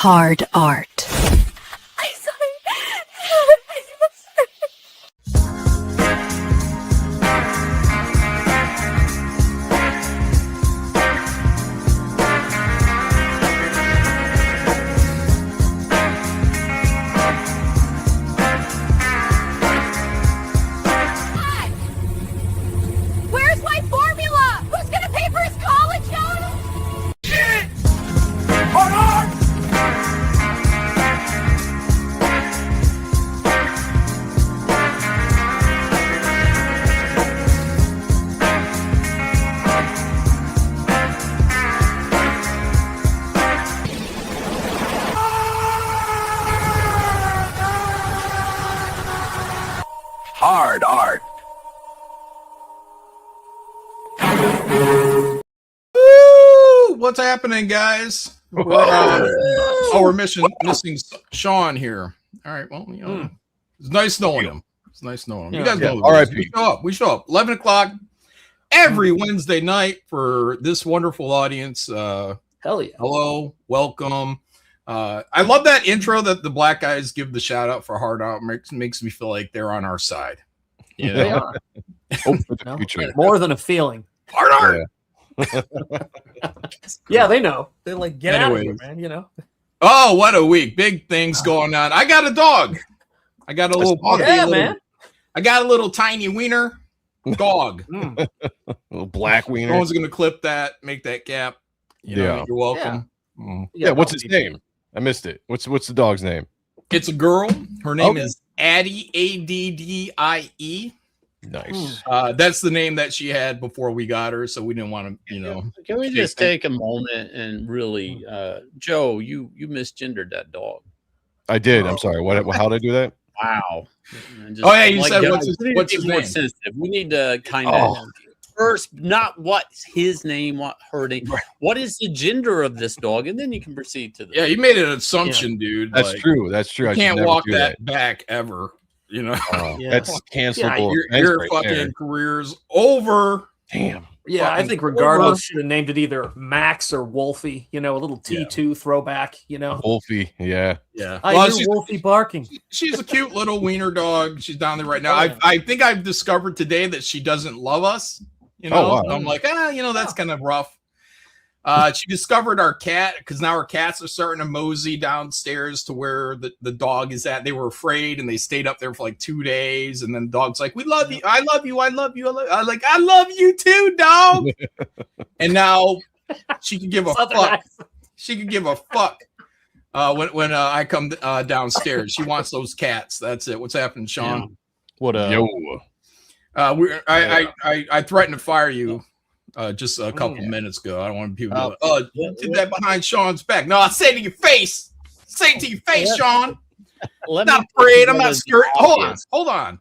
hard art. I'm sorry. Where's my formula? Who's gonna pay for his college, John? Shit! Hold on! Hard art. Woo! What's happening, guys? We're missing Sean here. All right, well, you know, it's nice knowing him. It's nice knowing him. You guys know. All right, we show up 11 o'clock every Wednesday night for this wonderful audience. Hell yeah. Hello, welcome. I love that intro that the black guys give the shout out for hard out. Makes me feel like they're on our side. You know? They are. Hope for the No, future. more than a feeling. Hard art. Yeah, they know. They're like, get out of here, Anyways. man. You know. Oh, what a week! Big things going on. I got a dog. I got a little puppy. Yeah, little- man. I got a little tiny wiener dog. Little black wiener. Someone's gonna clip that, make that gap. You know, Yeah. you're welcome. Mm. Yeah, what's his name? I missed it. What's the dog's name? It's a girl. Her name Okay. is Addie, Addie. Nice. That's the name that she had before we got her, so we didn't want to, you know. Can we just take a moment and really, Joe, you misgendered that dog. I did. I'm sorry. What? How did I do that? Wow. And just, Oh, yeah, you said guys, what's his- we need to what's be his more name? sensitive. We need to kind of first, not what's his name, what her name, what is the gender of this dog, and then you can proceed to the. Yeah, you made an assumption, dude. That's like, true. That's true. You I should can't never walk do that back ever. You know, Yeah. That's cancelable. your right fucking there. career's over. Damn. Yeah, I Fucking think regardless, over. should have named it either Max or Wolfie. You know, a little T2 throwback. You know, Wolfie. Yeah. Yeah, I well, hear Wolfie barking. she's a cute little wiener dog. She's down there right now. I think I've discovered today that she doesn't love us. You know, Oh, wow. I'm like, you know, that's kind of rough. She discovered our cat because now our cats are starting to mosey downstairs to where the dog is at. They were afraid and they stayed up there for like 2 days. And then the dog's like, "We love you. I love you. I love you. I'm like, I love you too, dog." And now she can give a Southern fuck. accent. She can give a fuck. When I come downstairs, she wants those cats. That's it. What's happening, Sean? What Yo. I threatened to fire you just a couple minutes ago. I don't want people to go, you did that behind Sean's back. No, I say it to your face. Say it to your face, Sean. Let I'm not afraid. I'm not scared. Hold on.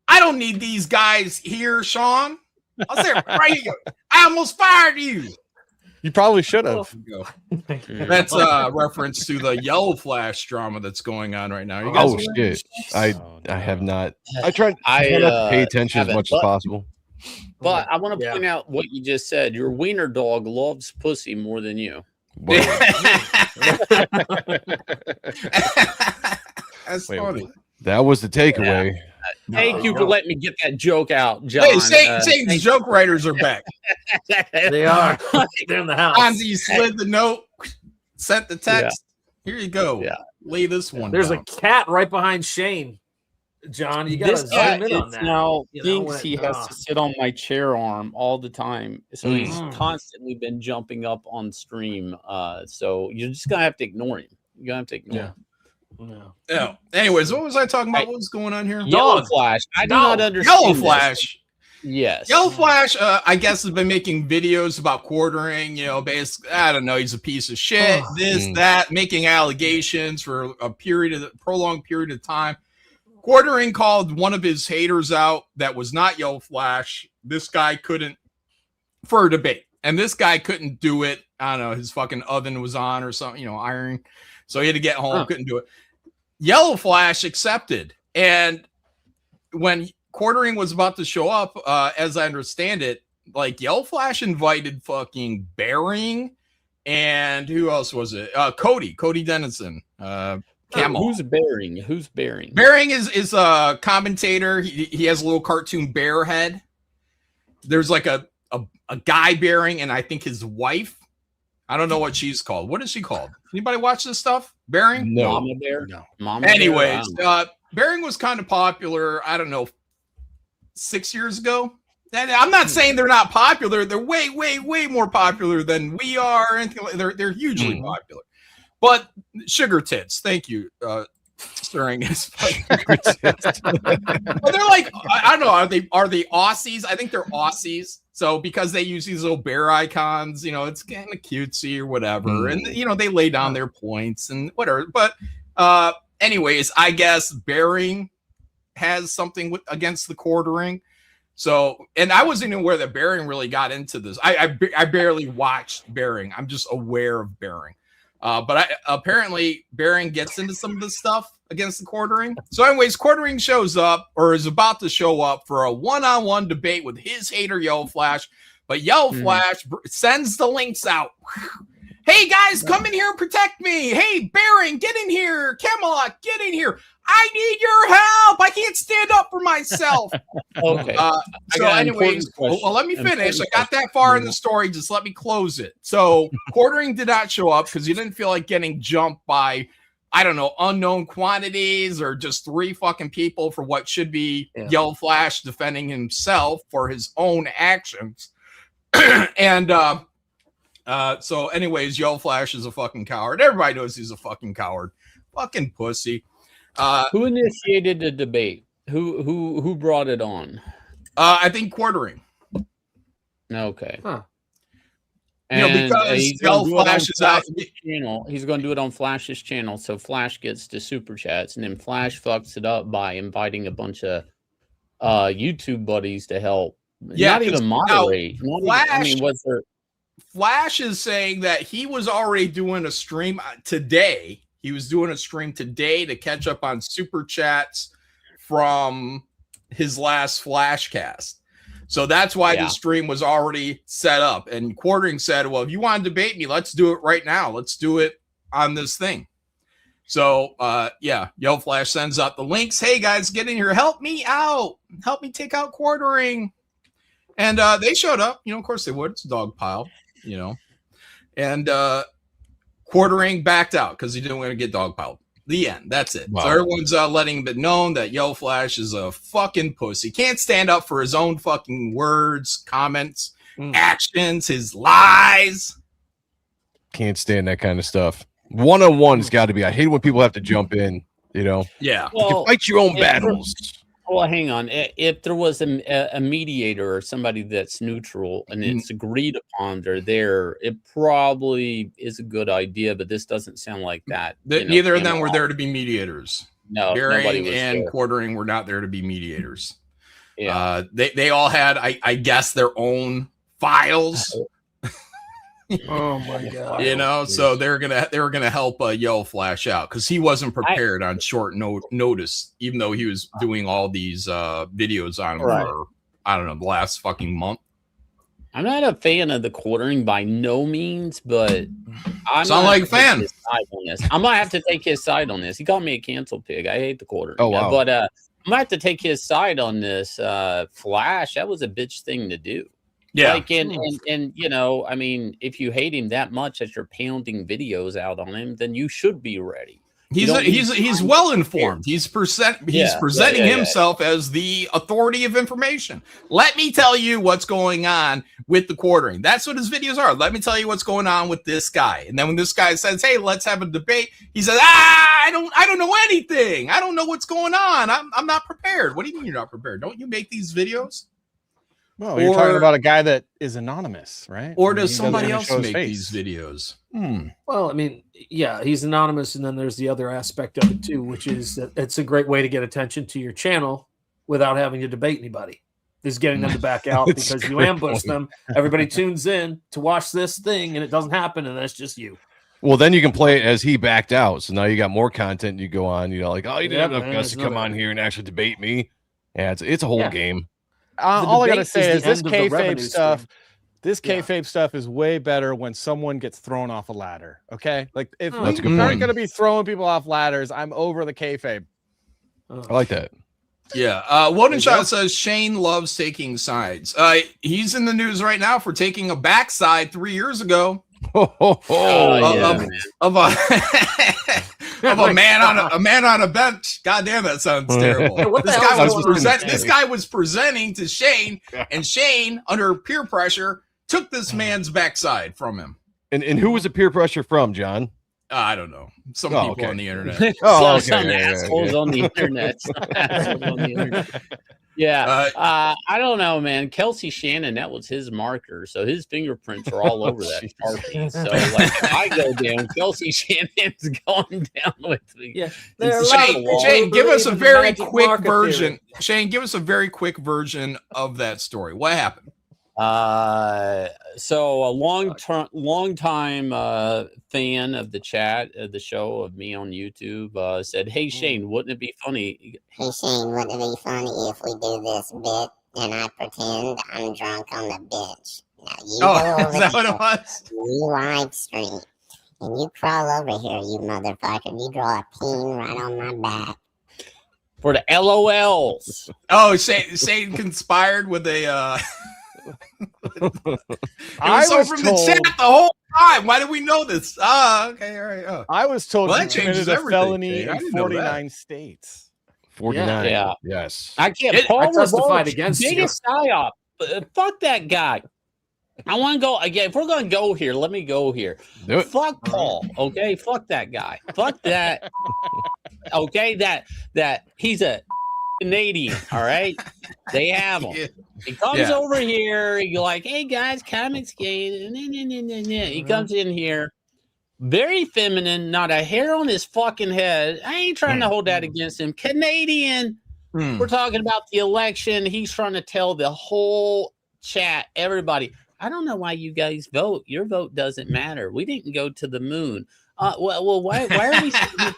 I don't need these guys here, Sean. I'll say it right here. I almost fired you. You probably should have. That's a reference to the Yellow Flash drama that's going on right now. You guys Oh shit! I have not. I try not to pay attention as haven't, much as but- possible. But I want to Yeah. point out what you just said. Your wiener dog loves pussy more than you. Wait, That's wait, funny. that was the takeaway. Thank you for letting me get that joke out, John. Hey, Satan's joke writers are back. They are. They're in the house. Fonzie slid the note, sent the text. Here you go. Yeah. Lay this one There's down. a cat right behind Shane. John, you gotta This guy zoom in on that. now you know, thinks when- he has to sit on my chair arm all the time. So he's Mm. constantly been jumping up on stream. So you're just gonna have to ignore him. You're gonna have to ignore him. No. Yeah. Anyways, what was I talking about? What was going on here? Yellow Dog. Flash. I do No. not understand. Yellow this. Flash. Yes. Yellow Flash, I guess, has been making videos about quartering. You know, basically, I don't know, he's a piece of shit. This, that, making allegations for a prolonged period of time. Quartering called one of his haters out that was not Yellow Flash. This guy couldn't, for a debate, and this guy couldn't do it. I don't know, his fucking oven was on or something, you know, iron. So he had to get home, couldn't do it. Yellow Flash accepted. And when Quartering was about to show up, as I understand it, like Yellow Flash invited fucking Bering and who else was it? Cody Dennison. Camel. Who's Bearing? Who's Bearing? Bearing is a commentator. He has a little cartoon bear head. There's like a guy Bearing, and I think his wife. I don't know what she's called. What is she called? Anybody watch this stuff? Bearing? No. Mama Bear? No. Mama Anyways, Bear? Bearing was kind of popular, I don't know, 6 years ago. And I'm not saying they're not popular. They're way, way, way more popular than we are. They're hugely popular. But sugar tits, thank you. Stirring his but they're like, I don't know, are they Aussies? I think they're Aussies. So because they use these little bear icons, it's kind of cutesy or whatever. And they lay down their points and whatever. But anyways, I guess Bearing has something against the quartering. So, and I wasn't even aware that Bearing really got into this. I barely watched Bearing. I'm just aware of Bearing. But apparently Bearing gets into some of this stuff against the quartering. So anyways, quartering shows up or is about to show up for a one-on-one debate with his hater Yellow Flash. But Yellow Flash sends the links out. Hey guys, come in here and protect me. Hey, Bearing, get in here. Camelot, get in here. I need your help. I can't stand up for myself. Okay. So anyways, well, let me finish. I got that far in the story. Just let me close it. So quartering did not show up because he didn't feel like getting jumped by, I don't know, unknown quantities or just 3 fucking people for what should be Yellow Flash defending himself for his own actions. And so anyways, Yellow Flash is a fucking coward. Everybody knows he's a fucking coward. Fucking pussy. Who initiated the debate? Who brought it on? I think quartering. Okay. Huh. And because Yellow Flash is out. Channel. He's going to do it on Flash's channel, so Flash gets the super chats, and then Flash fucks it up by inviting a bunch of YouTube buddies to help. Yeah, not even moderate. Flash is saying that he was already doing a stream today. He was doing a stream today to catch up on super chats from his last Flashcast. So that's why the stream was already set up. And quartering said, well, if you want to debate me, let's do it right now. Let's do it on this thing. So, Yellow Flash sends out the links. Hey, guys, get in here. Help me out. Help me take out quartering. And they showed up. Of course they would. It's a dog pile, And quartering backed out because he didn't want to get dogpiled. The end. That's it. Wow. So everyone's letting it known that Yellow Flash is a fucking pussy. Can't stand up for his own fucking words, comments, actions, his lies. Can't stand that kind of stuff. One-on-one's got to be. I hate when people have to jump in. Yeah. You can fight your own battles. Well, hang on. If there was a mediator or somebody that's neutral and it's agreed upon, they're there, it probably is a good idea. But this doesn't sound like that. Neither of them were there to be mediators. No, Bearing and quartering were not there to be mediators. Yeah, they all had, I guess, their own files. Oh my god! So they were gonna help Yellow Flash out because he wasn't prepared on short notice, even though he was doing all these videos on him for, I don't know, the last fucking month. I'm not a fan of the quartering by no means, but I'm sound like a fan. I'm gonna have to take his side on this. He called me a cancel pig. I hate the quartering. Oh wow! But I'm gonna have to take his side on this. Flash, that was a bitch thing to do. Yeah. Like, and I mean, if you hate him that much that you're pounding videos out on him, then you should be ready. He's well informed. He's presenting himself as the authority of information. Let me tell you what's going on with the quartering. That's what his videos are. Let me tell you what's going on with this guy. And then when this guy says, "Hey, let's have a debate," he says, I don't know anything. I don't know what's going on. I'm not prepared. What do you mean you're not prepared? Don't you make these videos? Well, you're talking about a guy that is anonymous, right? Or does somebody else make these videos? Well, I mean, yeah, he's anonymous, and then there's the other aspect of it too, which is that it's a great way to get attention to your channel without having to debate anybody. Is getting them to back out because you ambush them. Everybody tunes in to watch this thing, and it doesn't happen, and that's just you. Well, then you can play it as he backed out. So now you got more content. You go on, like, oh, you didn't have enough guts to come on here and actually debate me. Yeah, it's a whole game. All I gotta say is this kayfabe stuff. This kayfabe stuff is way better when someone gets thrown off a ladder. Okay, like if That's a good we aren't point. going to be throwing people off ladders, I'm over the kayfabe. I like that. Yeah. Woden Shot says Shane loves taking sides. He's in the news right now for taking a backside 3 years ago of a man on a bench. God damn, that sounds terrible. This guy was presenting to Shane, and Shane, under peer pressure, took this man's backside from him. And who was the peer pressure from, John? I don't know. Some people on the internet. Some assholes on the internet. Yeah. I don't know, man. Kelsey Shannon, that was his marker. So his fingerprints are all over that Sharpie. So like if I go down, Kelsey Shannon's going down with me. Yeah. Shane, give us a very quick version. Shane, give us a very quick version of that story. What happened? So a long time fan of the chat, the show of me on YouTube, said, "Hey Shane, wouldn't it be funny? Hey Shane, wouldn't it be funny if we do this bit and I pretend I'm drunk on the bench? Now you go over is that what it was? You live stream and you crawl over here, you motherfucker. You draw a pin right on my back." For the LOLs. Oh, Shane conspired with a. I was from told, the chat the whole time. Why do we know this? Okay, all right. I was told Well, he that changes committed a everything, felony Shane. I in didn't know 49 states. 49. Yeah. Yes. I can't. I Paul testified Revolt, against you. biggest psyop. Fuck that guy. I want to go again. If we're going to go here, let me go here. Do it. Fuck Paul. Okay. Fuck that guy. Fuck that. Okay. That he's a Canadian. All right. They have him. He comes over here. He's like, "Hey guys, comics game." He comes in here, very feminine, not a hair on his fucking head. I ain't trying to hold that against him. Canadian. We're talking about the election. He's trying to tell the whole chat, everybody, I don't know why you guys vote. Your vote doesn't matter. We didn't go to the moon. Well, why are we?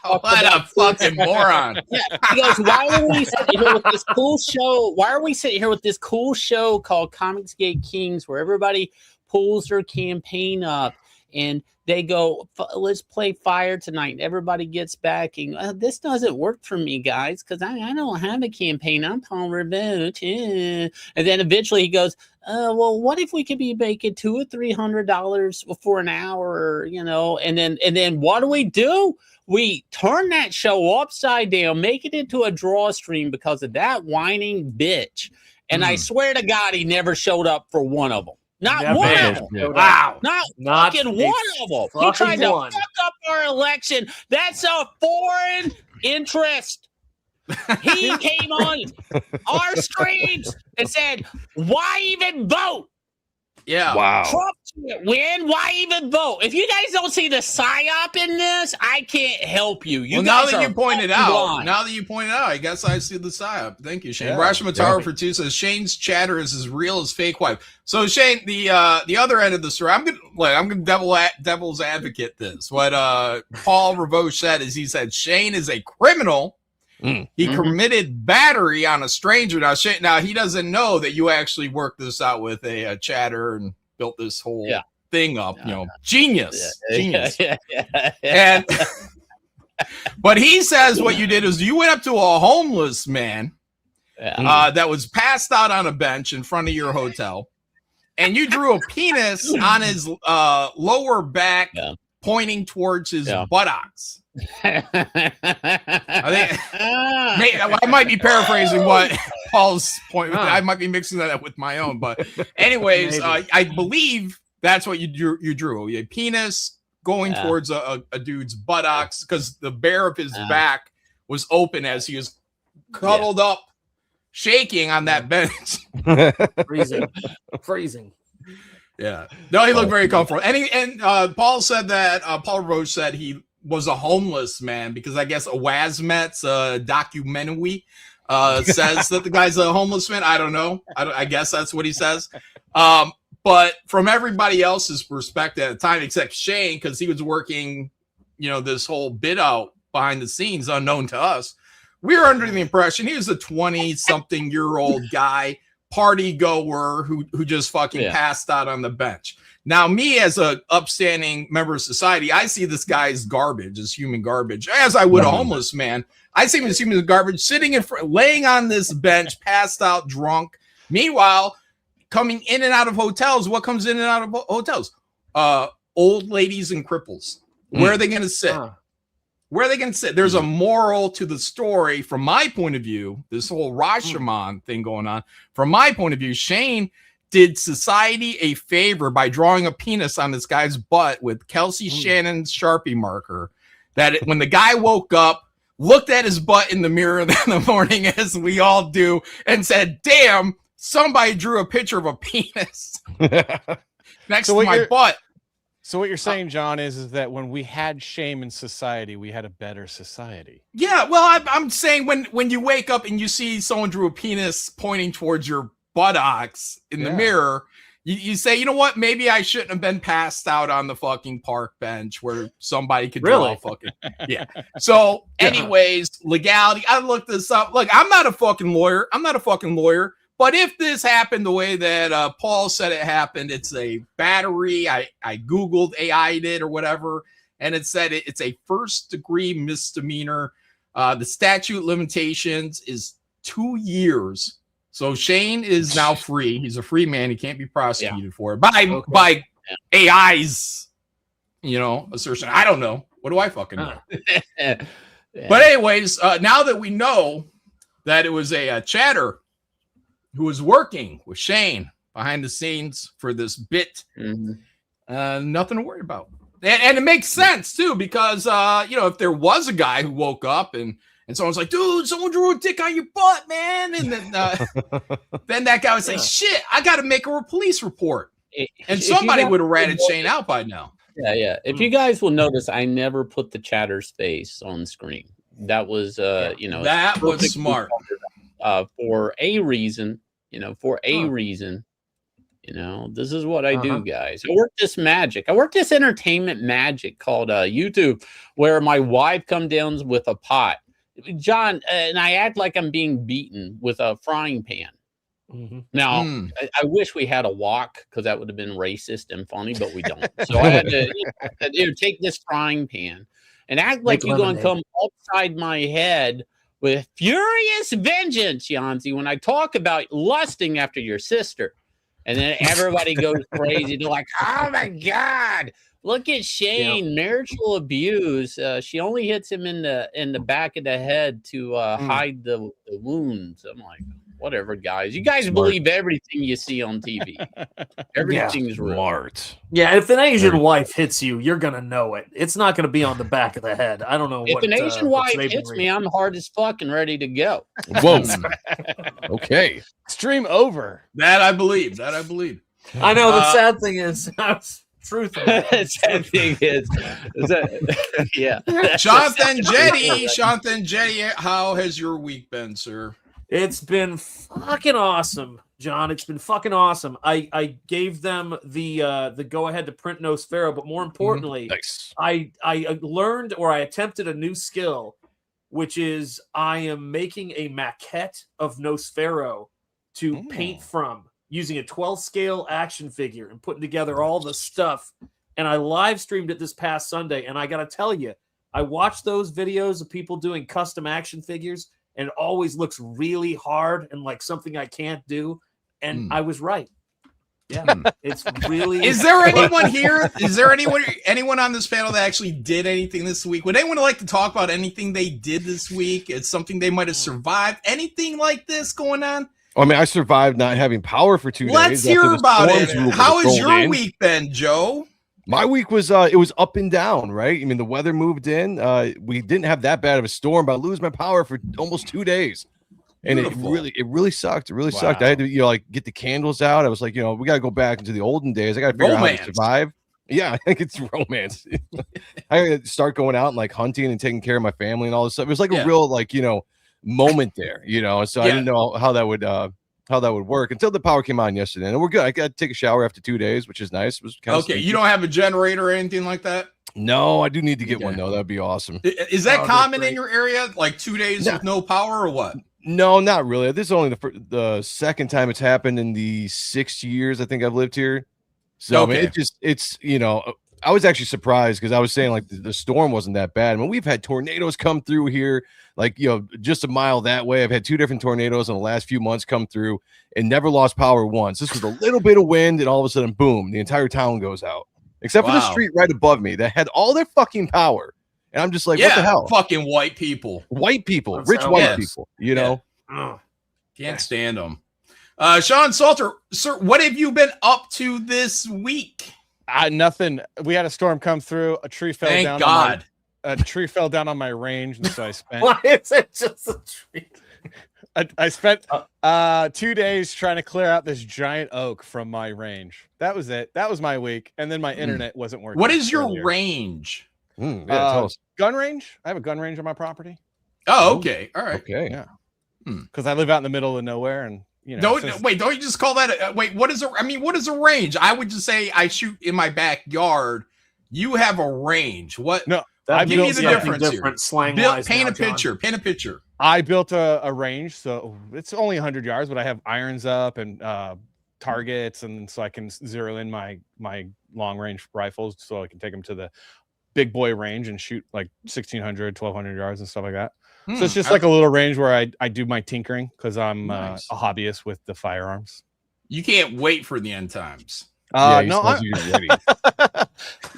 What a fucking moron! Yeah, he goes, "Why are we sitting here with this cool show? Why are we sitting here with this cool show called Comicsgate Kings, where everybody pulls their campaign up and they go, let's play Fire tonight. And everybody gets backing. This doesn't work for me, guys, because I don't have a campaign. I'm Paul Revolt." And then eventually he goes, well, what if we could be making $200 or $300 for an hour, you know? And then what do? We turn that show upside down, make it into a draw stream because of that whining bitch. And I swear to God, he never showed up for one of them. Not one of them. Yeah. Wow. Not fucking one of them. He tried to one. fuck up our election. That's a foreign interest. He came on our streams and said, "Why even vote? Yeah. Wow. Trump can't win. Why even vote? If you guys don't see the psyop in this, I can't help you. Well, now that you pointed out, I guess I see the psyop. Thank you, Shane. Yeah. Rashamatara for 2 says Shane's chatter is as real as fake wife. So Shane, the other end of the story, I'm gonna devil's advocate this. What Paul Revolt said is he said Shane is a criminal. He committed battery on a stranger. Now he doesn't know that you actually worked this out with a chatter and built this whole thing up. Genius. And but he says what you did is you went up to a homeless man that was passed out on a bench in front of your hotel, and you drew a penis on his lower back, pointing towards his buttocks. I might be paraphrasing what Paul's point. I might be mixing that up with my own, but anyways, I believe that's what you drew. A penis going towards a dude's buttocks because the bare of his back was open as he was cuddled up, shaking on that bench. Freezing. Yeah. No, he looked very comfortable. And Paul said that Paul Roche said he was a homeless man because I guess a Wazmet's documentary says that the guy's a homeless man. I don't know. I guess that's what he says. But from everybody else's perspective at the time, except Shane, because he was working, this whole bit out behind the scenes, unknown to us, we were under the impression he was a 20-something-year-old guy party goer who just fucking passed out on the bench. Now, me as a upstanding member of society, I see this guy as garbage, as human garbage, as I would a homeless man. I see him as human garbage, sitting in front, laying on this bench, passed out, drunk. Meanwhile, coming in and out of hotels, what comes in and out of hotels? Old ladies and cripples. Where are they going to sit? Where are they going to sit? There's a moral to the story from my point of view. This whole Rashomon thing going on. From my point of view, Shane did society a favor by drawing a penis on this guy's butt with Kelsey Shannon's Sharpie marker. That when the guy woke up, looked at his butt in the mirror in the morning, as we all do, and said, "Damn, somebody drew a picture of a penis next to my butt." So what you're saying, John, is that when we had shame in society, we had a better society. Yeah, well, I'm saying when you wake up and you see someone drew a penis pointing towards your buttocks in the mirror, you say, you know what? Maybe I shouldn't have been passed out on the fucking park bench where somebody could draw a fucking So, anyways, legality. I looked this up. Look, I'm not a fucking lawyer. But if this happened the way that Paul said it happened, it's a battery. I Googled AI'd it or whatever, and it said it's a first-degree misdemeanor. The statute limitations is 2 years. So Shane is now free. He's a free man. He can't be prosecuted for it by AI's, assertion. I don't know. What do I fucking know? But anyways, now that we know that it was a chatter who was working with Shane behind the scenes for this bit, nothing to worry about. And it makes sense too, because if there was a guy who woke up and someone's like, "Dude, someone drew a dick on your butt, man," and then then that guy would say, "Shit, I got to make a police report," and somebody would have ratted Shane out by now. Yeah. If you guys will notice, I never put the chatter's face on screen. That was, that was smart. For a reason, reason. This is what I do, guys. I work this magic. I work this entertainment magic called YouTube, where my wife comes down with a pot, John, and I act like I'm being beaten with a frying pan. Now, I wish we had a wok, because that would have been racist and funny, but we don't. So I had to take this frying pan and act like you're going to come upside my head with furious vengeance, Yanzi, when I talk about lusting after your sister. And then everybody goes crazy. They're like, "Oh my God, look at Shane, marital abuse. She only hits him in the back of the head to hide the wounds." I'm like, whatever, guys. You guys believe everything you see on TV. Everything's real. Smart. Yeah, if an Asian wife hits you, you're going to know it. It's not going to be on the back of the head. I don't know if an Asian wife hits me, I'm hard as fuck and ready to go. Whoa. Okay. Stream over. That I believe. I know. The sad thing is, truth. Sad thing is Jonathan Jetty, how has your week been, sir? It's been fucking awesome, John. It's been fucking awesome. I gave them the go ahead to print Nosfero, but more importantly, nice. I learned, or I attempted a new skill, which is I am making a maquette of Nosfero to paint from, using a 12 scale action figure and putting together all the stuff. And I live streamed it this past Sunday, and I got to tell you, I watched those videos of people doing custom action figures, and it always looks really hard and like something I can't do. And I was right. Yeah, it's really. Is there anyone here? Is there anyone on this panel that actually did anything this week? Would anyone like to talk about anything they did this week? It's something they might have survived. Anything like this going on? I mean, I survived not having power for 2 days. Let's hear about it. How has your week been, Joe? My week was it was up and down, right? I mean, the weather moved in. We didn't have that bad of a storm, but I lose my power for almost 2 days. And it really sucked. It really sucked. I had to, get the candles out. I was like, we got to go back into the olden days. I got to figure out how to survive. Yeah, I think it's romance. I got to start going out and like hunting and taking care of my family and all this stuff. It was like a real moment there, So I didn't know how that would work until the power came on yesterday. And we're good. I got to take a shower after 2 days, which is nice. It was kind of okay. You don't have a generator or anything like that? No, I do need to get one though. That'd be awesome. Is that common in your area? Like 2 days with no power or what? No, not really. This is only the second time it's happened in the 6 years I think I've lived here. So I mean, it's I was actually surprised because I was saying like the storm wasn't that bad. I mean, we've had tornadoes come through here, like just a mile that way. I've had 2 different tornadoes in the last few months come through and never lost power once. This was a little bit of wind, and all of a sudden, boom, the entire town goes out, except for the street right above me that had all their fucking power. And I'm just like, what the hell? Fucking white people, rich white people, you know. Can't stand them. Sean Salter, sir, what have you been up to this week? Nothing. We had a storm come through. A tree fell Thank down. God. A tree fell down on my range, and so I spent. Why is it just a tree? I spent 2 days trying to clear out this giant oak from my range. That was it. That was my week, and then my internet wasn't working. What is your range? Tell us. Gun range. I have a gun range on my property. Oh, okay. All right. Okay. Yeah. Because I live out in the middle of nowhere, and don't you just call that? What is a range? I would just say I shoot in my backyard. You have a range. What? No, give me the difference here. Slang-wise paint now, a picture. Paint a picture. I built a range, so it's only 100 yards, but I have irons up and targets, and so I can zero in my long range rifles, so I can take them to the big boy range and shoot like 1,600, 1,200 yards and stuff like that. So it's just like a little range where I do my tinkering because I'm a hobbyist with the firearms. You can't wait for the end times. No, I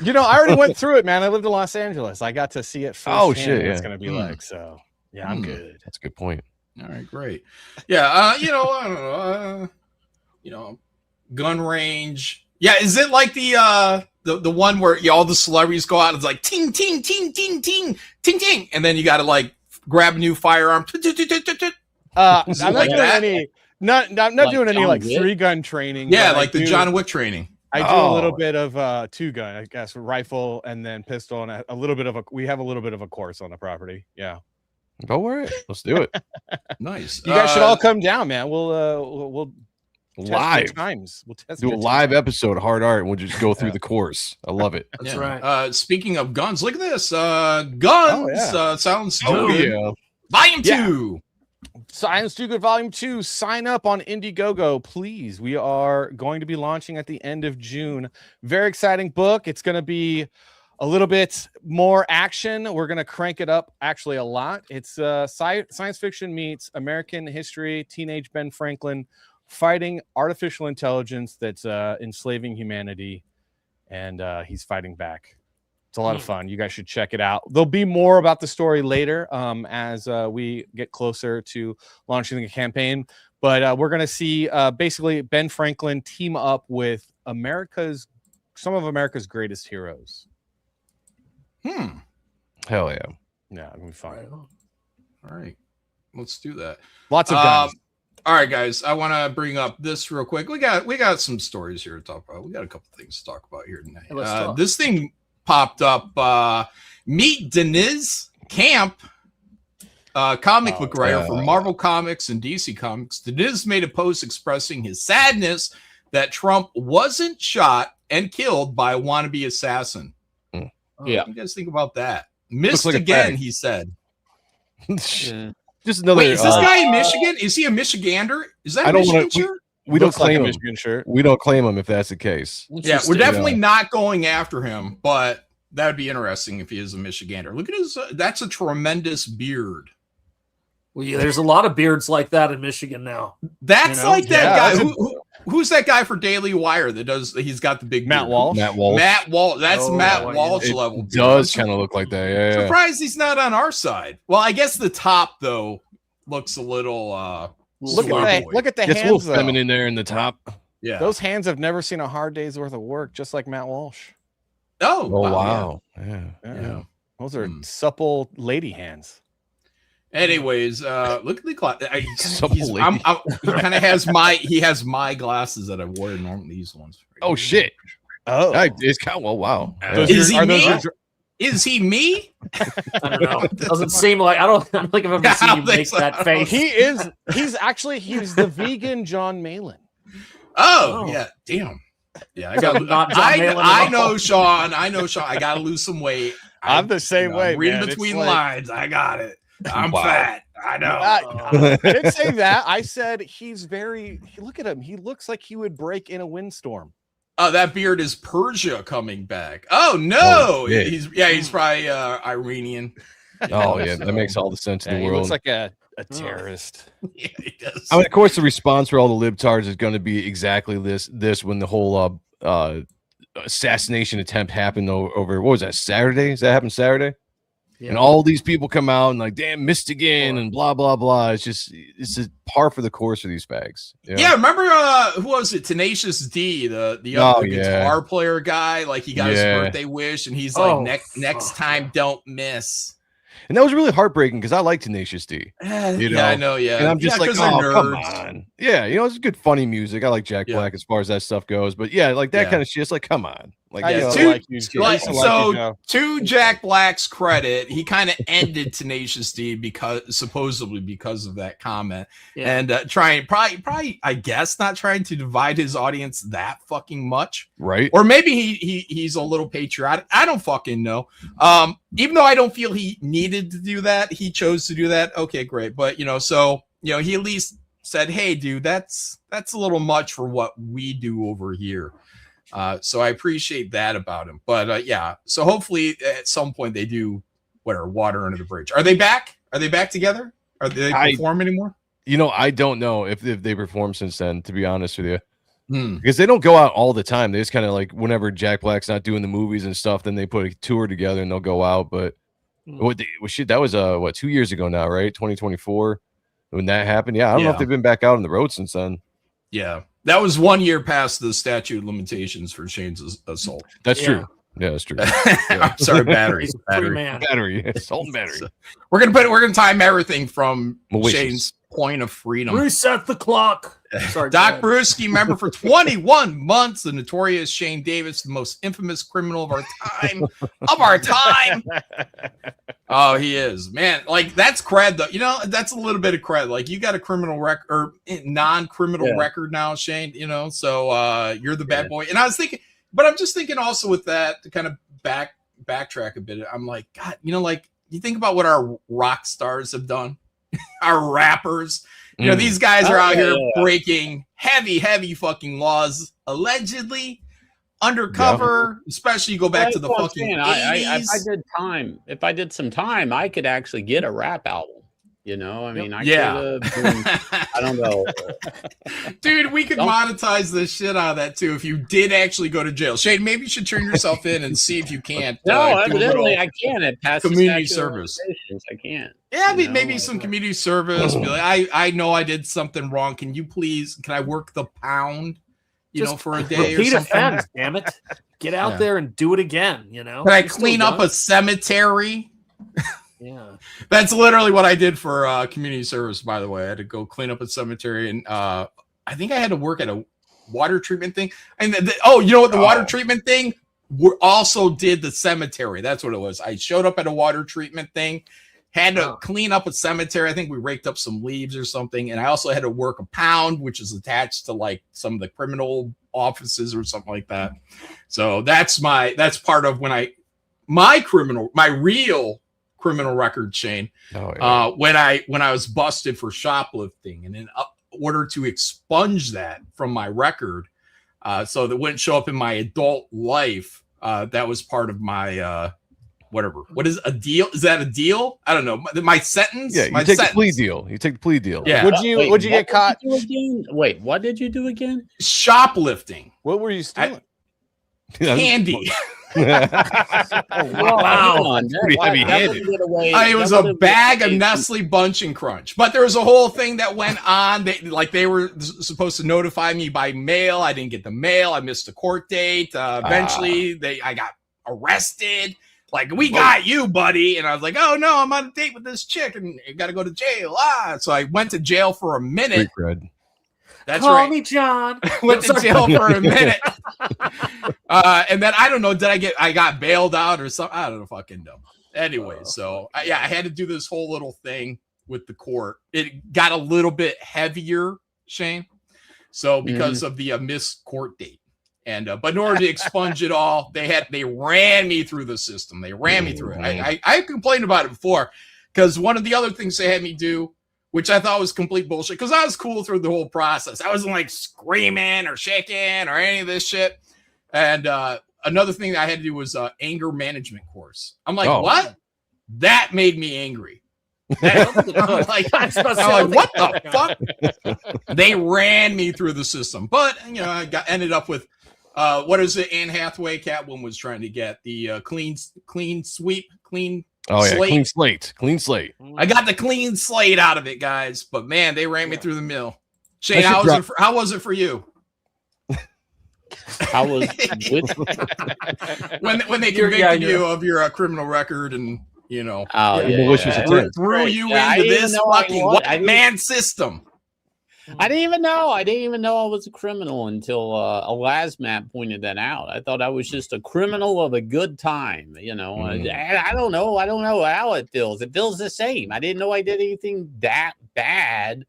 already went through it, man. I lived in Los Angeles. I got to see it firsthand. Oh shit, what it's gonna be like. So yeah, I'm good. That's a good point. All right, great. Yeah, I don't know. Gun range. Yeah, is it like the one where all the celebrities go out and it's like ting ting ting ting ting ting ting, and then you got to like grab a new firearm. I'm not doing any like 3-gun training. Yeah, like the John Wick training. I do a little bit of 2-gun, I guess, rifle and then pistol, and we have a little bit of a course on the property. Yeah. Go for it. Let's do it. Nice. You guys should all come down, man. We'll live times. We'll test do a live episode of Hard Art, and we'll just go through the course. I love it. That's right. Speaking of guns, look at this. Guns sounds so good. Yeah. Volume 2. Science Do Good Volume 2. Sign up on Indiegogo, please. We are going to be launching at the end of June. Very exciting book. It's going to be a little bit more action. We're going to crank it up actually a lot. It's science fiction meets American history, teenage Ben Franklin fighting artificial intelligence that's enslaving humanity, and he's fighting back. It's a lot of fun. You guys should check it out. There'll be more about the story later as we get closer to launching the campaign. But we're going to see basically Ben Franklin team up with some of America's greatest heroes. Hell yeah. Yeah, it'll be fun. All right. Let's do that. Lots of guns. All right, guys. I want to bring up this real quick. We got some stories here to talk about. We got a couple things to talk about here tonight. This thing popped up. Meet Deniz Camp, comic book writer for Marvel Comics and DC Comics. Deniz made a post expressing his sadness that Trump wasn't shot and killed by a wannabe assassin. What do you guys think about that? Missed like again, he said. Just another. Wait, is this guy in Michigan? Is he a Michigander? Is that a Michigan shirt? We don't claim him. We don't claim him if that's the case. Yeah, we're definitely not going after him, but that would be interesting if he is a Michigander. Look at his. That's a tremendous beard. Well, yeah, there's a lot of beards like that in Michigan now. That's like that guy. Who's that guy for Daily Wire that does? He's got the big Matt Walsh. Matt Walsh. That's Matt Walsh level. It does kind of look like that. Yeah. Surprised he's not on our side. Well, I guess the top though looks a little. Look at the hands. It's a little feminine there in the top. Yeah, those hands have never seen a hard day's worth of work, just like Matt Walsh. Oh wow. Yeah. Those are supple lady hands. Anyways, look at the class. He kind of has my glasses that I wore normally. These ones. Oh shit! Oh, it's kind of wow. Is he me? I don't know. Doesn't seem like I don't think I've ever seen you make that face. He's the vegan John Malin. Oh yeah, damn. Yeah, I know Sean. I got to lose some weight. I'm the same way. Reading between the lines. I got it. I'm fat. I know. I didn't say that. I said look at him. He looks like he would break in a windstorm. Oh, that beard is Persia coming back. Oh no, Oh, yeah. he's probably Iranian. Oh yeah, that makes all the sense in the He world. looks like a terrorist. Yeah, he does. I mean, of course, the response for all the libtards is going to be exactly this when the whole assassination attempt happened over what was that, Saturday? Does that happen Saturday? Yeah. And all these people come out and like, damn, missed again, and blah blah blah. It's a par for the course for these fags. You know? Yeah, remember who was it? Tenacious D, the other guitar player guy. Like he got his birthday wish, and he's like, next time, don't miss. And that was really heartbreaking because I like Tenacious D. You know? Yeah, I know. Yeah, and I'm just like, oh, come on. Yeah, it's good, funny music. I like Jack Black as far as that stuff goes. But yeah, like that kind of shit. It's like, come on. Like, to Jack Black's credit, he kind of ended Tenacious D supposedly because of that comment, and trying probably I guess not trying to divide his audience that fucking much, right? Or maybe he's a little patriotic. I don't fucking know. Even though I don't feel he needed to do that, he chose to do that. Okay, great, but he at least said, "Hey, dude, that's a little much for what we do over here." So I appreciate that about him. But so hopefully at some point they do water under the bridge. Are they back? Are they back together? Are they perform anymore? I don't know if they performed since then, to be honest with you. Because they don't go out all the time. They just kind of like whenever Jack Black's not doing the movies and stuff, then they put a tour together and they'll go out. But that was 2 years ago now, right? 2024 when that happened. Yeah, I don't know if they've been back out on the road since then. Yeah. That was 1 year past the statute of limitations for Shane's assault. That's true. Yeah, that's true. I'm sorry, battery. Assault and battery. So we're gonna time everything from Shane's point of freedom. Reset the clock. Sorry, Doc Brewski, member for 21 months. The notorious Shane Davis, the most infamous criminal of our time. Oh, he is, man. Like that's cred, though. That's a little bit of cred. Like you got a criminal record or non-criminal record now, Shane. So you're the bad boy. And I was thinking, but I'm just thinking also with that to kind of backtrack a bit. I'm like, God, like you think about what our rock stars have done, our rappers. These guys are out here breaking heavy fucking laws, allegedly, undercover. Especially you go back to the fucking 80s. If I did some time, I could actually get a rap album. I don't know. Dude, we could monetize the shit out of that too if you did actually go to jail. Shane, maybe you should turn yourself in and see if you can't. No, evidently I can. It passes community service. I can't. Yeah, maybe some community service. Be like, I know I did something wrong. Can I work the pound? For a day or something. Offense, damn it! Get out there and do it again. Can I clean up a cemetery? Yeah, that's literally what I did for community service. By the way, I had to go clean up a cemetery, and I think I had to work at a water treatment thing. And the water treatment thing also did the cemetery. That's what it was. I showed up at a water treatment thing, had to clean up a cemetery. I think we raked up some leaves or something, and I also had to work a pound, which is attached to like some of the criminal offices or something like that. So that's part of my real criminal record, Shane. When I was busted for shoplifting, and in order to expunge that from my record, so that wouldn't show up in my adult life, that was part of my whatever. What is a deal? Is that a deal? I don't know. My sentence. Yeah, you take the plea deal. You take the plea deal. Yeah. Would you get caught? Wait, what did you do again? Shoplifting. What were you stealing? Candy. Wow, pretty heavy-handed. It was a bag of Nestle Bunch and Crunch, but there was a whole thing that went on. They were supposed to notify me by mail. I didn't get the mail. I missed a court date. Eventually, I got arrested. Like, we got you, buddy. And I was like, oh no, I'm on a date with this chick and I got to go to jail. So I went to jail for a minute. That's Call right. me John. Went to jail for a minute. And then I don't know, I got bailed out or something? I don't fucking know. Anyway, so I had to do this whole little thing with the court. It got a little bit heavier, Shane. So because of the missed court date. And but in order to expunge it all, they ran me through the system. They ran me through it. I complained about it before. Because one of the other things they had me do, which I thought was complete bullshit, because I was cool through the whole process. I wasn't like screaming or shaking or any of this shit. And another thing that I had to do was anger management course. I'm like, what? That made me angry. I'm like, what the fuck? They ran me through the system, but I ended up with what is it? Anne Hathaway, Catwoman was trying to get the clean slate. Clean slate. I got the clean slate out of it, guys. But man, they ran me through the mill. Shane, how was it for you? I was when they convicted you of your criminal record and malicious intent. Threw you into this fucking white man system. I didn't even know I was a criminal until Elasmat pointed that out. I thought I was just a criminal of a good time. I don't know how it feels. It feels the same. I didn't know I did anything that bad.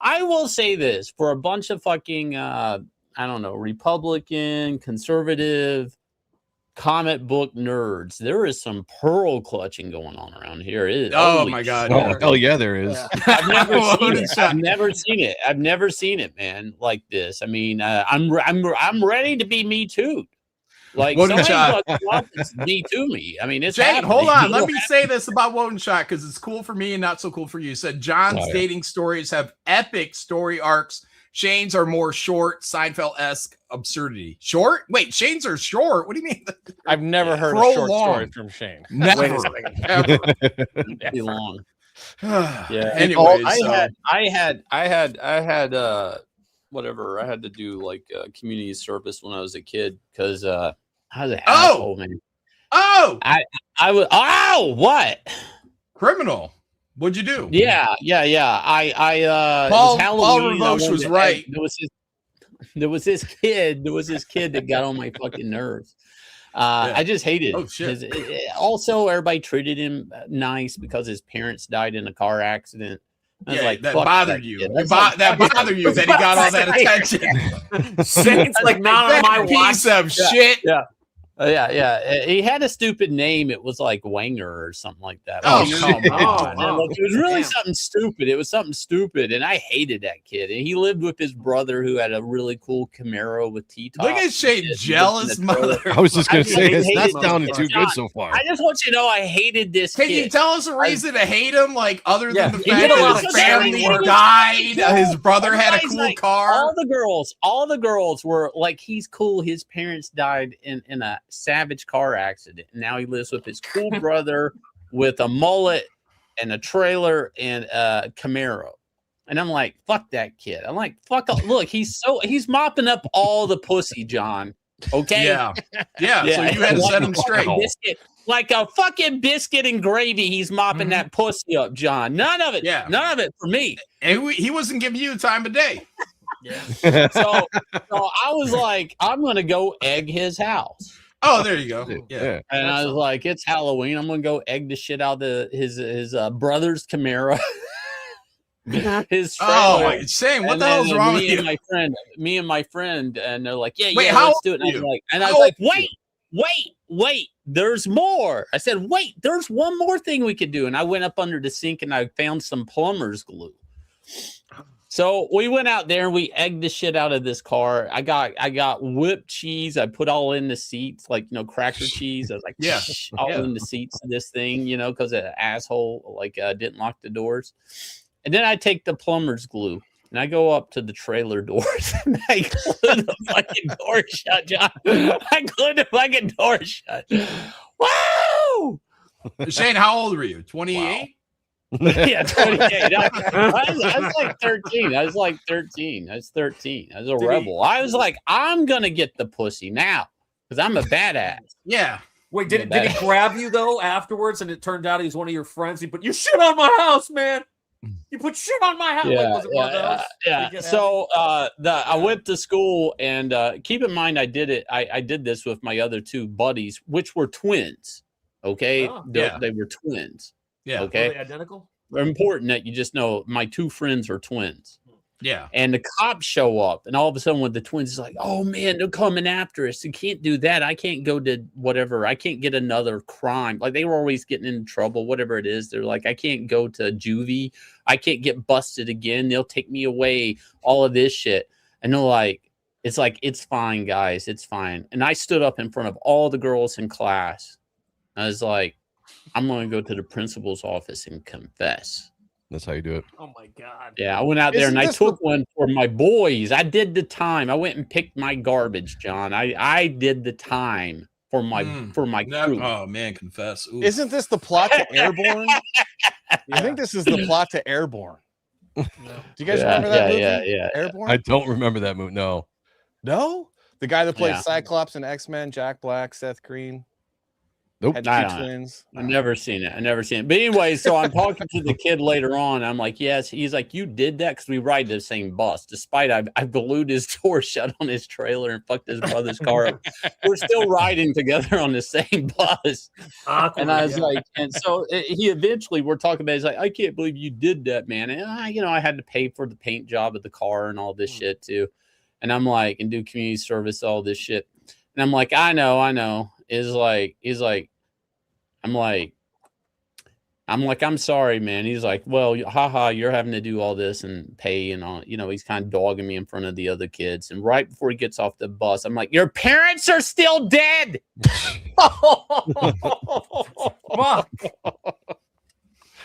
I will say this, for a bunch of fucking Republican, conservative, comic book nerds, there is some pearl clutching going on around here. Oh my god! Hell yeah, there is. I've never seen it. I've never seen it, man, like this. I mean, I'm ready to be Me Too. Like Me Too me. I mean, it's Jane. happening. Hold on. Let me say this about Woden Shot because it's cool for me and not so cool for you. You said John's dating stories have epic story arcs. Shane's are more short, Seinfeld-esque absurdity. Short? Wait, Shane's are short? What do you mean? I've never heard a short story from Shane. Never. Wait a second. Ever. Too long. Yeah. Anyways, I had whatever. I had to do like community service when I was a kid because I was an asshole, man. Oh, I was. Oh, what? Criminal. What'd you do? Yeah. Paul Revoche was right. There was this kid that got on my fucking nerves. I just hated it. Oh shit. Also, everybody treated him nice because his parents died in a car accident. I was like, that bothered you. That bothered you that he got all that attention. Shane's like not on my watch. Piece of shit. Yeah. He had a stupid name. It was like Wanger or something like that. Oh, come on. It was really something stupid. It was something stupid, and I hated that kid. And he lived with his brother, who had a really cool Camaro with T-top. Look at Shane, jealous mother. I was just going to say that's sounding too good so far. I just want you to know I hated this kid. Can you tell us a reason to hate him, like other than the he fact did a lot that his of family charity died? His brother had a cool car. All the girls were like, he's cool. His parents died in a savage car accident. And now he lives with his cool brother with a mullet and a trailer and a Camaro. And I'm like, fuck that kid. I'm like, fuck. Look, he's mopping up all the pussy, John. Okay. Yeah. So you had to set him straight. Like a fucking biscuit and gravy. He's mopping that pussy up, John. None of it. Yeah. None of it for me. And he wasn't giving you the time of day. Yeah. So I was like, I'm going to go egg his house. Oh, there you go. Yeah. And I was like, it's Halloween. I'm gonna go egg the shit out of his brother's Camaro. His friend. Shane, what the hell's wrong with you? Me and my friend, and they're like, Wait, let's do it. And I was like, wait, there's more. I said, wait, there's one more thing we could do. And I went up under the sink and I found some plumber's glue. So we went out there and we egged the shit out of this car. I got whipped cheese. I put all in the seats, like, cracker cheese. I was like, in the seats of this thing, because an asshole didn't lock the doors. And then I take the plumber's glue and I go up to the trailer doors and I glue the fucking door shut, John. I glued the fucking door shut. Woo! Shane, how old were you? 28? Wow. Yeah, 28. I was like 13. I was 13. I was a rebel. I was like, I'm gonna get the pussy now because I'm a badass. Yeah. Wait, did he grab you though afterwards? And it turned out he's one of your friends. He put your shit on my house, man. You put shit on my house. Yeah. So I went to school, and keep in mind, I did it. I did this with my other two buddies, which were twins. Okay, they were twins. Yeah. Okay. Were they identical? Important that you just know my two friends are twins. Yeah. And the cops show up, and all of a sudden, when the twins is like, "Oh man, they're coming after us! You can't do that. I can't go to whatever. I can't get another crime." Like they were always getting in trouble, whatever it is. They're like, "I can't go to juvie. I can't get busted again. They'll take me away." All of this shit, and they're like, "It's fine, guys. It's fine." And I stood up in front of all the girls in class. I was like, "I'm going to go to the principal's office and confess." That's how you do it. Oh my god. Yeah, I went out there Isn't and I this took one for my boys. I did the time. I went and picked my garbage, John. I did the time for my crew. Oh man, confess. Ooh. Isn't this the plot to Airborne? I think this is the plot to Airborne. Do you guys remember that movie? Yeah. Airborne? I don't remember that movie. No. No? The guy that played Yeah. Cyclops and X-Men, Jack Black, Seth Green. Nope. Had I two don't know. twins. I've never seen it. But anyway, so I'm talking to the kid later on. I'm like, yes. He's like, you did that because we ride the same bus. Despite I glued his door shut on his trailer and fucked his brother's car up. We're still riding together on the same bus. And I was like, and so he eventually, we're talking about, he's like, I can't believe you did that, man. And I had to pay for the paint job of the car and all this shit too. And I'm like, and do community service, all this shit. And I'm like, I know. He's like, I'm sorry, man. He's like, well, haha, you're having to do all this and pay and all. He's kind of dogging me in front of the other kids. And right before he gets off the bus, I'm like, your parents are still dead. Fuck.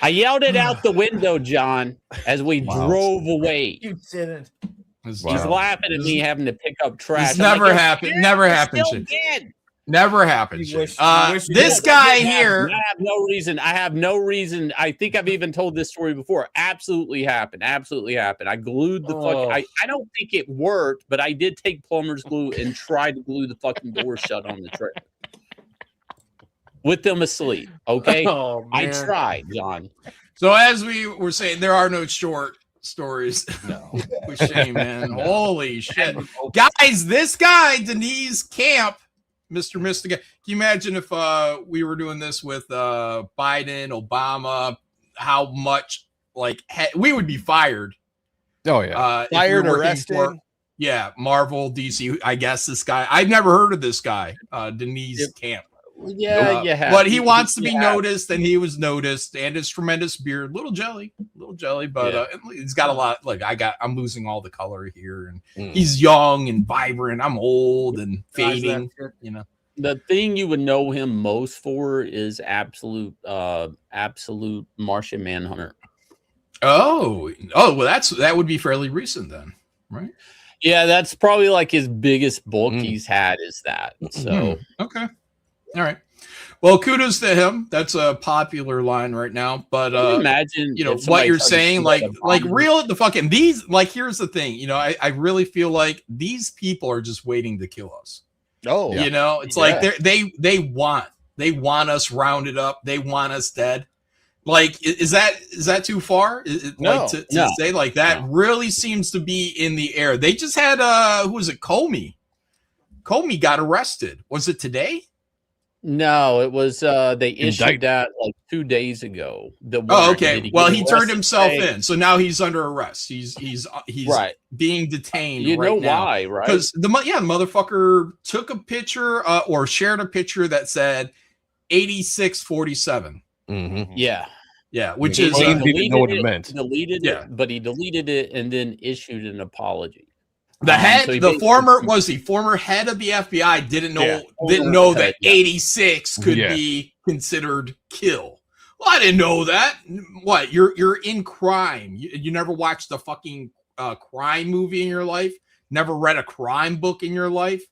I yelled it out the window, John, as we drove away. You didn't. He's laughing at me having to pick up trash. This never happened. Never happened. Never happened. This guy here. I have no reason. I think I've even told this story before. Absolutely happened. I glued the fucking. I don't think it worked, but I did take plumber's glue and try to glue the fucking door shut on the trailer with them asleep. Okay, I tried, John. So as we were saying, there are no short stories. No, with shame, man. Holy shit, guys! This guy, Denise Camp. Mr. Mystica. Can you imagine if we were doing this with Biden, Obama, how much we would be fired? Oh yeah. Fired, arrested. Marvel, DC. I guess this guy, I've never heard of this guy, Denise Camp. Yeah, but he wants to be noticed, and he was noticed, and his tremendous beard, little jelly, but he's got a lot. I'm losing all the color here, and he's young and vibrant. I'm old and fading. The thing you would know him most for is absolute Martian Manhunter. Oh, well, that would be fairly recent then, right? Yeah, that's probably like his biggest book he's had is that. So okay. All right. Well, kudos to him. That's a popular line right now. But can you imagine, what you're saying, like real the fucking these. Here's the thing. I really feel like these people are just waiting to kill us. Oh, it's like they want us rounded up. They want us dead. Is that too far? To say like that really seems to be in the air. They just had who was it? Comey got arrested. Was it today? No, it was they issued that like 2 days ago. Okay. Well, he turned himself in, so now he's under arrest. He's right. being detained. You know now. why, right? Because the motherfucker took a picture or shared a picture that said 8647. Mm-hmm. Yeah, which is he didn't know what it meant. Deleted it, but he deleted it and then issued an apology. The former head of the FBI didn't know that 86 could be considered kill. Well, I didn't know that. What? You're in crime. You never watched a fucking crime movie in your life? Never read a crime book in your life?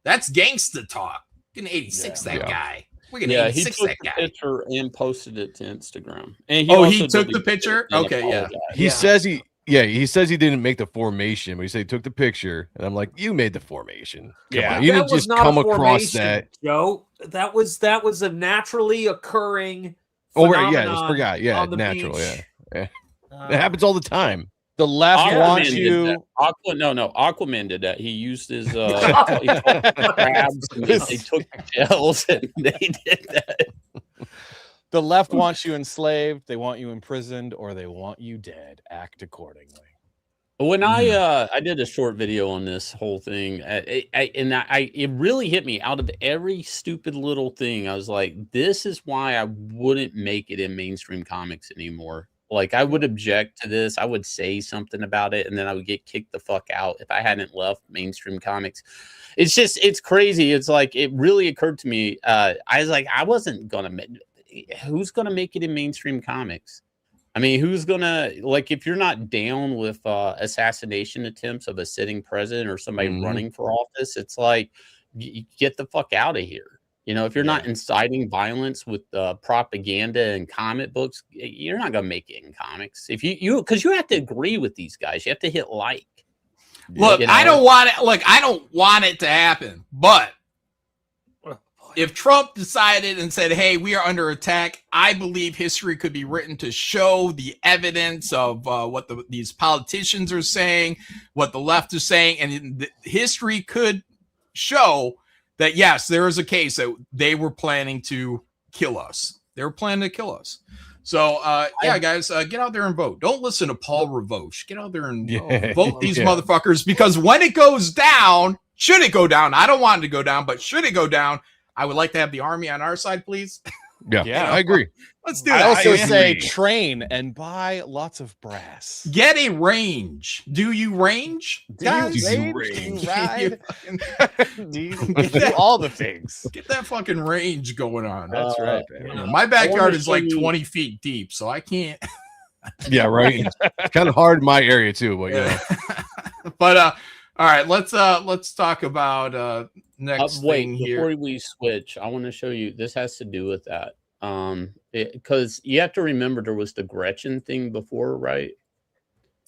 That's gangsta talk. Fucking 86 guy. He took the picture and posted it to Instagram. And he took the picture? Okay, yeah. He says he says he didn't make the formation, but he said he took the picture, and I'm like, you made the formation. Come on. You didn't just come across that, Joe. That was a naturally occurring. It's natural. Yeah. It happens all the time. The left wants you. Aquaman did that. He used his crabs. And they took shells and they did that. The left wants you enslaved, they want you imprisoned, or they want you dead. Act accordingly. When I did a short video on this whole thing, it really hit me. Out of every stupid little thing, I was like, this is why I wouldn't make it in mainstream comics anymore. Like, I would object to this. I would say something about it, and then I would get kicked the fuck out if I hadn't left mainstream comics. It's crazy. It's like, it really occurred to me. I was like, I wasn't gonna. Who's gonna make it in mainstream comics? I mean, who's gonna, like, if you're not down with assassination attempts of a sitting president or somebody running for office, it's like, you get the fuck out of here. You know, if you're not inciting violence with propaganda and comic books, you're not gonna make it in comics. If because you have to agree with these guys, you have to hit like. Look, you know? I don't want it. Look, I don't want it to happen, but if Trump decided and said, hey, we are under attack, I believe history could be written to show the evidence of what these politicians are saying, what the left is saying, and history could show that, yes, there is a case that they were planning to kill us. They were planning to kill us. So, guys, get out there and vote. Don't listen to Paul Revouche. Get out there and vote these motherfuckers, because when it goes down, should it go down, I don't want it to go down, but should it go down, I would like to have the army on our side, please. Yeah, I agree. Let's do it. I also say train and buy lots of brass. Get a range. Do you range? Do you ride? Do you do all the things? Get that fucking range going on. That's right. My backyard is like 20 feet deep, so I can't. Yeah, right. It's kind of hard in my area too, but yeah. But all right, let's talk about next thing here. Before we switch, I want to show you. This has to do with that. Because you have to remember there was the Gretchen thing before, right?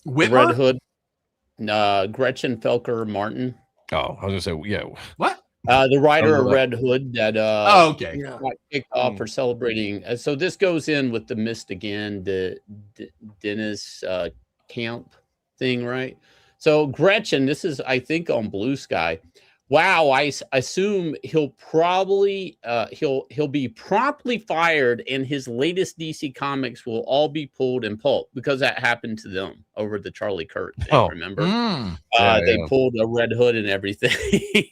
Whitmer? Red Hood, Gretchen Felker Martin. Oh, I was gonna say, yeah. What? The writer of Red Hood that okay, got kicked off for celebrating. So this goes in with the Mist Again, the Dennis Camp thing, right? So Gretchen, this is, I think, on Blue Sky. Wow, I assume he'll probably he'll be promptly fired, and his latest DC comics will all be pulled in pulp, because that happened to them over the Charlie Kirk thing. Remember? They pulled a Red Hood and everything.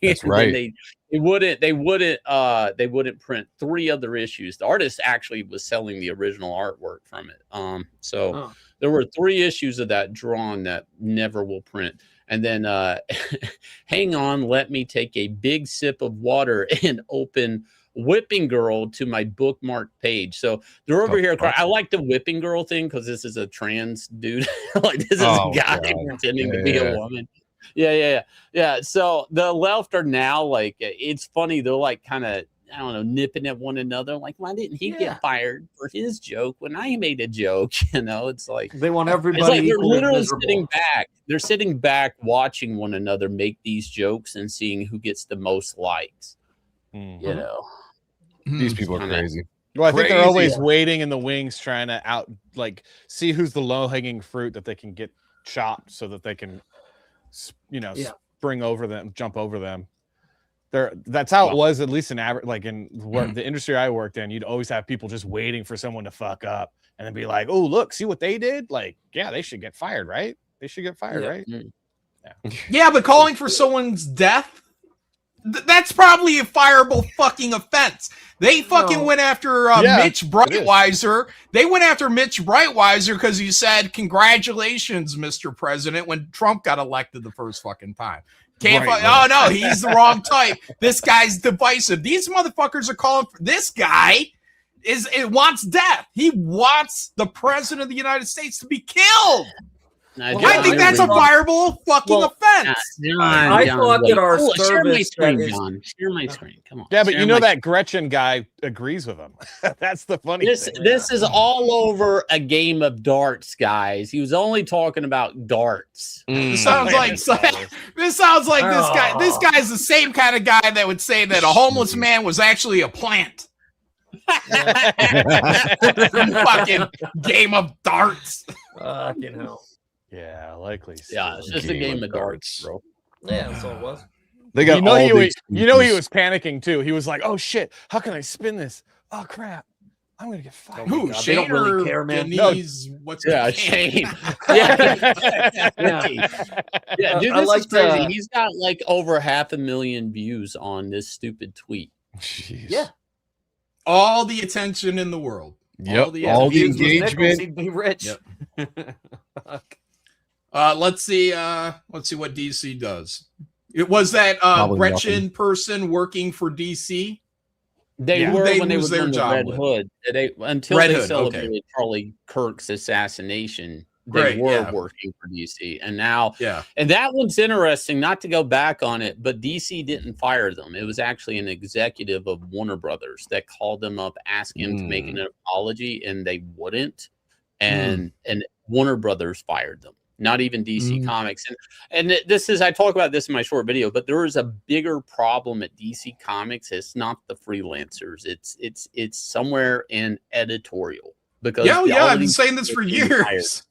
That's right. They wouldn't print 3 other issues. The artist actually was selling the original artwork from it. There were 3 issues of that drawn that never will print. And then, hang on, let me take a big sip of water and open Whipping Girl to my bookmark page. So they're over here. I like the Whipping Girl thing because this is a trans dude. Like, this is a guy pretending to be a woman. Yeah. So the left are now like, it's funny. They're like kind of, I don't know, nipping at one another. Like, why didn't he get fired for his joke when I made a joke? You know, it's like they want everybody. It's like they're literally sitting back. They're sitting back watching one another make these jokes and seeing who gets the most likes. You know, these people are crazy. Well, I think they're always waiting in the wings, trying to see who's the low hanging fruit that they can get chopped, so that they can, spring over them, jump over them. That's how it was, at least in the industry I worked in. You'd always have people just waiting for someone to fuck up and then be like, "Oh, look, see what they did? Like, yeah, they should get fired, right? They should get fired, right?" Yeah, but calling for someone's death, that's probably a fireable fucking offense. They fucking went after Mitch Breitweiser. They went after Mitch Breitweiser because he said, "Congratulations, Mr. President," when Trump got elected the first fucking time. Oh no, he's the wrong type. This guy's divisive. These motherfuckers are calling for this guy. Wants death. He wants the president of the United States to be killed. I think that's a fireable fucking offense. I thought that our service. Share my screen. Come on. Yeah, but you know that Gretchen guy agrees with him. That's the funny thing. This is all over a game of darts, guys. He was only talking about darts. This sounds like this guy. This guy's the same kind of guy that would say that a homeless man was actually a plant. Fucking game of darts. Fucking hell. Yeah, likely. Yeah, it's just a game of darts, bro. Yeah, that's all it was. They got he was panicking too. He was like, "Oh shit, how can I spin this? Oh crap, I'm gonna get fired. Who? God, they Shane don't really or care, man. Denise? What's Yeah, his name? Shane. Yeah. Yeah. Yeah, dude, I this is liked, crazy. He's got like over 500,000 views on this stupid tweet. Jeez. Yeah. All the attention in the world. Yep. the All the Views with nickels, engagement. he'd be rich. Yep. Let's see what DC does. It was that Probably Gretchen nothing. person working for DC. They Yeah. were They when they lose were their doing the job Red with. Hood. Until Red they Hood, celebrated okay. Charlie Kirk's assassination. They Great, were yeah. working for DC, and now, Yeah. and that one's interesting. Not to go back on it, but DC didn't fire them. It was actually an executive of Warner Brothers that called them up, asking them to make an apology, and they wouldn't. And Warner Brothers fired them. Not even DC Comics. And this is, I talk about this in my short video, but there is a bigger problem at DC Comics. It's not the freelancers. It's somewhere in editorial. Because Yeah, all I've of been these saying this for people are being hired. years.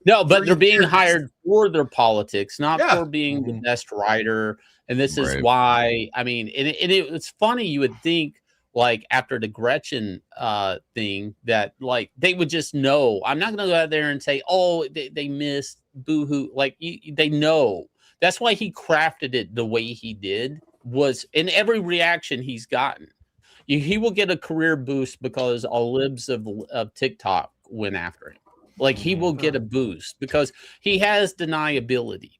No, but For they're being years. hired for their politics, not Yeah. for being the best writer. And this is Right. why, I mean, it's funny. You would think, like, after the Gretchen thing, that like they would just know. I'm not going to go out there and say, oh, they missed, boo-hoo. Like, they know. That's why he crafted it the way he did, was in every reaction he's gotten. He will get a career boost because all libs of TikTok went after him. Like, he will get a boost because he has deniability.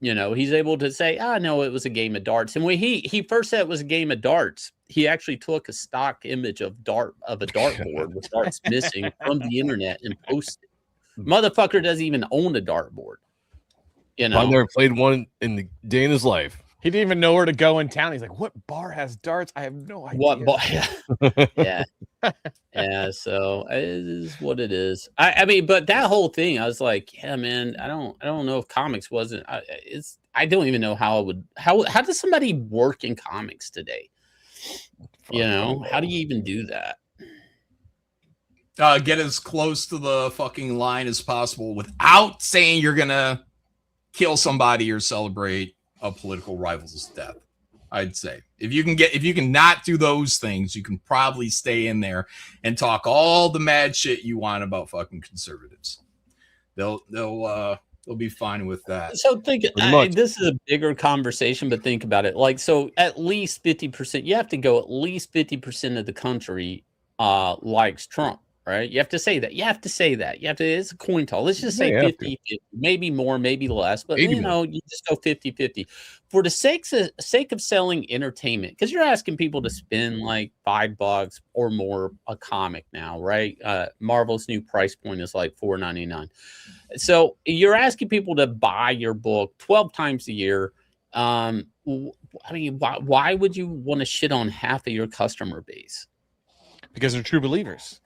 You know, he's able to say, no, it was a game of darts. And when he first said it was a game of darts, he actually took a stock image of a dartboard with darts missing from the internet and posted it. Motherfucker doesn't even own a dartboard. You know, I've never played one in the day in his life. He didn't even know where to go in town. He's like, "What bar has darts? I have no idea." what bar? Yeah. Yeah, so it is what it is. I mean, but that whole thing, I was like, yeah, man, I don't know if comics wasn't. I don't even know how does somebody work in comics today? You know, how do you even do that? Get as close to the fucking line as possible without saying you're gonna kill somebody or celebrate a political rival's death. I'd say if you can not do those things, you can probably stay in there and talk all the mad shit you want about fucking conservatives. They'll be fine with that. So this is a bigger conversation, but think about it. Like, so at least 50%, you have to go at least 50% of the country likes Trump, right? You have to say that. It's a coin toss. Let's just say 50-50, maybe more, maybe less, but Maybe you just go 50-50 for the sake of selling entertainment, because you're asking people to spend like $5 or more a comic now, right? Marvel's new price point is like $4.99. So you're asking people to buy your book 12 times a year. I mean, why would you want to shit on half of your customer base? Because they're true believers.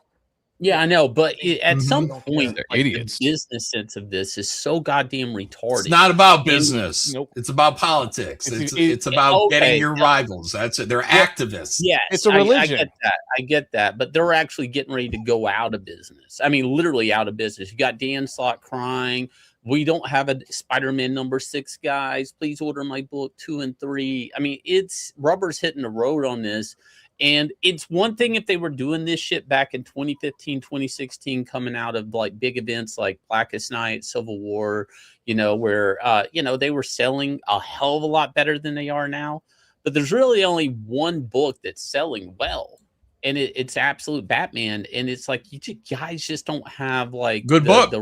Yeah, I know, but at some point, They're like, idiots. the business sense of this is so goddamn retarded. It's not about business. Nope. It's about politics. It's about getting your rivals. That's it. They're activists. Yes, It's a religion. I get that, but they're actually getting ready to go out of business. I mean, literally out of business. You got Dan Slott crying, we don't have a Spider-Man #6, guys. Please order my book 2 and 3. I mean, it's rubber's hitting the road on this. And it's one thing if they were doing this shit back in 2015, 2016, coming out of like big events like Blackest Night, Civil War, where, they were selling a hell of a lot better than they are now. But there's really only one book that's selling well. And it's Absolute Batman. And it's like, you guys just don't have like good book.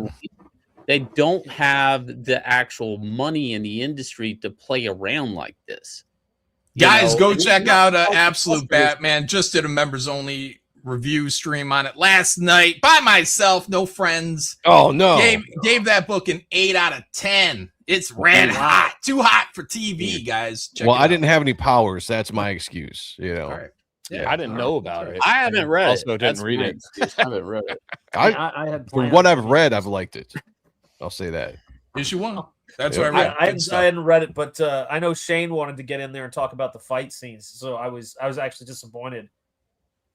They don't have the actual money in the industry to play around like this. Guys, go check out Absolute Batman. Just did a members only review stream on it last night by myself, no friends. Oh no! Gave that book an 8 out of 10. It's red hot, too hot for TV, guys. Well, I didn't have any powers. That's my excuse. All right. Yeah, I didn't know about it. I haven't read also it. didn't read it. I haven't read it. I had From plans. what I've read, I've liked it. I'll say that. Issue 1. That's Yeah. what I read. I hadn't read it, but I know Shane wanted to get in there and talk about the fight scenes, so I was actually disappointed.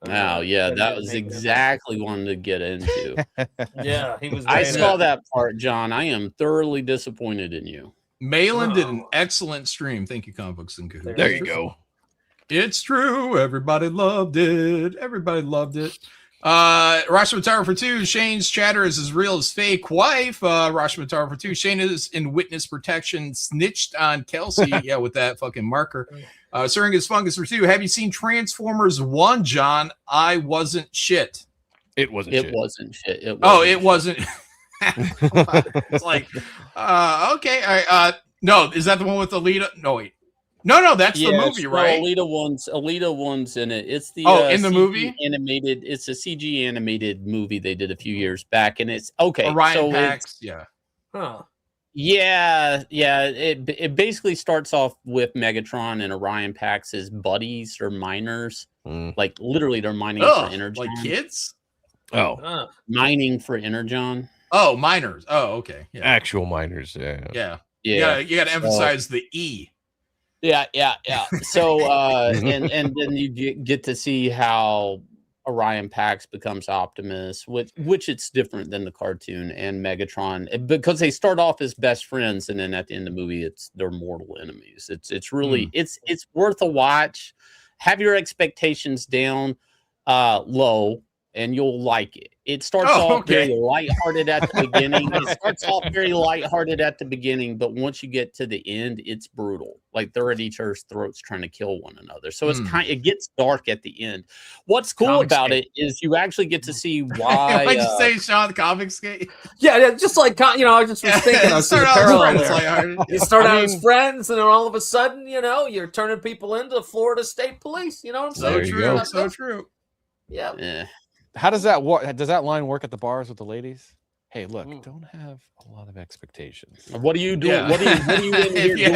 Oh yeah, that was exactly one to get into. Yeah, he was. I saying saw that part, John. I am thoroughly disappointed in you. Malin did an excellent stream. Thank you, Comic Books and Cahoots. There you go. It's true. Everybody loved it. Everybody loved it. Rashomon for 2, Shane's chatter is as real as fake wife. Rashomon for 2, Shane is in witness protection, snitched on Kelsey. Yeah, with that fucking marker. Syringus Fungus for 2, have you seen Transformers 1, John? I wasn't shit. It wasn't shit. It wasn't shit. It wasn't. It's like, okay. All right. No, is that the one with Alita? No, wait. No, that's the movie, right? Alita one's in it. It's the in the CG movie animated. It's a CG animated movie they did a few years back, and it's okay. Orion Pax, yeah. Huh. Yeah. It basically starts off with Megatron and Orion Pax as buddies or miners. Like literally, they're mining for energy. Like kids? Mining for Energon. Oh, miners. Oh, okay. Yeah. Actual miners. Yeah. You got to emphasize the E. Yeah. So, and then you get to see how Orion Pax becomes Optimus, which it's different than the cartoon and Megatron, because they start off as best friends, and then at the end of the movie, they're mortal enemies. It's really it's worth a watch. Have your expectations down low, and you'll like it. It starts off very lighthearted at the beginning. But once you get to the end, it's brutal. Like they're at each other's throats trying to kill one another. So it gets dark at the end. What's cool about it is you actually get to see why. Why'd you say, Sean, Comicsgate? Yeah, just like I just was thinking. I see the parallel there. You start out as friends, and then all of a sudden, you're turning people into Florida State Police. You know what I'm saying? So true. Yeah. How does that work? Does that line work at the bars with the ladies? Hey, look, don't have a lot of expectations. What are you doing? Yeah. What are you in here if you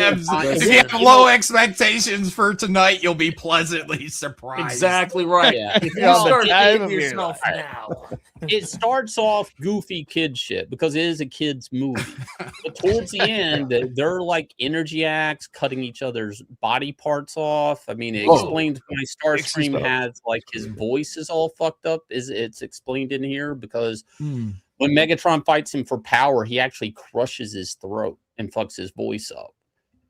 have low expectations for tonight, you'll be pleasantly surprised. Exactly right. Yeah. If you start thinking to yourself now. It starts off goofy kid shit because it is a kid's movie. But towards the end, they're like energy acts, cutting each other's body parts off. I mean, it explains why Starscream has like his voice is all fucked up. It's explained in here because when Megatron fights him for power, he actually crushes his throat and fucks his voice up.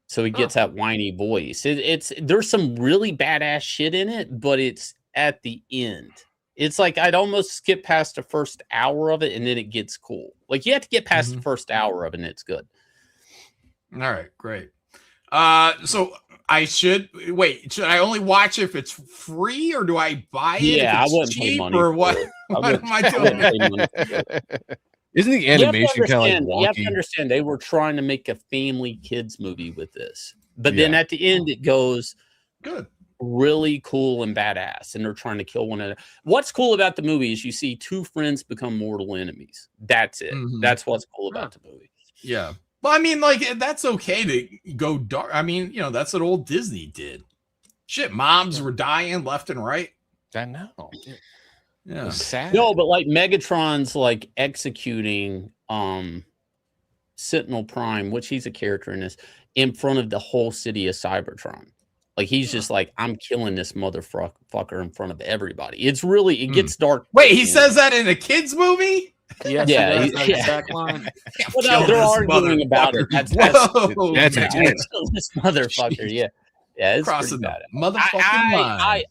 So he gets that whiny voice. There's some really badass shit in it, but it's at the end. It's like I'd almost skip past the first hour of it, and then it gets cool. Like you have to get past the first hour of it, and it's good. All right, great. So should I only watch if it's free, or do I buy it? Yeah, if it's I wouldn't pay money. Or what? What am I doing? Isn't the animation kind of like wonky? You have to understand they were trying to make a family kids movie with this, but then at the end it goes good, really cool and badass, and they're trying to kill one another. What's cool about the movie is you see two friends become mortal enemies. That's it. That's what's cool about the movie. Yeah. Well, I mean, like, that's okay to go dark. I mean, that's what old Disney did. Shit, moms were dying left and right. I know. Yeah. Sad. No, but like Megatron's like executing Sentinel Prime, which he's a character in this, in front of the whole city of Cybertron. Like he's just like, I'm killing this motherfucker in front of everybody. It's really, it gets dark. Wait, he says that in a kid's movie? Yes, yeah, exact line. Well, no, they're arguing about it. That's that's this motherfucker. Yeah, it's crossing pretty bad. Motherfucking line.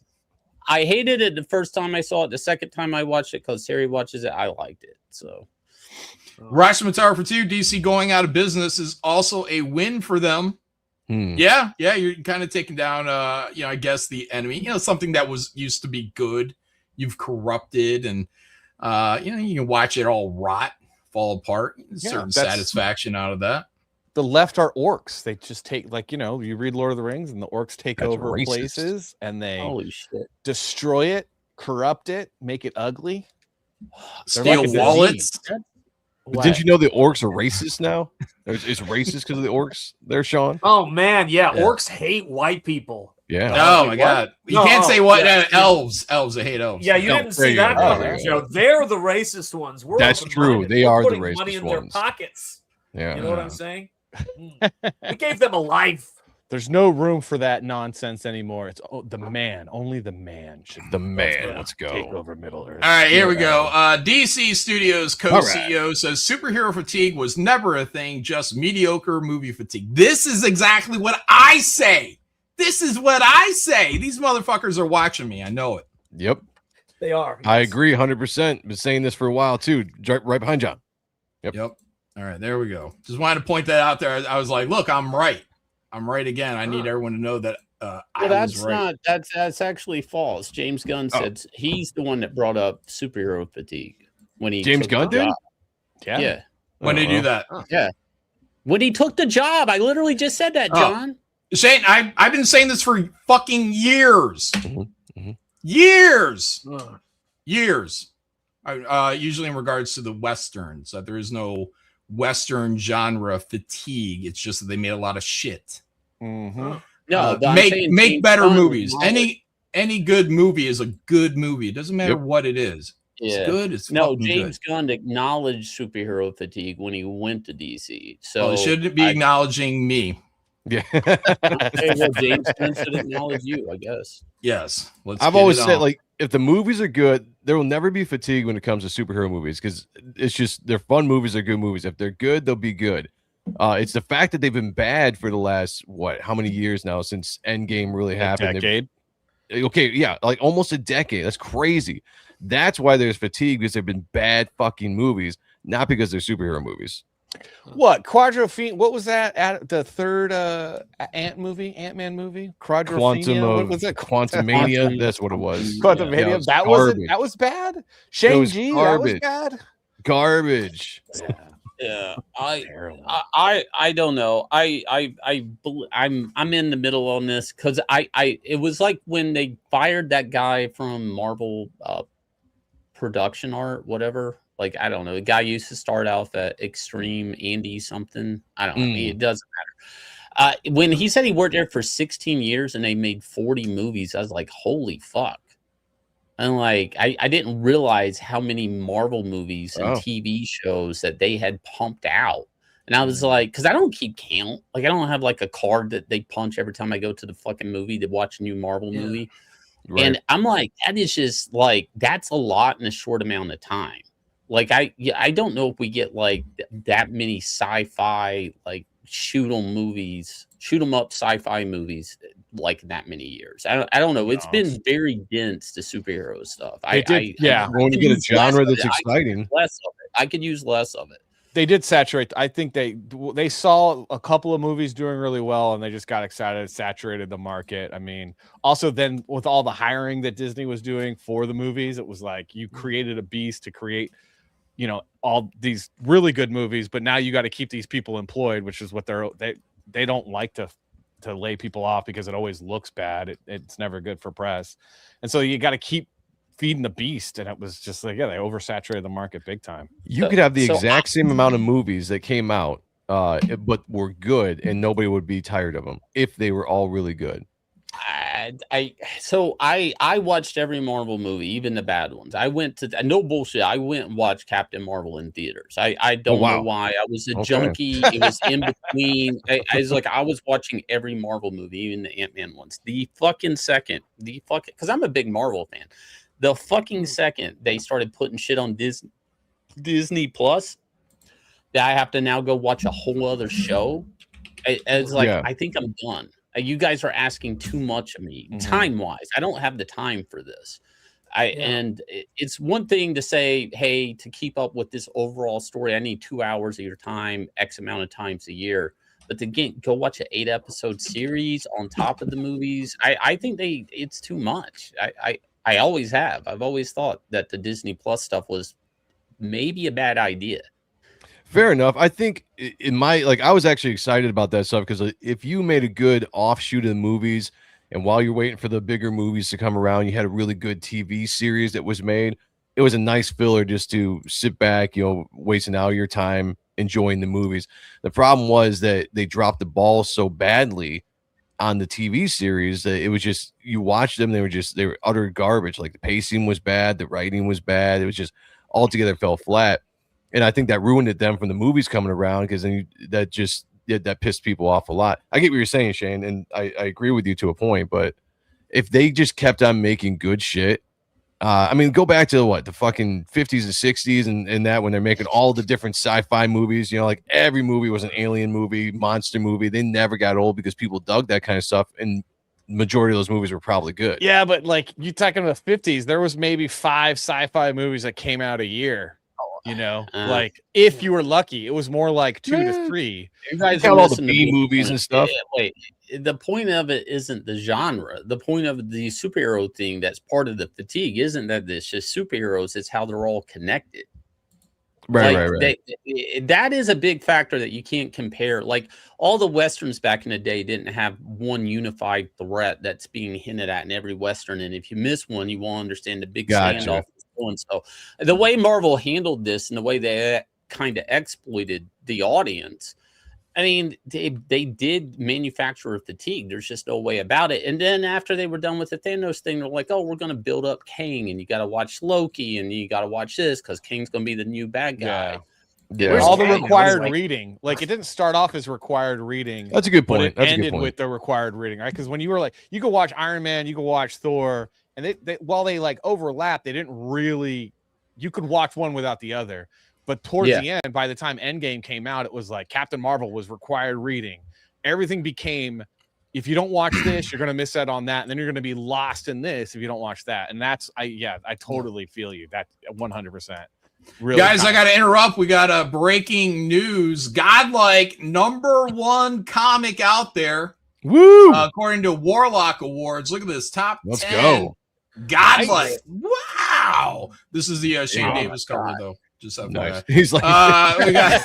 I hated it the first time I saw it. The second time I watched it, because Harry watches it, I liked it. So, Rashomon for 2, DC going out of business is also a win for them. Yeah, you're kind of taking down, I guess the enemy. Something that used to be good, you've corrupted, and you can watch it all rot, fall apart. Certain satisfaction out of that. The left are orcs. They just take, you read Lord of the Rings, and the orcs take over racist. places, and they holy shit, destroy it, corrupt it, make it ugly, steal wallets. Didn't you know the orcs are racist now? It's racist because of the orcs there, Sean? Oh, man, yeah. Orcs hate white people. Yeah. Oh, my God. You can't say what? Elves. Elves, they hate elves. Yeah, you didn't see that coming, Joe. They're the racist ones. That's true. They are the racist money in ones. Their pockets. Yeah. You know what I'm saying? We gave them a life. There's no room for that nonsense anymore. It's the man. Only the man should. Let's go. Take over Middle Earth. All right, here we go. DC Studios co-CEO says superhero fatigue was never a thing, just mediocre movie fatigue. This is exactly what I say. These motherfuckers are watching me. I know it. Yep. They are. I agree 100%. Been saying this for a while too. Right behind John. Yep. All right, there we go. Just wanted to point that out there. I was like, look, I'm right. I'm right again. I need everyone to know that I was right. That's actually false. James Gunn said he's the one that brought up superhero fatigue when he James Gunn did. Yeah. When did he do that? Yeah. When he took the job, I literally just said that, John. Shane, I've been saying this for fucking years. Mm-hmm. Years. Usually in regards to the Westerns, that there is no Western genre fatigue. It's just that they made a lot of shit. Mm-hmm. No, make better movies. Any good movie is a good movie. It doesn't matter what it is. It's good. It's James Gunn acknowledged superhero fatigue when he went to DC. So he shouldn't be acknowledging me. Yeah. James Gunn should acknowledge you, I guess. Yes. I've always said, like, if the movies are good, there will never be fatigue when it comes to superhero movies because it's just they're fun movies, they're good movies. If they're good, they'll be good. It's the fact that they've been bad for the last how many years now since Endgame really happened? Decade. Okay, yeah, like almost a decade. That's crazy. That's why there's fatigue because they've been bad fucking movies, not because they're superhero movies. What Quadrophenia? What was that? At the third Ant-Man movie? What was it? Quantumania. That's what it was. Quantumania. Yeah, that was bad. Shang-Chi. That was bad. Garbage. Yeah, I don't know. I'm in the middle on this because it was like when they fired that guy from Marvel production art, whatever. Like, I don't know. The guy used to start off at Extreme Andy something. I don't know. It doesn't matter. When he said he worked there for 16 years and they made 40 movies, I was like, holy fuck. And like, I didn't realize how many Marvel movies and TV shows that they had pumped out. And I was like, because I don't keep count. Like, I don't have like a card that they punch every time I go to the fucking movie to watch a new Marvel movie. Right. And I'm like, that is just like, that's a lot in a short amount of time. Like, I don't know if we get like that many sci-fi, like shoot 'em up sci-fi movies like that many years. I don't know. It's been very dense, the superhero stuff. When you get a genre that's exciting, less of it. I could use less of it. They did saturate. I think they saw a couple of movies doing really well, and they just got excited, saturated the market. I mean, also then with all the hiring that Disney was doing for the movies, it was like you created a beast to create, all these really good movies, but now you got to keep these people employed, which is what they don't like to lay people off because it always looks bad. It's never good for press. And so you got to keep feeding the beast. And it was just like, they oversaturated the market big time. You could have the exact same amount of movies that came out, but were good and nobody would be tired of them if they were all really good. I watched every Marvel movie, even the bad ones. I went to no bullshit. I went and watched Captain Marvel in theaters. I don't know why. I was a junkie. It was in between. I was watching every Marvel movie, even the Ant-Man ones. Because I'm a big Marvel fan. The fucking second they started putting shit on Disney Plus, that I have to now go watch a whole other show. I think I'm done. You guys are asking too much of me time-wise. I don't have the time for this. And it's one thing to say, hey, to keep up with this overall story, I need 2 hours of your time, X amount of times a year. But to go watch an 8-episode series on top of the movies, I think it's too much. I always have. I've always thought that the Disney Plus stuff was maybe a bad idea. Fair enough. I think I was actually excited about that stuff because if you made a good offshoot of the movies and while you're waiting for the bigger movies to come around, you had a really good TV series that was made, it was a nice filler just to sit back, waste an hour of your time enjoying the movies. The problem was that they dropped the ball so badly on the TV series that it was just, you watched them, they were utter garbage. Like the pacing was bad, the writing was bad. It was just altogether fell flat. And I think that ruined it then from the movies coming around because then that pissed people off a lot. I get what you're saying, Shane, and I agree with you to a point. But if they just kept on making good shit, go back to the fucking 50s and 60s and that when they're making all the different sci-fi movies, like every movie was an alien movie, monster movie. They never got old because people dug that kind of stuff. And majority of those movies were probably good. Yeah, but like you talking about the 50s, there was maybe 5 sci-fi movies that came out a year. You know, like if you were lucky, it was more like 2 to 3. You guys Count are all the missing the B big movies point. and stuff. Wait, the point of it isn't the genre. The point of the superhero thing that's part of the fatigue isn't that it's just superheroes, it's how they're all connected. Right, Like, right. That is a big factor that you can't compare. Like all the westerns back in the day didn't have one unified threat that's being hinted at in every western, and if you miss one, you won't understand the big standoff. And so, the way Marvel handled this and the way they kind of exploited the audience, I mean, they did manufacture fatigue. There's just no way about it. And then after they were done with the Thanos thing, they're like, "Oh, we're going to build up Kang, and you got to watch Loki, and you got to watch this because Kang's going to be the new bad guy." Yeah. All the Kang? required Like, reading. Like it didn't start off as required reading. That's a good But point. it That's a good ended point. with the required reading, right? Because when you were like, you could watch Iron Man, you could watch Thor, and they while they like overlap, they didn't really. You could watch one without the other. But towards the end, by the time Endgame came out, it was like Captain Marvel was required reading. Everything became, if you don't watch this, you're going to miss out on that. And then you're going to be lost in this if you don't watch that. And that's, I totally feel you. That 100%. Really Guys, I got to interrupt. We got a breaking news. Godlike, #1 comic out there. Woo! According to Warlock Awards. Look at this. Top 10. Let's go. Godlike. Wow. This is the Shane Davis cover, though. Just nice. He's like, we got,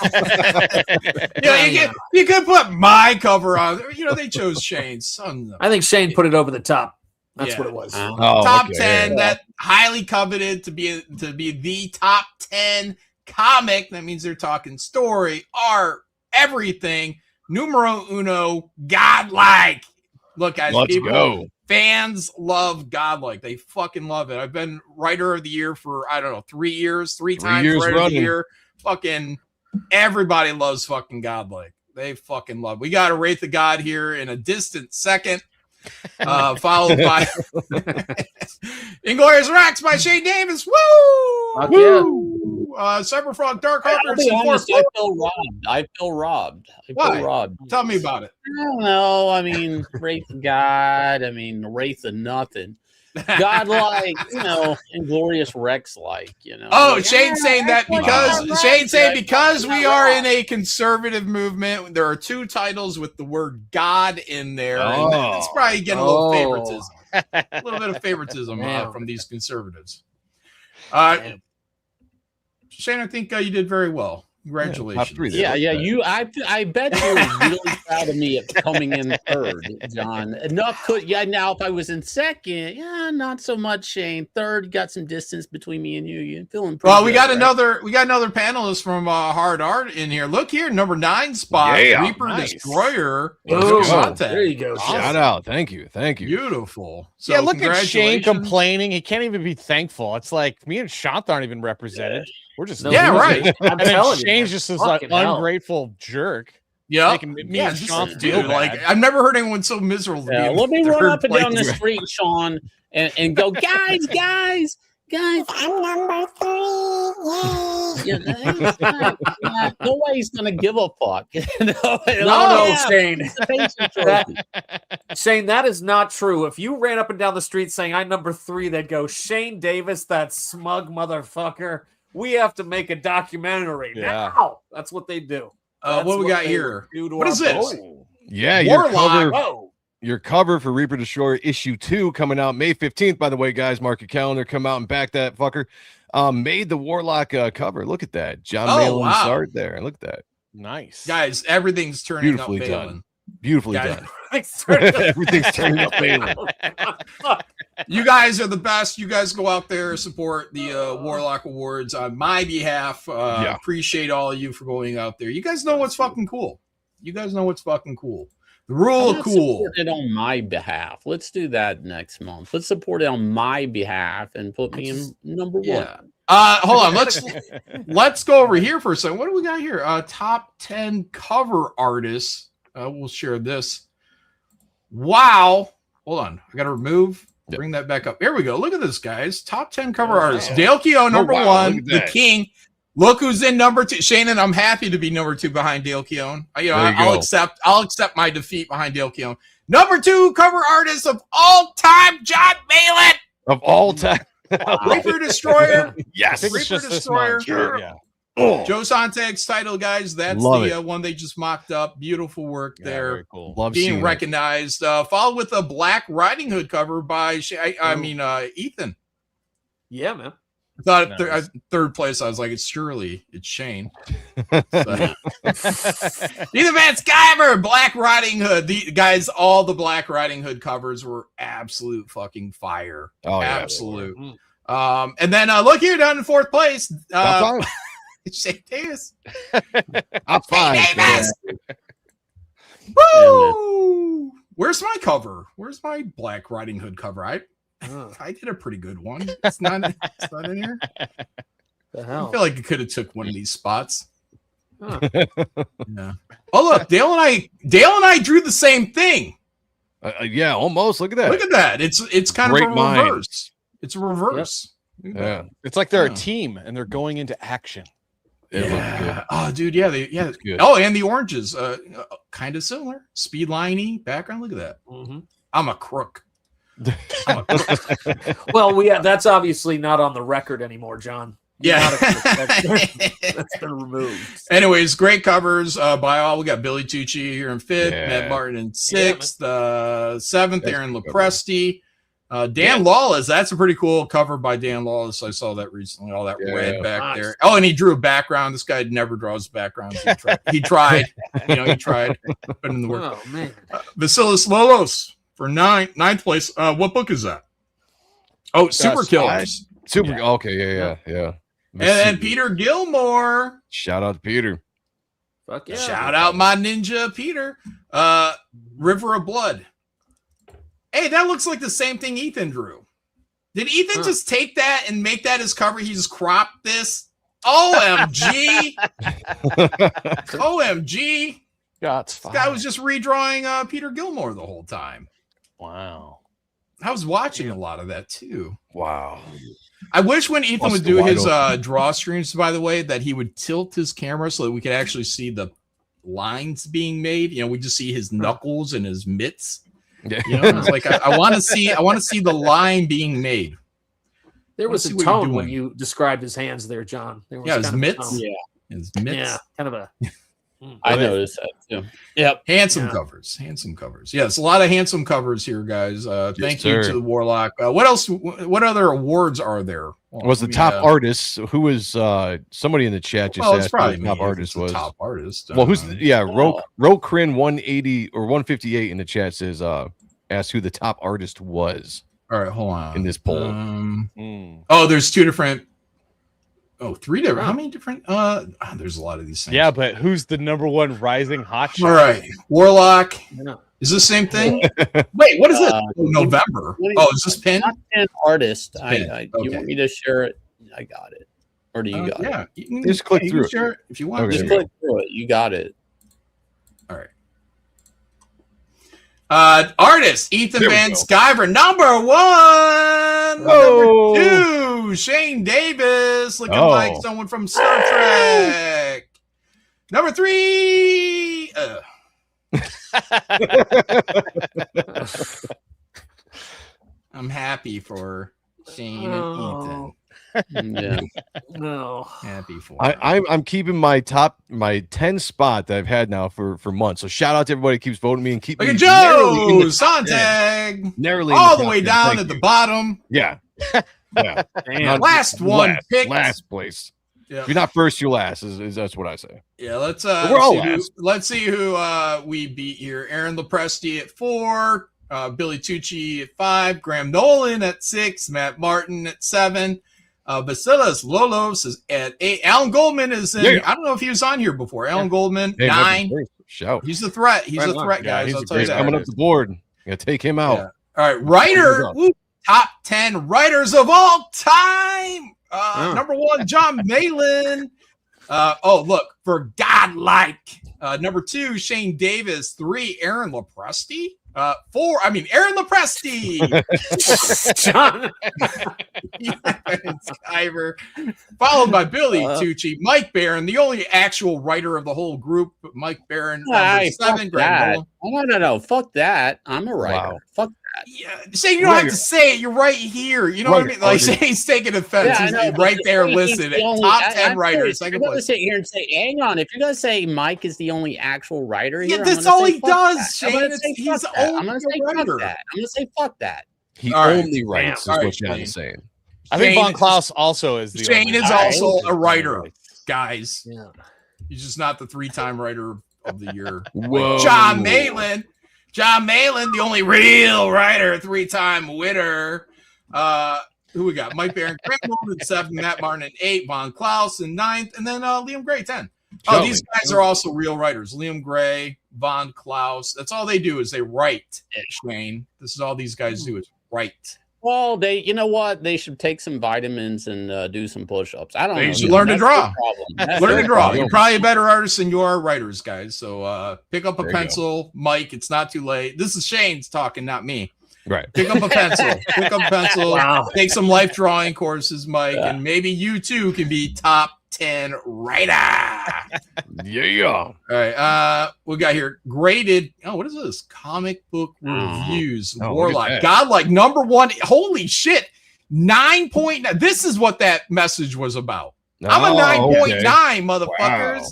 you could put my cover on. You know, they chose Shane's. Son of, I think Shane put it over the top. That's Yeah. what it was. Top 10, that highly coveted to be the top 10 comic. That means they're talking story, art, everything. Numero uno, Godlike. Look, guys, let's go. Fans love Godlike. They fucking love it. I've been writer of the year for, I don't know, 3 years, three times writer of the year. Fucking everybody loves fucking Godlike. They fucking love. We got a Wraith of God here in a distant second, followed by Inglorious Rex by Shane Davis. Woo! Woo! Cyberfrog Dark Harvest. I'll be honest, I feel robbed. Why? Tell me about it. I don't know. I mean, Wraith of God. I mean, Wraith of nothing. God, like, you know, Inglorious Rex, like, you know. Oh, like, Shane's saying that because we are in a conservative movement, there are 2 titles with the word God in there. And it's probably getting a little favoritism. A little bit of favoritism from these conservatives. Shane, I think you did very well. Congratulations. Yeah. I bet you're really proud of me at coming in third, John. Now, if I was in second, not so much, Shane. Third, you got some distance between me and you. You're feeling pretty we good, got right? another panelist from Hard Art in here. Look here, number 9 spot, Reaper Destroyer. There you go. Shout out. Thank you. Beautiful. So look at Shane complaining. He can't even be thankful. It's like me and Shant aren't even represented. We're just right. I'm telling you, Shane's just this like ungrateful jerk. Yeah, dude. Like I've never heard anyone so miserable. Let me run up and down the street, Sean, and go, guys. I'm number 3. Yay. Nobody's gonna give a fuck. No, Shane. Shane, that is not true. If you ran up and down the street saying I'm number 3, they'd go, Shane Davis, that smug motherfucker. We have to make a documentary now. That's what they do. What we got here? What is this? Yeah, your cover for Reaper Destroyer issue 2 coming out May 15th. By the way, guys, mark your calendar. Come out and back that fucker. Made the Warlock cover. Look at that. John Malin's art there. Look at that. Nice. Guys, everything's turning Beautifully up done. Beautifully done. Everything's turning up Balin. You guys are the best. You guys go out there, support the Warlock Awards on my behalf. Appreciate all of you for going out there. You guys know what's fucking cool. The rule of cool. Support it on my behalf. Let's do that next month. Let's support it on my behalf and put me in number 1. Hold on. Let's go over here for a second. What do we got here? Top 10 cover artists. We'll share this. Wow. Hold on. I got to bring that back up. Here we go. Look at this, guys. Top 10 cover artists. Dale Keough, number 1. The King. Look who's in number 2. Shannon, I'm happy to be number 2 behind Dale Keough. I'll accept my defeat behind Dale Keough. Number 2 cover artist of all time, John Malin. Of all time. Reaper Destroyer. Yes. I think it's Reaper just this Destroyer. month. Sure. Yeah. Joe Sontag's title, guys. That's Love the it. one they just mocked up. Beautiful work Yeah, there. very cool. Love Being seeing recognized. Followed with a Black Riding Hood cover by, Ethan. Yeah, man. I thought Nice. third place, I was like, it's Shane. So, Ethan Van Sciver, Black Riding Hood. The guys, all the Black Riding Hood covers were absolute fucking fire. Oh, yeah, they Absolute. were. And then look here, down in fourth place. Top five. Shane Davis. Top five. Shane Davis. Yeah, Woo! Where's my cover? Where's my Black Riding Hood cover? I did a pretty good one. It's not in here. The I hell? feel like it could have took one of these spots. Huh. Yeah. Oh look, Dale and I drew the same thing. Yeah, almost. Look at that. Look at that. It's kind Great of a minds. reverse. It's a reverse. Look at Yeah. It's like they're Yeah. a team and they're going into action. It looked Yeah. Oh, dude. Yeah. It's good. Oh, and the oranges, kind of similar. Speed liney background. Look at that. Mhm. I'm a crook. Well, that's obviously not on the record anymore, John. You're Yeah. not a- that's been removed. Anyways, great covers by all. We got Billy Tucci here in fifth, Yeah. Matt Martin in Yeah, sixth, seventh, That's Aaron a good Lopresti. Dan Lawless, that's a pretty cool cover by Dan Lawless. I saw that recently, all that Yeah. red back Nice. there. Oh, and he drew a background. This guy never draws backgrounds. He tried. He tried. Put in the work. Oh man. Vasilis Lolos for ninth place. What book is that? Oh, Super Spies. Killers. Super. Yeah. Okay. Yeah. And Peter Gilmore. Shout out to Peter. Fuck yeah. Shout out my ninja Peter. River of Blood. Hey, that looks like the same thing Ethan drew. Did Ethan just take that and make that his cover? He just cropped this? OMG. OMG. Shots This guy was just redrawing Peter Gilmore the whole time. wow. I was watching a lot of that too. Wow. I wish when Ethan Plus would the do wide his open. draw streams, by the way, that he would tilt his camera so that we could actually see the lines being made. We just see his knuckles and his mitts. Yeah. It's like I want to see the line being made. There was Let's a see what you're tone when doing. you described his hands there, John. There was Yeah, his kind of a mitts. tone. Yeah. His mitts. Yeah, kind of a. I noticed that too. Yep. Handsome Yeah. covers. Handsome covers. Yes, a lot of handsome covers here, guys. Thank you sir. to the Warlock. What else? What other awards are there? Was the Let me, top artist who was somebody in the chat just Well, it's asked who probably the top me. artist It's the was. top artist. Well, who's Oh. Rokrin 180 or 158 in the chat says asked who the top artist was all right? Hold on. in this poll. Oh, there's two different. Oh, three different. How many different? There's a lot of these things. Yeah, but who's the number one rising hot shot? All right, Warlock. Yeah. Is this the same thing? Wait, what is it? November. Oh, is this pin? Top 10 artist. Pin. You Okay. want me to share it? I got it. Or do you got it? Yeah, you can, Just click you through can it. share it if you want. Okay. Just click through it. You got it. All right. Artist Ethan There we Van go. Sciver, number one. Oh. Number two, Shane Davis, looking Oh. like someone from Star Trek. Number three. I'm happy for Shane and Ethan. Yeah. No. Happy for them. I'm keeping my 10 spot that I've had now for months. So shout out to everybody who keeps voting me and keep Look me at narrowly in Joe the- Sontag. narrowly in All the top way 10. down Thank at the you. bottom. Yeah. Yeah. Damn. Last one picked. Last place. Yeah. If you're not first, you're last. Is that's what I say. Yeah, let's we're all let's see who we beat here. Aaron Lopresti at 4, Billy Tucci at 5, Graham Nolan at 6, Matt Martin at 7, Vasilis Lolos is at 8. Alan Goldman is in. Yeah. I don't know if he was on here before. Alan Goldman, Hey, 9. Shout. He's the threat. He's Right a on. threat, Yeah, guys. he's I'll a tell you He's great that. coming up the board. Gotta take him out. Yeah. All right, writer. Who's up? Top 10 writers of all time. Number 1, John Malin. Look, for Godlike. Number 2, Shane Davis. 3, Aaron Lopresti. 4, Aaron Lopresti. John. Ethan Van Skiver, followed by Billy Tucci, Mike Barron, the only actual writer of the whole group. Mike Barron, number 7. Greg Nolan. No, fuck that. I'm a writer. Wow. Fuck that. Yeah, Shane, you don't have to say it. You're right here. You know what I mean? Like Shane's taking offense. Yeah, He's right there. Listen, top 10 writers. I'm going to sit here and say, hang on. If you're going to say Mike is the only actual writer here, that's all he does, Shane. He's the only writer. I'm going to say fuck that. He All right. only writes, is what John is saying. I think Von Klaus also is the Shane only is guy. also a writer, guys. Yeah. He's just not the 3-time writer of the year. Whoa. John Malin, the only real writer, 3-time winner. Who we got? Mike Barron, Greg Nolan at 7, Matt Martin at 8, Von Klaus in 9th, and then Liam Gray 10. Oh, these guys are also real writers. Liam Gray, Von Klaus. That's all they do is they write. Shane, this is all these guys do is write. Well, you know what? They should take some vitamins and do some push-ups. I don't know. They should learn to draw. Learn to draw. problem. You're probably a better artist than you are writers, guys. So pick up a There you pencil, Mike. It's not too late. This is Shane's talking, not me. Right. Pick up a pencil. Pick up a pencil. Wow. Take some life drawing courses, Mike, and maybe you too can be top 10 writer. Yeah. All right. We got here graded. Oh, what is this? Comic book reviews. Oh, look at Warlock. that. Godlike number 1. Holy shit. 9.9. This is what that message was about. I'm a 9.9, motherfuckers.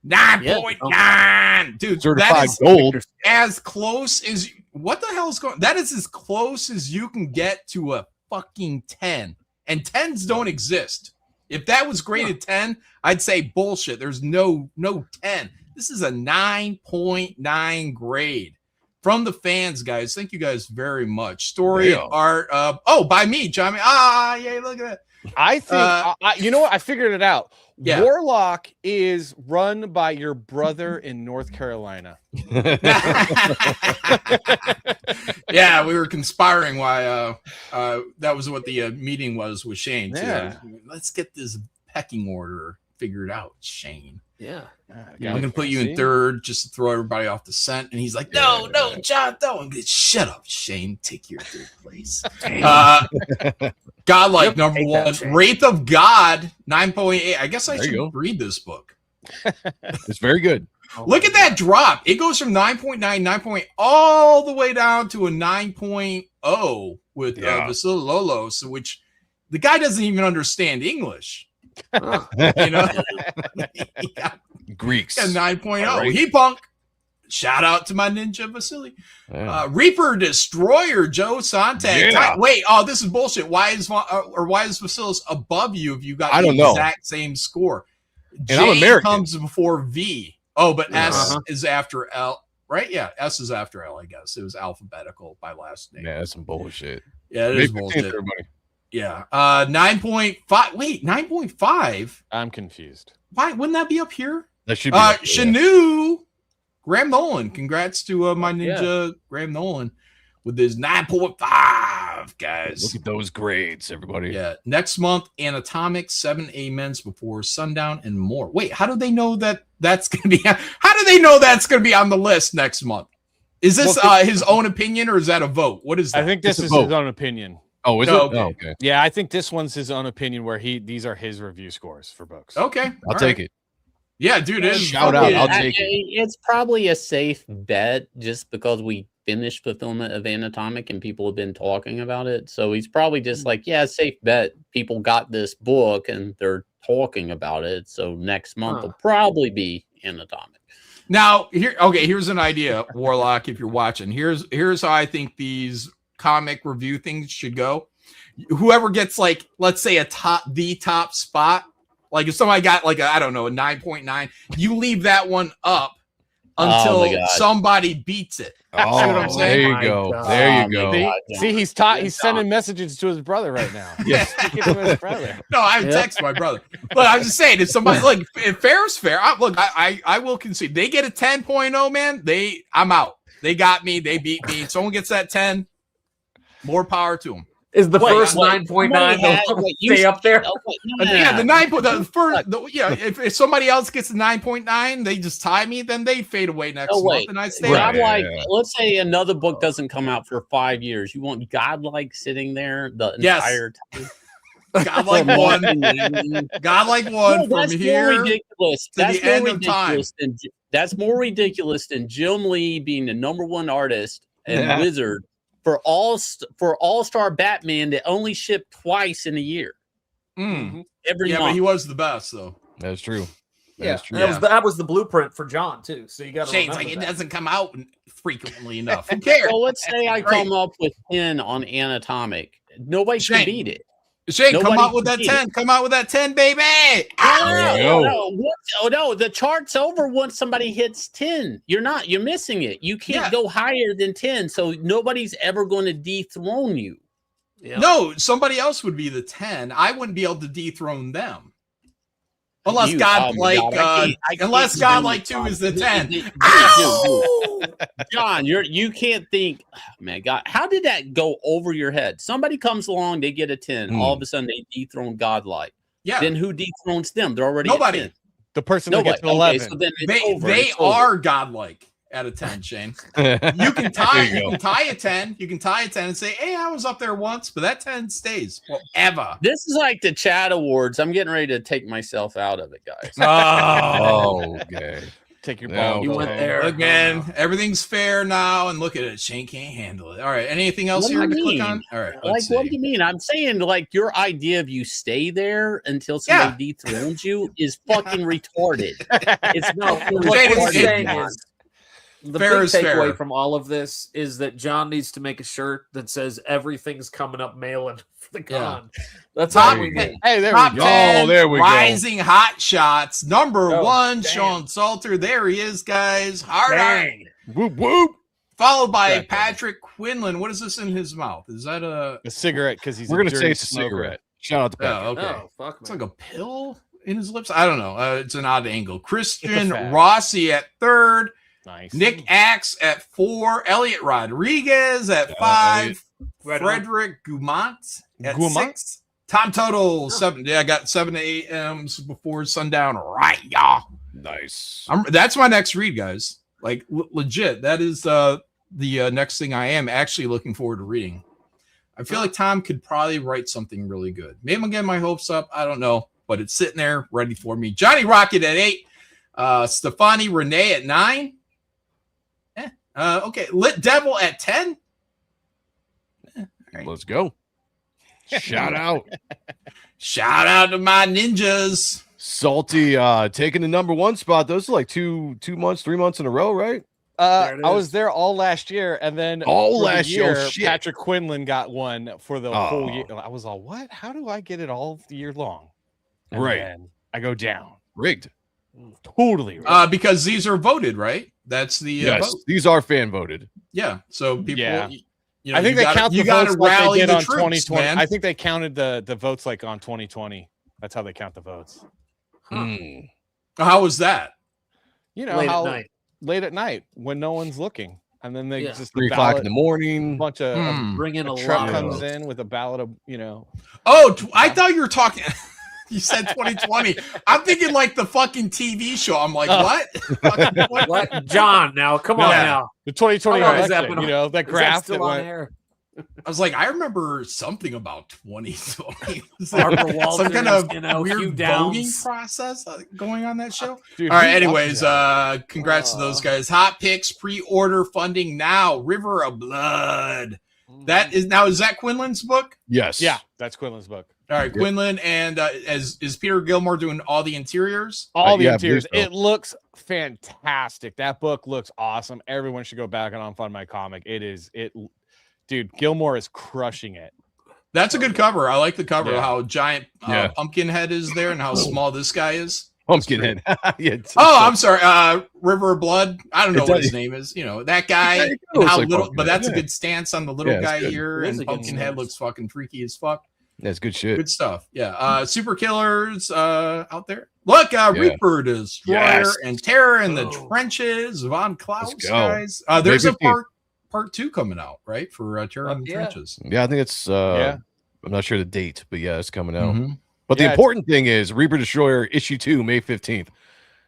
Wow. 9.9. Dude, Certified that is gold. as close as what the hell is going? That is as close as you can get to a fucking 10. And 10s don't exist. If that was graded 10, I'd say bullshit. There's no 10. This is a 9.9 grade from the fans, guys. Thank you guys very much. Story art. By me, John. Yeah, look at that. I think you know what? I figured it out. Yeah. Warlock is run by your brother in North Carolina. Yeah, we were conspiring why that was what the meeting was with Shane. Yeah. Let's get this pecking order figured out, Shane. Yeah. I'm gonna put you in 3rd just to throw everybody off the scent. And he's like, no, John, don't. Shut up, Shane. Take your 3rd place. Godlike number 1. Wraith of God 9.8. I guess I should read this book. It's very good. Look at that drop. It goes from 9.9, all the way down to a 9.0 with Vasily Lolos, which the guy doesn't even understand English. You know, Greeks. A 9.0. Right. He punk. Shout out to my ninja Vasily. Reaper Destroyer Joe Sontag. Yeah. Wait, this is bullshit. Why is Vasilis above you if you got I the don't know. exact same score? And J I'm American. comes before V. Oh, but S is after L, right? Yeah, S is after L, I guess. It was alphabetical by last name. Yeah, that's some bullshit. Yeah, it May is 15th, bullshit. everybody. Yeah. 9.5. Wait, 9.5? I'm confused. Why wouldn't that be up here? That should be up there, Shanu, Graham Nolan. Congrats to my ninja Graham Nolan with his 9.5, guys. Look at those grades, everybody. Yeah. Next month, Anatomic, 7 Amens Before Sundown, and more. Wait, how do they know that's going to be? How do they know that's going to be on the list next month? Is this his own opinion or is that a vote? What is that? I think this is vote. his own opinion. Oh, is No, it? okay. Oh, okay. Yeah, I think this one's his own opinion where these are his review scores for books. Okay. I'll take it. Yeah, dude. It is Shout out. I'll take it. It's probably a safe bet just because we finished fulfillment of Anatomic and people have been talking about it. So he's probably just like, yeah, safe bet. People got this book and they're talking about it. So next month will probably be Anatomic. Now, here's an idea, Warlock, if you're watching. Here's how I think these comic review things should go. Whoever gets, like, let's say the top spot, like if somebody got like a 9.9, you leave that one up until somebody beats it. See what I'm saying? There you go. There you go. See, he's sending messages to his brother right now. Yes. Speaking to his brother. No, I text my brother. But I'm just saying, if somebody like if fair is fair, I will concede. They get a 10.0, man. I'm out. They got me. They beat me. Someone gets that 10. More power to them. Is the first 9.9 stay up there? Yeah, the 9. If somebody else gets the 9.9, they just tie me. Then they fade away next month, and I stay. Godlike. Let's say another book doesn't come out for 5 years. You want Godlike sitting there the entire time. Godlike one. Godlike one from that's here more ridiculous. to That's the more end of time. ridiculous than that's more ridiculous than Jim Lee being the #1 artist and wizard for All-Star Batman that only shipped twice in a year. Every Yeah, month. but he was the best though. That's true. Yeah, That's true. that was the blueprint for John too. So you got to Shane's like, it doesn't come out frequently enough. Who cares? So let's say I come up with 10 on Anatomic. Nobody can beat it. Shane, come Nobody out with can that beat 10. Come out with that 10, baby. No, the chart's over once somebody hits 10. You're missing it. You can't go higher than 10. So nobody's ever going to dethrone you. Yeah. No, somebody else would be the 10. I wouldn't be able to dethrone them. Unless unless Godlike 2 is the 10. John, you can't think, man, God, how did that go over your head? Somebody comes along, they get a 10. All of a sudden, they dethrone Godlike. Yeah. Then who dethrones them? They're already Nobody. At 10. The person that gets to 11. So then They are Godlike at a 10, Shane. You can tie a 10. You can tie a 10 and say, hey, I was up there once, but that 10 stays forever. This is like the Chat Awards. I'm getting ready to take myself out of it, guys. Oh, okay. Take your No, ball. You went there. Look, man, everything's fair now, and look at it. Shane can't handle it. All right, anything else What you do want you to click mean? on? All right, Like, what do you mean? I'm saying, like, your idea of you stay there until somebody dethrones you is fucking retarded. It's not What Shane, we're it's- saying is the Fair big is takeaway fair. from all of this is that John needs to make a shirt that says everything's coming up mailing for the con. That's Top all we need. Hey, there Top we go. 10 Oh, there we go. rising hot shots. Number Oh, 1, damn. Sean Salter. There he is, guys. Hard art. Dang. Whoop whoop. Followed by Exactly. Patrick Quinlan. What is this in his mouth? Is that a? A cigarette because he's. We're gonna dirty say it's a smoker. cigarette. Shout out to Patrick. Oh, okay. Oh, fuck It's me. like a pill in his lips. I don't know. It's an odd angle. Christian fact. Rossi at 3rd. Nice. Nick Axe at 4. Elliot Rodriguez at 5. Right on. Frederick Gumont at Gumont? 6. Tom Total 7. Yeah, I got 7 to 8 a.m.s before sundown. Right, y'all. Nice. That's my next read, guys. Like legit. That is the next thing I am actually looking forward to reading. I feel like Tom could probably write something really good. Maybe I'm getting my hopes up. I don't know, but it's sitting there ready for me. Johnny Rocket at 8. Stefani Renee at 9. Okay. Lit Devil at 10. Right. Let's go. Shout out. Shout out to my ninjas. Salty taking the number 1 spot. Those are like 2 months, 3 months in a row, right? There it I is. was there all last year, and then All for the last year, year, shit. Patrick Quinlan got one for the whole Oh. year. I was all, what? How do I get it all year long? And Right. then I go down. Rigged. Totally. Right. Because these are voted, right? That's the Yes, vote. these are fan voted. Yeah. So people, Yeah. you know, I think you they gotta, count you the gotta votes like they rally did the on troops, 2020. man. I think they counted the votes like on 2020. That's how they count the votes. Hmm. How was that? You know Late how at night. late at night when no one's looking, and then they Yeah. just 3 o'clock in the morning. bunch of Bring in a truck lot of comes votes. in with a ballot of Oh, I thought you were talking. You said 2020. I'm thinking like the fucking TV show. I'm like, Oh. what? What? John, now come on Yeah. now. the 2020 Oh, is that election. been- You know that Is that graph still that on went. air? I was like, I remember something about 2020. Is Barbara there Walters, some kind of you know, weird Hugh voting Downs. process going on that show? Dude, All right. who watches Anyways, that? congrats to those guys. Hot picks, pre-order funding now. River of Blood. That is now. Is that Quinlan's book? Yes. Yeah, that's Quinlan's book. All right, Quinlan, and is Peter Gilmore doing all the interiors? All the yeah, I interiors. believe so. It looks fantastic. That book looks awesome. Everyone should go back and unfund my comic. Dude, Gilmore is crushing it. That's a good cover. I like the cover. Yeah. How giant Yeah. pumpkin head is there, and how small this guy is. Pumpkinhead. Yeah, Oh, I'm sorry. River of Blood. I don't know It what does- his name is. You know that guy. Yeah, it And looks how like little, but Pumpkinhead, that's a yeah. good stance on the little Yeah, it's guy good. here, It is and a good Pumpkinhead stance. looks fucking freaky as fuck. That's good shit. Good stuff. Yeah. Super Killers out there. Look, Reaper Destroyer Yes. and Terror in the Oh. Trenches. Von Klaus, Let's go. guys. There's a May 15th. part 2 coming out, right? For Terror in the Yeah. Trenches. Yeah, I think it's Yeah. I'm not sure the date, but yeah, it's coming out. Mhm. But Yeah, the important thing is Reaper Destroyer issue 2, May 15th.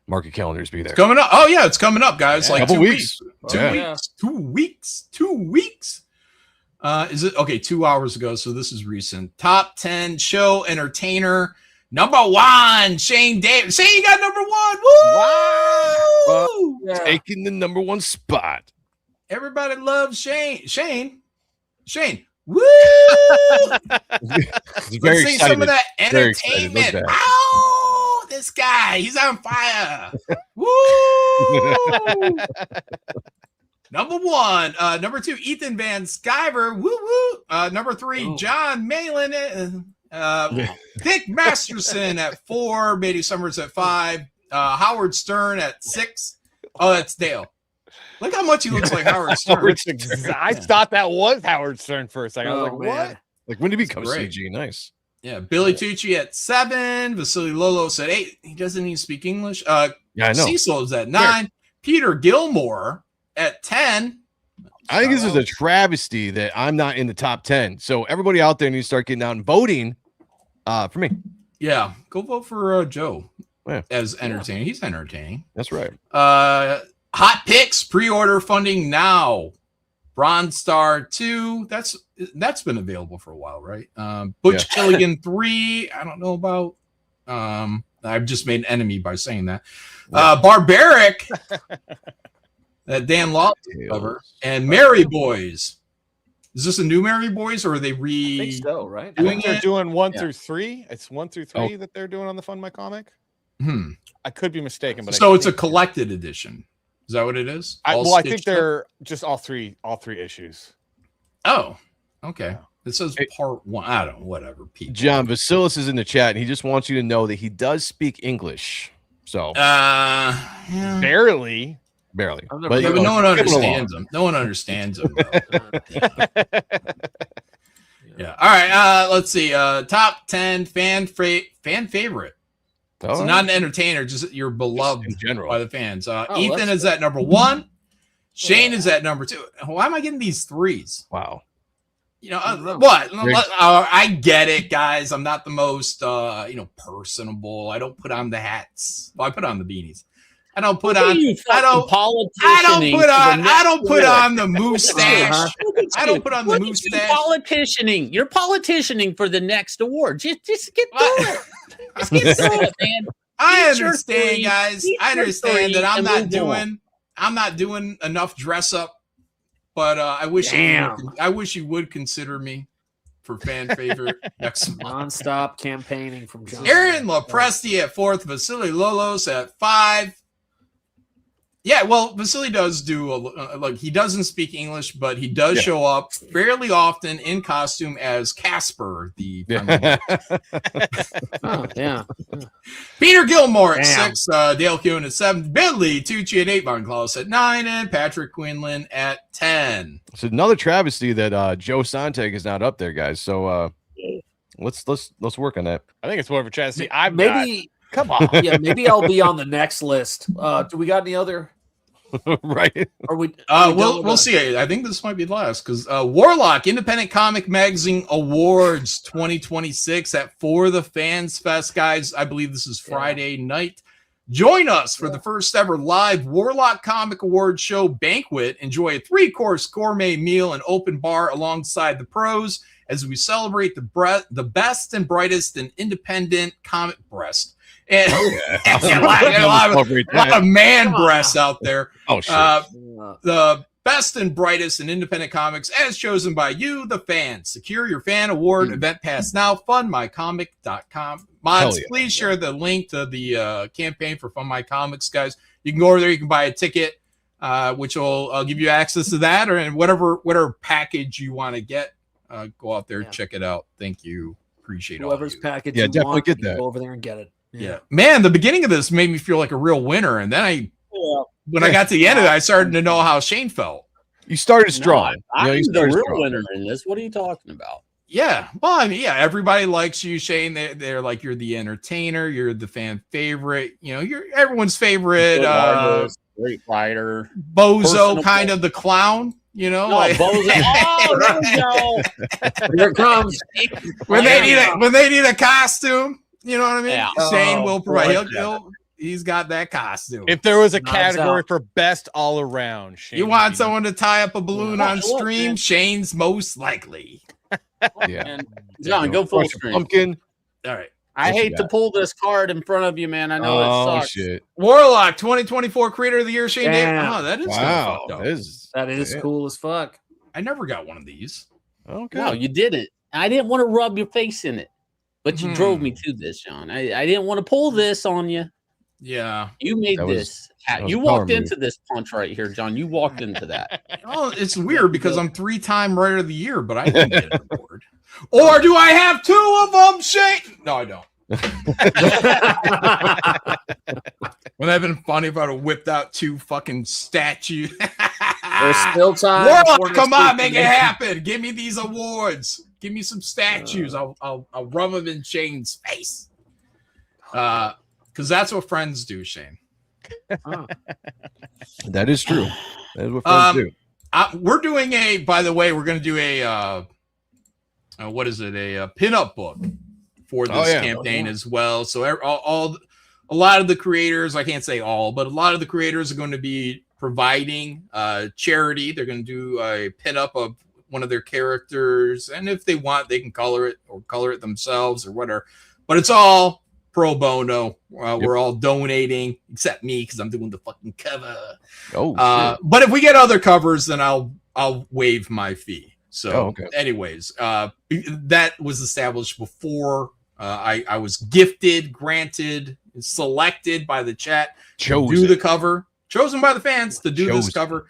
Mark your calendars, be there. It's coming up. Oh yeah, it's coming up, guys. Yeah. Like Couple 2 weeks. weeks. 2 Yeah. weeks. 2 weeks. 2 weeks. Is it okay? 2 hours ago, so this is recent. Top 10 show entertainer. Number 1, Shane Davis. Shane, you got number 1. Woo! Taking the number 1 spot. Everybody loves Shane. Shane. Woo! Let's see some of that entertainment. Ow! This guy, he's on fire. Woo! Number 1. Number 2, Ethan Van Sciver. Woo woo. Number 3, John Malin. Dick Masterson at 4. Beatty Summers at 5. Howard Stern at 6. Oh, that's Dale. Look how much he looks like Howard Stern. I thought that was Howard Stern for a second. I was like, what? Like, when did he become Great. CG? Nice. Yeah, Billy Tucci at 7. Vasily Lolos at 8. He doesn't even speak English. Yeah, I know. Cecil is at 9. Peter Gilmore at 10. I think this is a travesty that I'm not in the top 10. So everybody out there needs to start getting out and voting for me. Yeah, go vote for Joe Yeah. as entertaining. He's entertaining. That's right. Hot Picks pre-order funding now. Bronze Star 2. That's been available for a while, right? Butch Killigan 3. I don't know about. I've just made an enemy by saying that. Barbaric. That Dan Law cover. And Merry Boys. Is this a new Merry Boys, or are they I think so, right? They're doing 1 through 3. It's 1 through 3 that they're doing on the Fund My Comic. I could be mistaken, but so it's a collected edition. Is that what it is? I think they're just all three issues. Oh, okay. It says part 1. I don't know, whatever. People. John Vasilis is in the chat, and he just wants you to know that he does speak English. So barely. Barely. But no one understands him. No one understands him. Yeah. All right. Let's see. Top 10 fan favorite. So not an entertainer, just you're beloved in general by the fans. Ethan is at number 1. Shane is at number 2. Why am I getting these 3s? Wow. You know what? I get it, guys. I'm not the most personable. I don't put on the hats. Well, I put on the beanies. I don't put on. I don't put on the mustache. I don't put on the mustache. Politicianing. You're politicianing for the next award. Just get through it. Just get through it, man. I understand, guys. I understand that I'm not doing enough dress up, but I wish you would consider me for fan favorite next month. Non-stop campaigning from John. Aaron Lopresti at 4th. Vasily Lolos at 5. Yeah, well, Vasily does do he doesn't speak English, but he does show up fairly often in costume as Casper, the Peter Gilmore at 6, Dale Kuhn at 7, Billy Tucci at 8, Martin Klaus at 9, and Patrick Quinlan at 10. It's another travesty that Joe Sontag is not up there, guys. So let's work on that. I think it's more of a travesty. Come on. Yeah, maybe I'll be on the next list. Do we got any other? Right. Are we? We'll see. I think this might be the last because Warlock Independent Comic Magazine Awards 2026 at For the Fans Fest, guys. I believe this is Friday night. Join us for the first ever live Warlock Comic Awards show banquet. Enjoy a 3-course gourmet meal and open bar alongside the pros as we celebrate the best and brightest in independent comic breast. And a lot of man breasts out there. Oh, shit. The best and brightest in independent comics as chosen by you, the fans. Secure your fan award event pass now. Fundmycomic.com. Mods, please share the link to the campaign for Fund My Comics, guys. You can go over there. You can buy a ticket, which will give you access to that or whatever package you want to get. Go out there, check it out. Thank you. Appreciate whoever's package. Yeah, definitely get that. Go over there and get it. Yeah, man. The beginning of this made me feel like a real winner, and then when I got to the end of it, I started to know how Shane felt. You started strong. I'm the real winner in this. What are you talking about? Yeah, well, I mean, everybody likes you, Shane. They're like you're the entertainer, you're the fan favorite. You know, you're everyone's favorite. Great fighter, bozo, kind of the clown. You know, bozo. Oh, here it comes. When they need a costume. You know what I mean? Yeah. Shane will provide. he's got that costume. If there was a Knives category out. for best all around, Shane You would want be- someone to tie up a balloon Yeah. on Look, stream? man. Shane's most likely. Yeah. And John, go full Crush a screen. pumpkin. All right. I What you hate to got? pull this card in front of you, man. I know it Oh sucks. shit! Warlock 2024 Creator of the Year, Shane Davis. Damn. Oh, that is Wow, fucked up. That is yeah. cool as fuck. I never got one of these. Okay. No, you didn't. I didn't want to rub your face in it, but you drove Hmm. me to this, John. I didn't want to pull this on you. Yeah. You made That was- this. that was You a power walked move. into this punch right here, John. You walked into that. Oh, it's weird because I'm 3-time Writer of the Year, but I didn't get an award. Or do I have 2 of them, Shane? No, I don't. Wouldn't that have been funny if I'd have whipped out 2 fucking statues? There's still time. before Warlock, next come on, week make to it happen. Give me these awards. Give me some statues. I'll rub them in Shane's face. Because that's what friends do, Shane. Oh. That is true. That is what friends do. We're doing a. By the way, we're going to do a. What is it? A pinup book for this campaign as well. So a lot of the creators, I can't say all, but a lot of the creators are going to be providing charity. They're going to do a pinup of one of their characters, and if they want, they can color it themselves or whatever. But it's all pro bono. We're all donating, except me because I'm doing the fucking cover. Oh, But if we get other covers, then I'll waive my fee. So, anyways, that was established before I was gifted, granted, selected by the chat to do the cover, chosen by the fans to do this cover.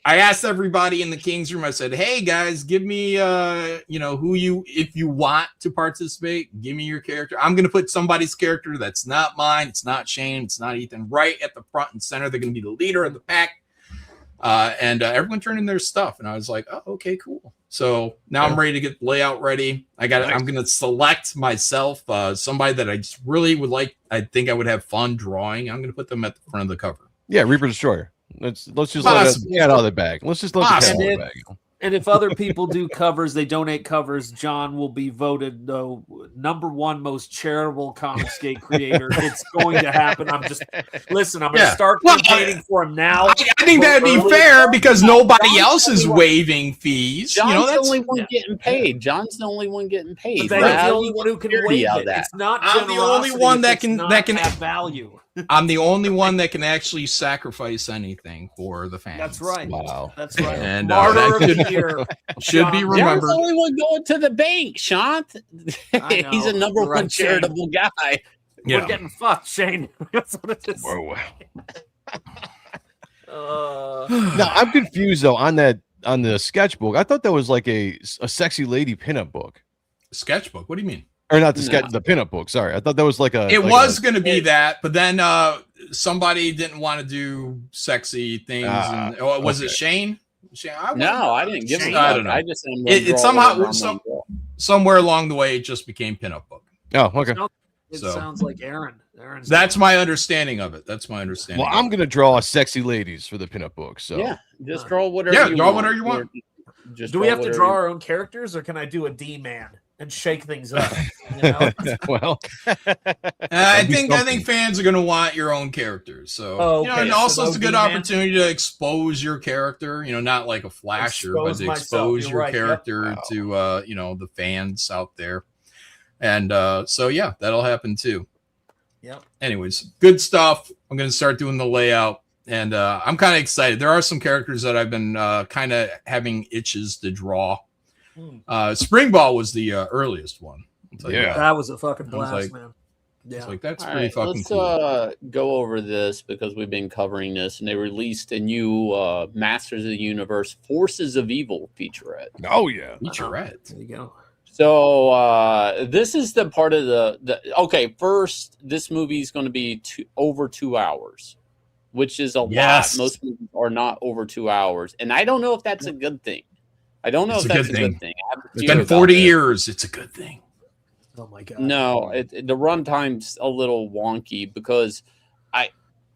I asked everybody in the King's Room. I said, "Hey guys, give me, if you want to participate, give me your character. I'm going to put somebody's character that's not mine. It's not Shane. It's not Ethan. Right at the front and center. They're going to be the leader of the pack." And everyone turned in their stuff, and I was like, "Oh, okay, cool." So now I'm ready to get the layout ready. I'm going to select myself somebody that I just really would like. I think I would have fun drawing. I'm going to put them at the front of the cover. Yeah, Reaper Destroyer. Let's just let us get out of the bag. Let's just let the cat out of the bag. And if other people do covers, they donate covers, John will be voted the #1 most charitable Comicsgate creator. It's going to happen. I'm going to start campaigning for him now. I think that'd be fair because nobody else is waiving fees. John's the only one getting paid. John's the only one getting paid. But that's the only one who can waive it. It's not I'm the only one that can have value. I'm the only one that can actually sacrifice anything for the fans. That's right. Wow. That's right. And Martyr that of the year. should be John's remembered. the only one going to the bank, Sean. He's a number one charitable guy. We're getting fucked, Shane. That's what it is. Whoa. No, I'm confused though on the sketchbook. I thought that was like a sexy lady pinup book. Sketchbook? What do you mean? Or not the the pinup book. Sorry, I thought that was like a. It was going to be that, but then somebody didn't want to do sexy things. Was it Shane? I didn't give him. I don't know. I just it somehow somewhere along the way it just became pinup book. Oh, okay. It sounds like Aaron. That's my understanding of it. That's my understanding. Well, I'm gonna draw sexy ladies for the pinup book. So yeah, just draw whatever. Yeah, draw whatever you want. Do we have to draw our own characters, or can I do a D-man and shake things up? You know? Well, I think fans are going to want your own characters. So, and also it's a good opportunity to expose your character. Not like a flasher, but to expose your character to the fans out there. And that'll happen too. Yep. Anyways, good stuff. I'm going to start doing the layout. And I'm kind of excited. There are some characters that I've been kind of having itches to draw. Springball was the earliest one. Yeah, that was a fucking blast, man. Yeah, it's like that's pretty fucking cool. Let's go over this because we've been covering this, and they released a new Masters of the Universe Forces of Evil featurette. Oh yeah, featurette. There you go. So this is the part of the first, this movie is going to be over 2 hours. Which is a lot. Most movies are not over 2 hours. And I don't know if that's a good thing. I don't know if that's a good thing. It's been 40 years. It's a good thing. Oh, my God. No, the runtime's a little wonky because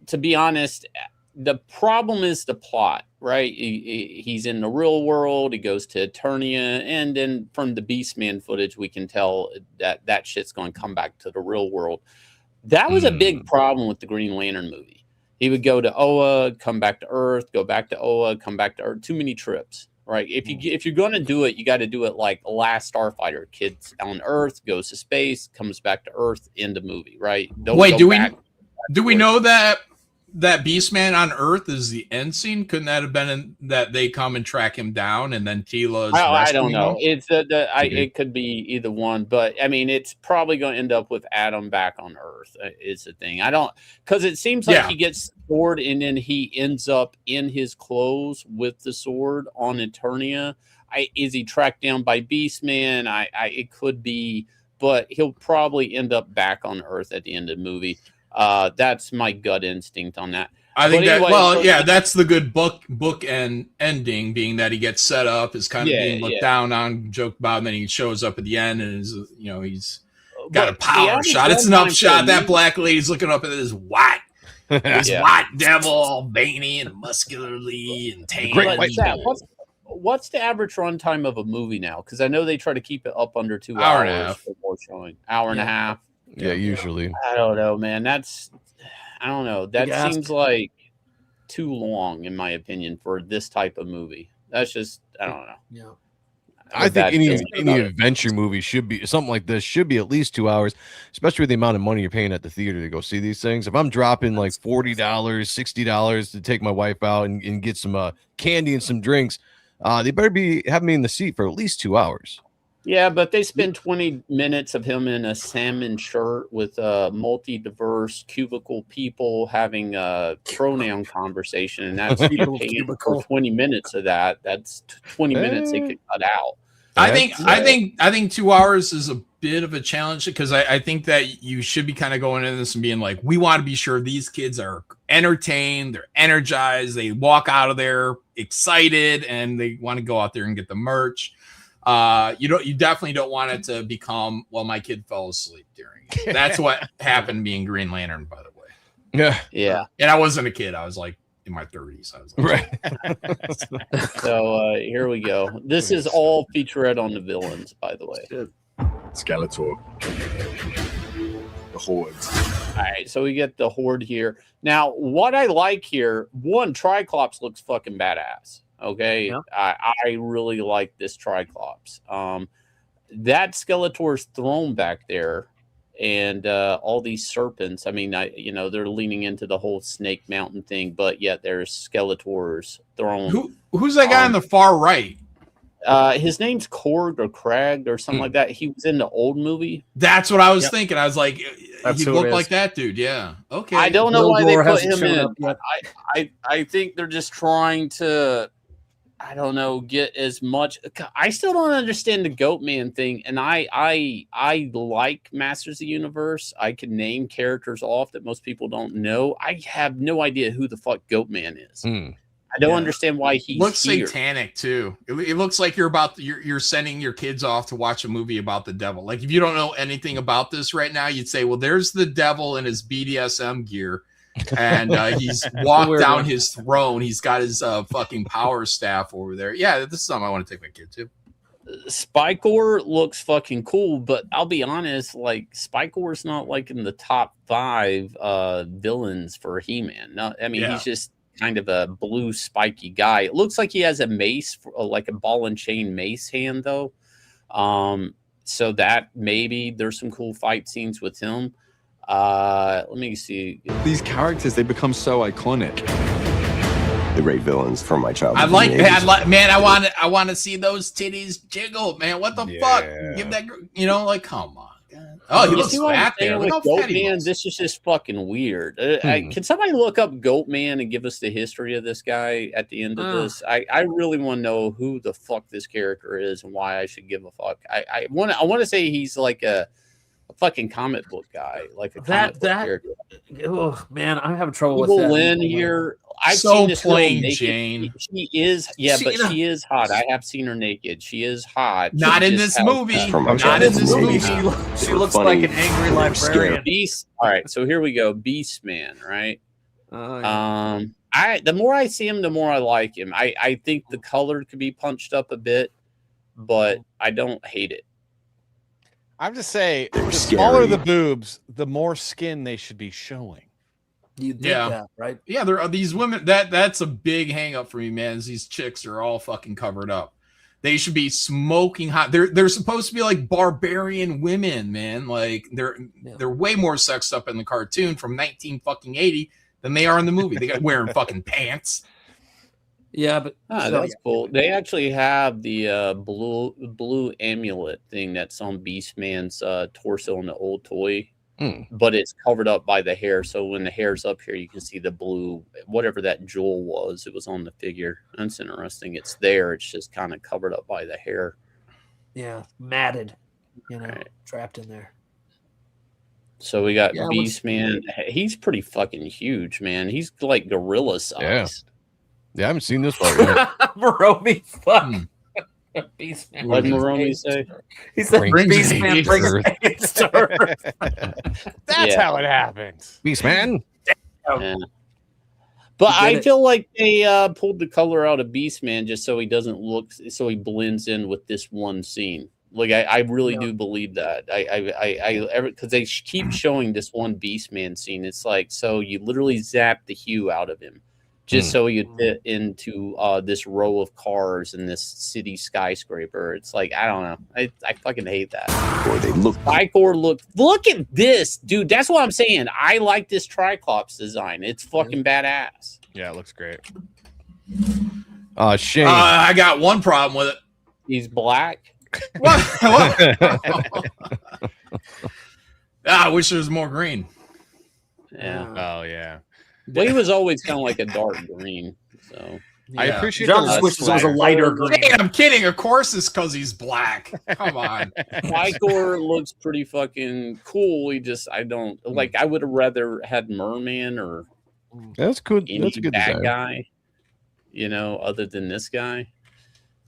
to be honest, the problem is the plot, right? He's in the real world. He goes to Eternia. And then from the Beastman footage, we can tell that shit's going to come back to the real world. That was a big problem with the Green Lantern movie. He would go to Oa, come back to Earth, go back to Oa, come back to Earth. Too many trips, right? If you're going to do it, you got to do it like Last Starfighter. Kids on Earth, goes to space, comes back to Earth, end the movie, right? Wait, do we know that Beastman on Earth is the end scene? Couldn't that have been that they come and track him down and then Tila is I don't know. him? It's it could be either one, but I mean, it's probably going to end up with Adam back on Earth. Is the thing. I don't, because it seems like he gets the sword and then he ends up in his clothes with the sword on Eternia. Is he tracked down by Beastman? It could be, but he'll probably end up back on Earth at the end of the movie. That's my gut instinct on that. I think that's the good book and ending, being that he gets set up, is kind of being looked down on, joked about, and then he shows up at the end and is, he's got a power shot. It's an upshot. That black lady's looking up at this white devil, all veiny and muscularly and tame. What's the average runtime of a movie now? Because I know they try to keep it up under 2 hours. Hour and a half. Before showing. Hour and a half. Yeah, usually. I don't know, man. I don't know. That seems like too long, in my opinion, for this type of movie. That's just, I don't know. Yeah. I think any adventure movie should be something like this, should be at least 2 hours, especially with the amount of money you're paying at the theater to go see these things. If I'm dropping like $40, $60 to take my wife out and get some candy and some drinks, they better be having me in the seat for at least 2 hours. Yeah, but they spend 20 minutes of him in a salmon shirt with multi-diverse cubicle people having a pronoun conversation, and that's paying for 20 minutes of that. That's 20 minutes they could cut out. I think 2 hours is a bit of a challenge, because I think that you should be kind of going into this and being like, we want to be sure these kids are entertained, they're energized, they walk out of there excited, and they want to go out there and get the merch. You definitely don't want it to become, well, my kid fell asleep during it. That's what happened being Green Lantern, by the way. Yeah. And I wasn't a kid. I was like in my 30s. I was like, right. So here we go. This is all featurette on the villains, by the way. Skeletor. The Horde. All right, so we get the Horde here. Now, what I like here, one, Triclops looks fucking badass. Okay, yeah. I really like this Triclops. That Skeletor's throne back there, and all these serpents. I mean, they're leaning into the whole Snake Mountain thing, but yet there's Skeletor's throne. Who's that guy on the far right? His name's Korg or Krag or something like that. He was in the old movie. That's what I was thinking. I was like, he looked like that dude. Yeah. Okay. I don't know why they put him in. I think they're just trying to, I don't know, get as much. I still don't understand the Goat Man thing, and I like Masters of the Universe. I can name characters off that most people don't know. I have no idea who the fuck Goat Man is. I don't understand why he looks satanic too. It looks like you're sending your kids off to watch a movie about the devil. Like, if you don't know anything about this right now, you'd say, well, there's the devil in his BDSM gear. And he's walked down his throne. He's got his fucking power staff over there. Yeah, this is something I want to take my kid to. Spikor looks fucking cool, but I'll be honest, like, Spikor's not like in the top 5 villains for He-Man. No, I mean, he's just kind of a blue spiky guy. It looks like he has a mace, like a ball and chain mace hand, though. So that maybe there's some cool fight scenes with him. Let me see. These characters, they become so iconic. The great villains from my childhood. Man, I want to see those titties jiggle, man. What the fuck? Give that, like, come on. God. Oh, he looks fat there. Look how fat he looks. This is just fucking weird. Can somebody look up Goat Man and give us the history of this guy at the end of this? I really want to know who the fuck this character is and why I should give a fuck. I want to say he's like a fucking comic book guy, like a comic book character. Oh man, I'm having trouble with Evil that. Lynn here. I've seen this plain Jane. She is, but she is hot. I have seen her naked. She is hot. Not in this movie. Not in this movie. She looks like an angry librarian. Beast. All right, so here we go. Beast Man, right? The more I see him, the more I like him. I think the color could be punched up a bit, but I don't hate it. I'm just saying, They were the smaller the scary. boobs, the more skin they should be showing. You think Yeah. that, right? Yeah, there are these women that's a big hang up for me, man. Is these chicks are all fucking covered up. They should be smoking hot. They're supposed to be like barbarian women, man. Like they're way more sexed up in the cartoon from 1980 than they are in the movie. They got wearing fucking pants. Yeah, but That's cool. They actually have the blue amulet thing that's on Beastman's torso in the old toy, but it's covered up by the hair. So when the hair's up here, you can see the blue, whatever that jewel was. It was on the figure. That's interesting. It's there. It's just kind of covered up by the hair. Yeah, matted, trapped in there. So we got Yeah, Beastman. He's pretty fucking huge, man. He's like gorilla size. Yeah, I haven't seen this part yet. Maromi, fuck. Beastman. What did Maromi say? He said Beastman brings AIDS to Earth. That's how it happens. Beastman. Yeah. But I feel like they pulled the color out of Beastman just so he doesn't look, so he blends in with this one scene. Like I really do believe that. Because they keep showing this one Beastman scene. It's like, so you literally zap the hue out of him just so you fit into this row of cars in this city skyscraper. It's like, I don't know. I fucking hate that. Boy, they look. Spikor look at this, dude. That's what I'm saying. I like this Triclops design. It's fucking badass. Yeah, it looks great. Shane. I got one problem with it. He's black. What? I wish there was more green. Yeah. Oh yeah. Well, he was always kind of like a dark green. So I appreciate John the wishes it was a lighter green. Hey, I'm kidding. Of course, it's because he's black. Come on. Spikor looks pretty fucking cool. He just, I don't like. I would have rather had Merman or That's good. any That's a good bad design. guy. Other than this guy.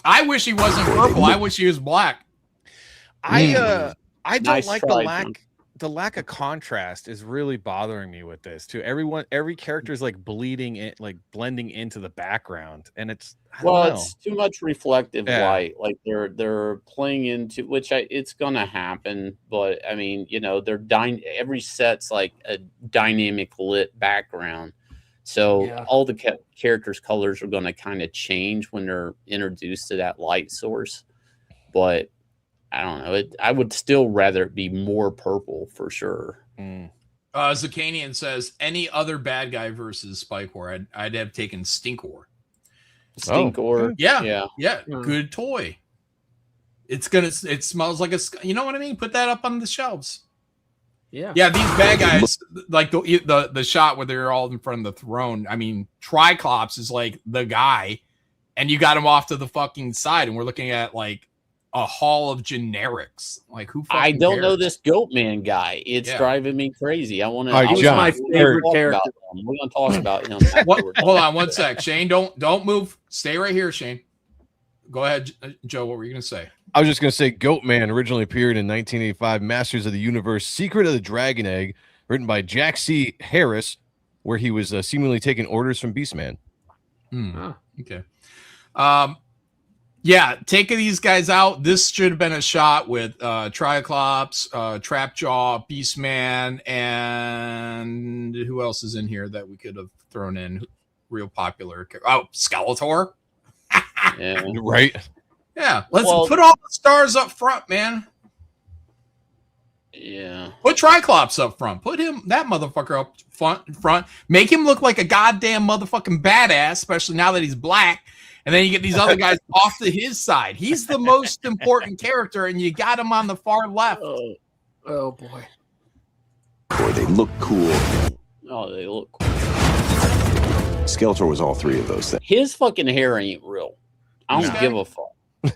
I wish he wasn't purple. I wish he was black. I don't Nice like try, John. the lack of contrast is really bothering me with this too. Every character is like bleeding in, like blending into the background, and it's I don't know. It's too much reflective Yeah. light. Like they're playing into it's gonna happen, but I mean, they're every set's like a dynamic lit background. So all the characters' colors are gonna kind of change when they're introduced to that light source. But I don't know. I would still rather it be more purple for sure. Zakanian says any other bad guy versus Spikor, I'd have taken Stinkor. Stinkor. Yeah. Good toy. It smells like you know what I mean? Put that up on the shelves. Yeah. Yeah, these bad guys, like the shot where they're all in front of the throne. I mean, Triclops is like the guy, and you got him off to the fucking side, and we're looking at like a hall of generics. Like who? I don't cares? know this Goatman guy. It's driving me crazy. I want to. All right, John, my favorite character. We're gonna talk about him. Hold on one sec, Shane. Don't move. Stay right here, Shane. Go ahead, Joe. What were you gonna say? I was just going to say Goatman originally appeared in 1985 Masters of the Universe Secret of the Dragon Egg, written by Jack C. Harris, where he was seemingly taking orders from Beastman. Okay. Yeah, taking these guys out. This should have been a shot with Triclops, Trapjaw, Beastman, and who else is in here that we could have thrown in? Real popular. Oh, Skeletor. Yeah. Right. Yeah, let's put all the stars up front, man. Yeah. Put Triclops up front. Put that motherfucker up front. Make him look like a goddamn motherfucking badass, especially now that he's black. And then you get these other guys off to his side. He's the most important character, and you got him on the far left. Oh boy. Boy, they look cool. Oh, they look cool. Skeletor was all three of those things. His fucking hair ain't real. I don't give a fuck.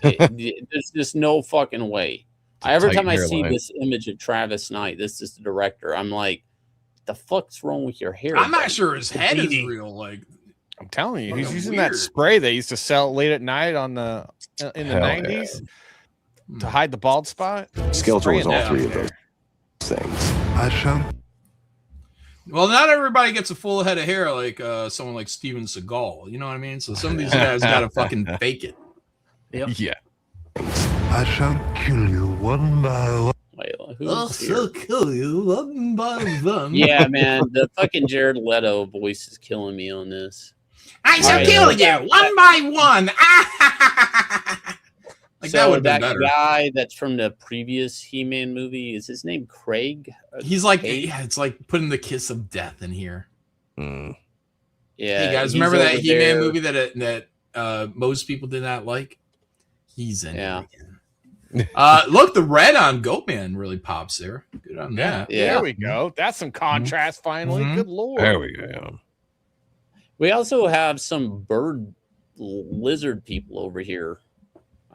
There's just no fucking way. Every time I see this image of Travis Knight, this is the director, I'm like, the fuck's wrong with your hair? I'm not sure his head is real. Like, I'm telling you, he's Fucking using weird. that spray they used to sell late at night in the Hell 90s to hide the bald spot. Skeletor was Spraying all that three out of there. those things. well, not everybody gets a full head of hair like someone like Steven Seagal. You know what I mean? So some of these guys got to fucking fake it. Yep. Yeah. I shall kill you one by one. Who's here? kill you one by one. Yeah, man, the fucking Jared Leto voice is killing me on this. I shall Right. kill you one by one. Like So that would have been that better. guy that's from the previous He-Man movie, is his name Craig? He's like, Craig? yeah, it's like putting the kiss of death in here. Mm. Yeah. Hey guys, he's remember that over He-Man there. movie that most people did not like? He's in Yeah. it again. Look, the red on Goatman really pops there. Good on that. Yeah. There we go. That's some contrast finally. Mhm. Good lord. There we go. We also have some bird lizard people over here.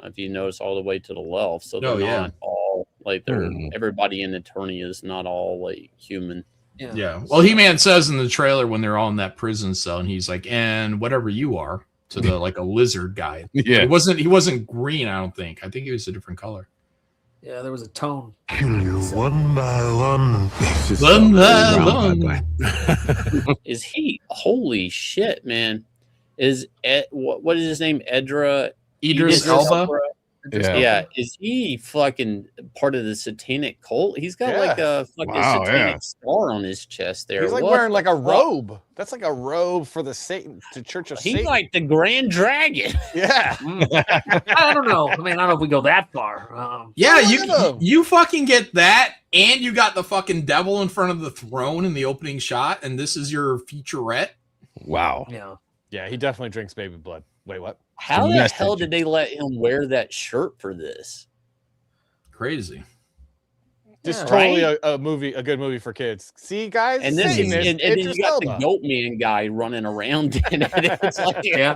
If you notice all the way to the left, so they're Oh, yeah. not all like they're Hmm. everybody in Eternia is not all like human. Yeah. Well, He-Man says in the trailer when they're all in that prison cell, and he's like, "And whatever you are," to the like a lizard guy. Yeah. He wasn't green. I don't think. I think he was a different color. Yeah, there was a tone. Kill you one by one. One by one. Is he? Holy shit, man! Is what is his name? Idris Elba. Yeah. Is he fucking part of the satanic cult? He's got like a fucking Wow, satanic yeah. star on his chest there. He's like What wearing the like a fuck? robe. That's like a robe for the Church of He's Satan. like the Grand Dragon. yeah. I don't know. I mean, I don't know if we go that far. Yeah, Look at him. you fucking get that, and you got the fucking devil in front of the throne in the opening shot, and this is your featurette. Wow. Yeah. Yeah, he definitely drinks baby blood. Wait, what? How the Message. hell did they let him wear that shirt for this? Crazy. Just Yeah. totally Right? a good movie for kids. See, guys, And this is, Satanist, and then you Idris got the Elba. Goat Man guy running around in it. It's like, Yeah.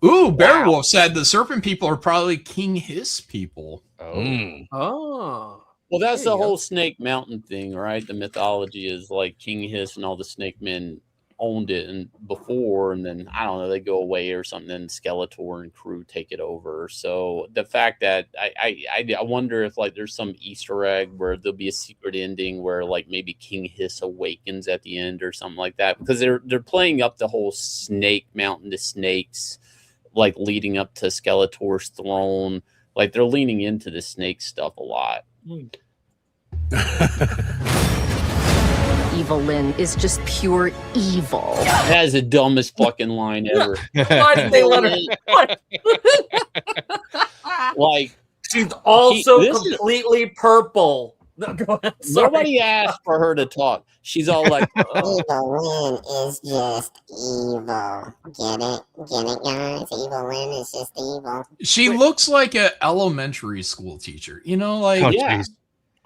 Ooh, Beowulf said the serpent people are probably King Hiss people. Oh. Mm. Oh. well, that's There the you go. whole Snake Mountain thing, right? The mythology is like King Hiss and all the Snake Men owned it and before, and then I don't know, they go away or something, and Skeletor and crew take it over. So the fact that I wonder if like there's some Easter egg where there'll be a secret ending where like maybe King Hiss awakens at the end or something like that, because they're playing up the whole Snake Mountain to snakes, like leading up to Skeletor's throne. Like they're leaning into the snake stuff a lot. Evil Lynn is just pure evil. That is the dumbest fucking line ever. Why did they let her? What? Like She's also this is- completely purple. No, go ahead. Sorry. nobody asked for her to talk. She's all like, Evil Lynn is just evil. Get it? Get it, guys? Evil Lynn is just evil. She looks like an elementary school teacher. You know, like Oh, yeah. jeez.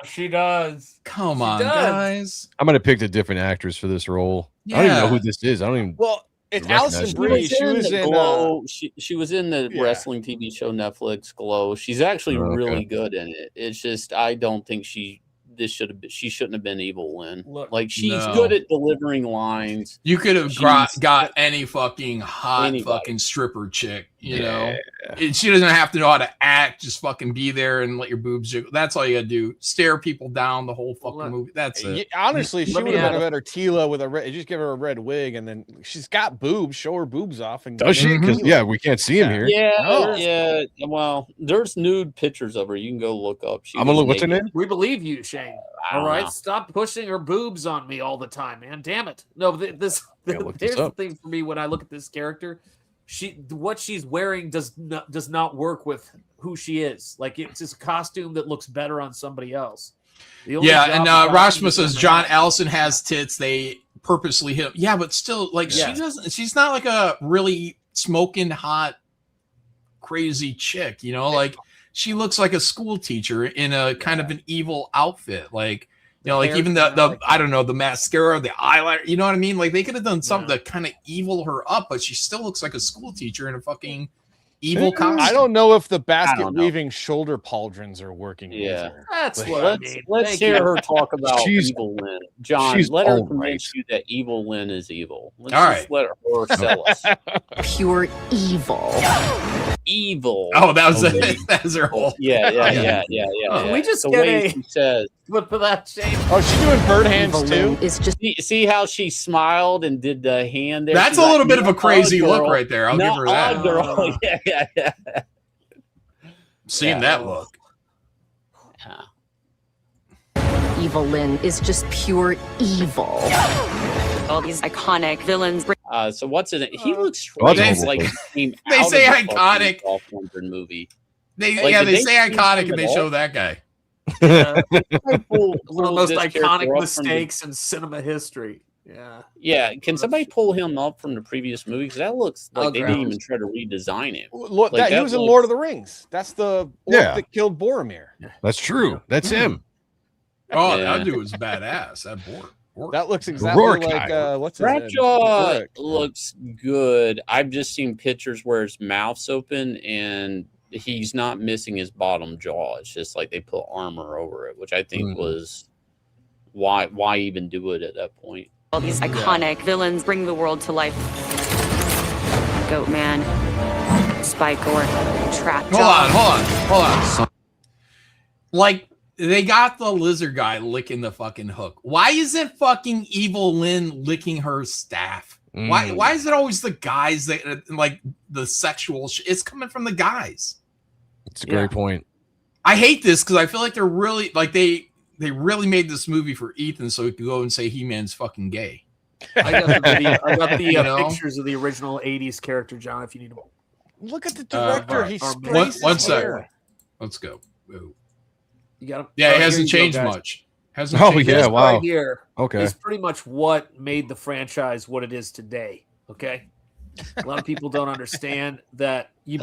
She does. come She on, does. guys. I'm gonna pick a different actress for this role. I don't even know Yeah. who this is. I don't even. Well, it's Recognize Alison it. Brie. She was the in Glow. She was in the yeah. wrestling TV show Netflix Glow. She's actually Oh, okay. really good in it. It's just I don't think she shouldn't have been Evil Lynn. Look, Like she's No. good at delivering lines. You could have She's- got any fucking hot Anybody. fucking stripper chick, you know. She doesn't have to know how to act, just fucking be there and let your boobs jiggle. That's all you gotta do. Stare people down the whole fucking Look, movie. That's it. honestly, she Let me would have been add a better Tila with a red. Just give her a red wig, and then she's got boobs. Show her boobs off, and Does she? Because Tila. yeah, we can't see him here. Yeah, No. yeah. Well, there's nude pictures of her. You can go look up. She I'm gonna was look. What's her naked. name? we believe you, Shane. I All don't right, know. stop pushing her boobs on me all the time, man. Damn it. No, Gotta look this here's the up. thing for me when I look at this character. What she's wearing does not work with who she is. Like it's just a costume that looks better on somebody else. The only Yeah, job and the costume Rashma is says done John right. Allison has tits. They purposely hit. Yeah, but still, like Yeah. she doesn't. She's not like a really smoking hot, crazy chick. You know, like she looks like a school teacher in a kind of an evil outfit. Like you know, like hair even kinda the like I don't know, the mascara, the eyeliner. You know what I mean? Like they could have done something to kind of evil her up, but she still looks like a school teacher in a fucking evil costume. I don't know if the I basket don't know. weaving shoulder pauldrons are working. Yeah. with her. That's Like, what I Let's mean. let's Thank hear you. her talk about She's- Evil Lynn. John, she's let her all convince you that Evil Lynn is evil. Let's All just let her sell us. Pure evil. Evil. Oh, that was Okay. that's her whole. Yeah. Can we just the get way a- she says. But for that, Shane. Oh, she's doing bird hands Evil too. Lynn is just See how she smiled and did the hand there? That's She's a little like, bit of a crazy "Nuh-uh, look girl. right there. I'll give her that. Nuh-uh, girl. Yeah. Seen Yeah. that look. Evil Lynn is just pure evil. All these iconic villains. So what's in it? He looks Well, straight that's like awful. he came They out say of the fucking iconic. Dolph Lundgren movie. They Like, did say they iconic use and him they at show all? that guy. One of the most This iconic character up from the- mistakes in cinema history. Yeah. Yeah, can somebody pull him up from the previous movie? Because that looks like I'll they grab didn't him. even try to redesign it. Look, Like, he that was in looks- Lord of the Rings. That's the orc Yeah. that killed Boromir. That's true. That's him. Oh, Yeah. that dude was badass. That board. That looks exactly Rourke like guy. what's his name? Rapjaw Rourke. looks good. I've just seen pictures where his mouth's open and he's not missing his bottom jaw. It's just like they put armor over it, which I think was why even do it at that point. All these iconic villains bring the world to life. Goat Man, Spike or Trap Hold on. Like, they got the lizard guy licking the fucking hook. Why isn't fucking Evil Lynn licking her staff? Why is it always the guys that like the sexual it's coming from the guys? It's a great point. I hate this because I feel like they're really like they really made this movie for Ethan so he could go and say He-Man's fucking gay. I got the video. I got the You know? pictures of the original '80s character, John. If you need them. Look at the director. Alright. He One sprays One his sec. hair. Let's go. Ooh. You got them. Yeah, it hasn't changed much. Hasn't Oh, changed yeah, This much. wow. right here Okay. is pretty much what made the franchise what it is today. Okay, a lot of people don't understand that you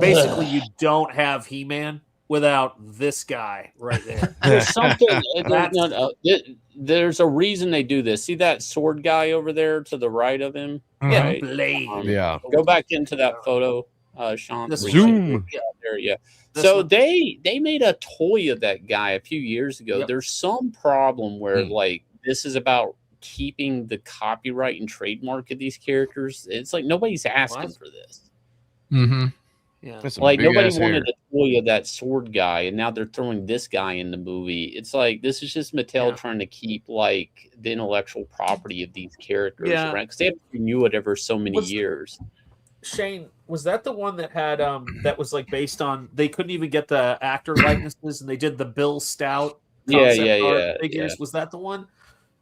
don't have He-Man without this guy right there. There's something. That's- There's a reason they do this. See that sword guy over there to the right of him? Yeah, Right? Blade. Yeah. Go back into that photo, Sean. This Zoom. Yeah, there, yeah. This So one. they made a toy of that guy a few years ago. Yep. There's some problem where like this is about keeping the copyright and trademark of these characters. It's like nobody's asking What? for this. Mm-hmm. Yeah. That's some Like nobody big-ass wanted hair. a toy of that sword guy, and now they're throwing this guy in the movie. It's like this is just Mattel Yeah. trying to keep like the intellectual property of these characters Yeah. around because they haven't renewed it ever so many What's- years. Shane, was that the one that had that was like based on they couldn't even get the actor likenesses and they did the Bill Stout Yeah, concept yeah, art yeah, figures? yeah. Was that the one?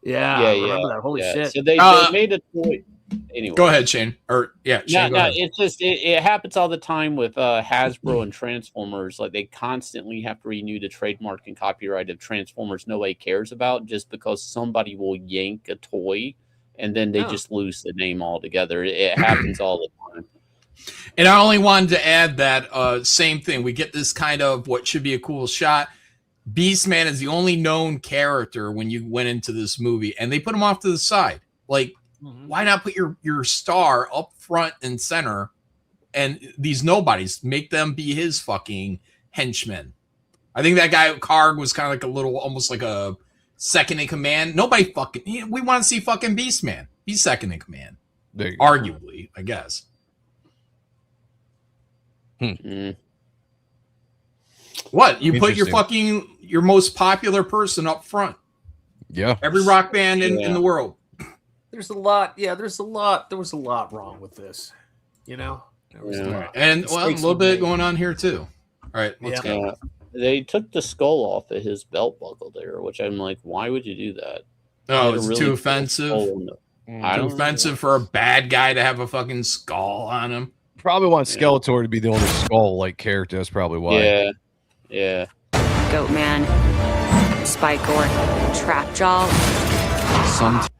Yeah, Yeah, I yeah, remember that. Holy yeah. shit. So they Uh, made a toy. Anyway, Go ahead, Shane. Or yeah, No, Shane, go no, ahead. it's just it happens all the time with Hasbro and Transformers. Like they constantly have to renew the trademark and copyright of Transformers nobody cares about just because somebody will yank a toy and then they Oh. just lose the name altogether. It happens all the time. And I only wanted to add that same thing. We get this kind of what should be a cool shot. Beastman is the only known character when you went into this movie, and they put him off to the side. Like, why not put your star up front and center, and these nobodies make them be his fucking henchmen? I think that guy Karg was kind of like a little, almost like a second in command. Nobody fucking. We want to see fucking Beastman. He's second in command, There you go. arguably, I guess. Mm. What you put your Interesting. your most popular person up front? Yeah. Every rock band in the world. There's a lot. Yeah, there was a lot wrong with this. You know? There was a Yeah. lot. And well, a Mistakes little were bit made. going on here too. All right, let's Yeah. go. Yeah. They took the skull off of his belt buckle there, which I'm like, why would you do that? Oh, Had a it's really too cool offensive. skull in the- I Too don't offensive for a bad guy to have a fucking skull on him. Probably want Skeletor to be the only skull-like character. That's probably why. Yeah, yeah. Goat Man, Spike or Trapjaw.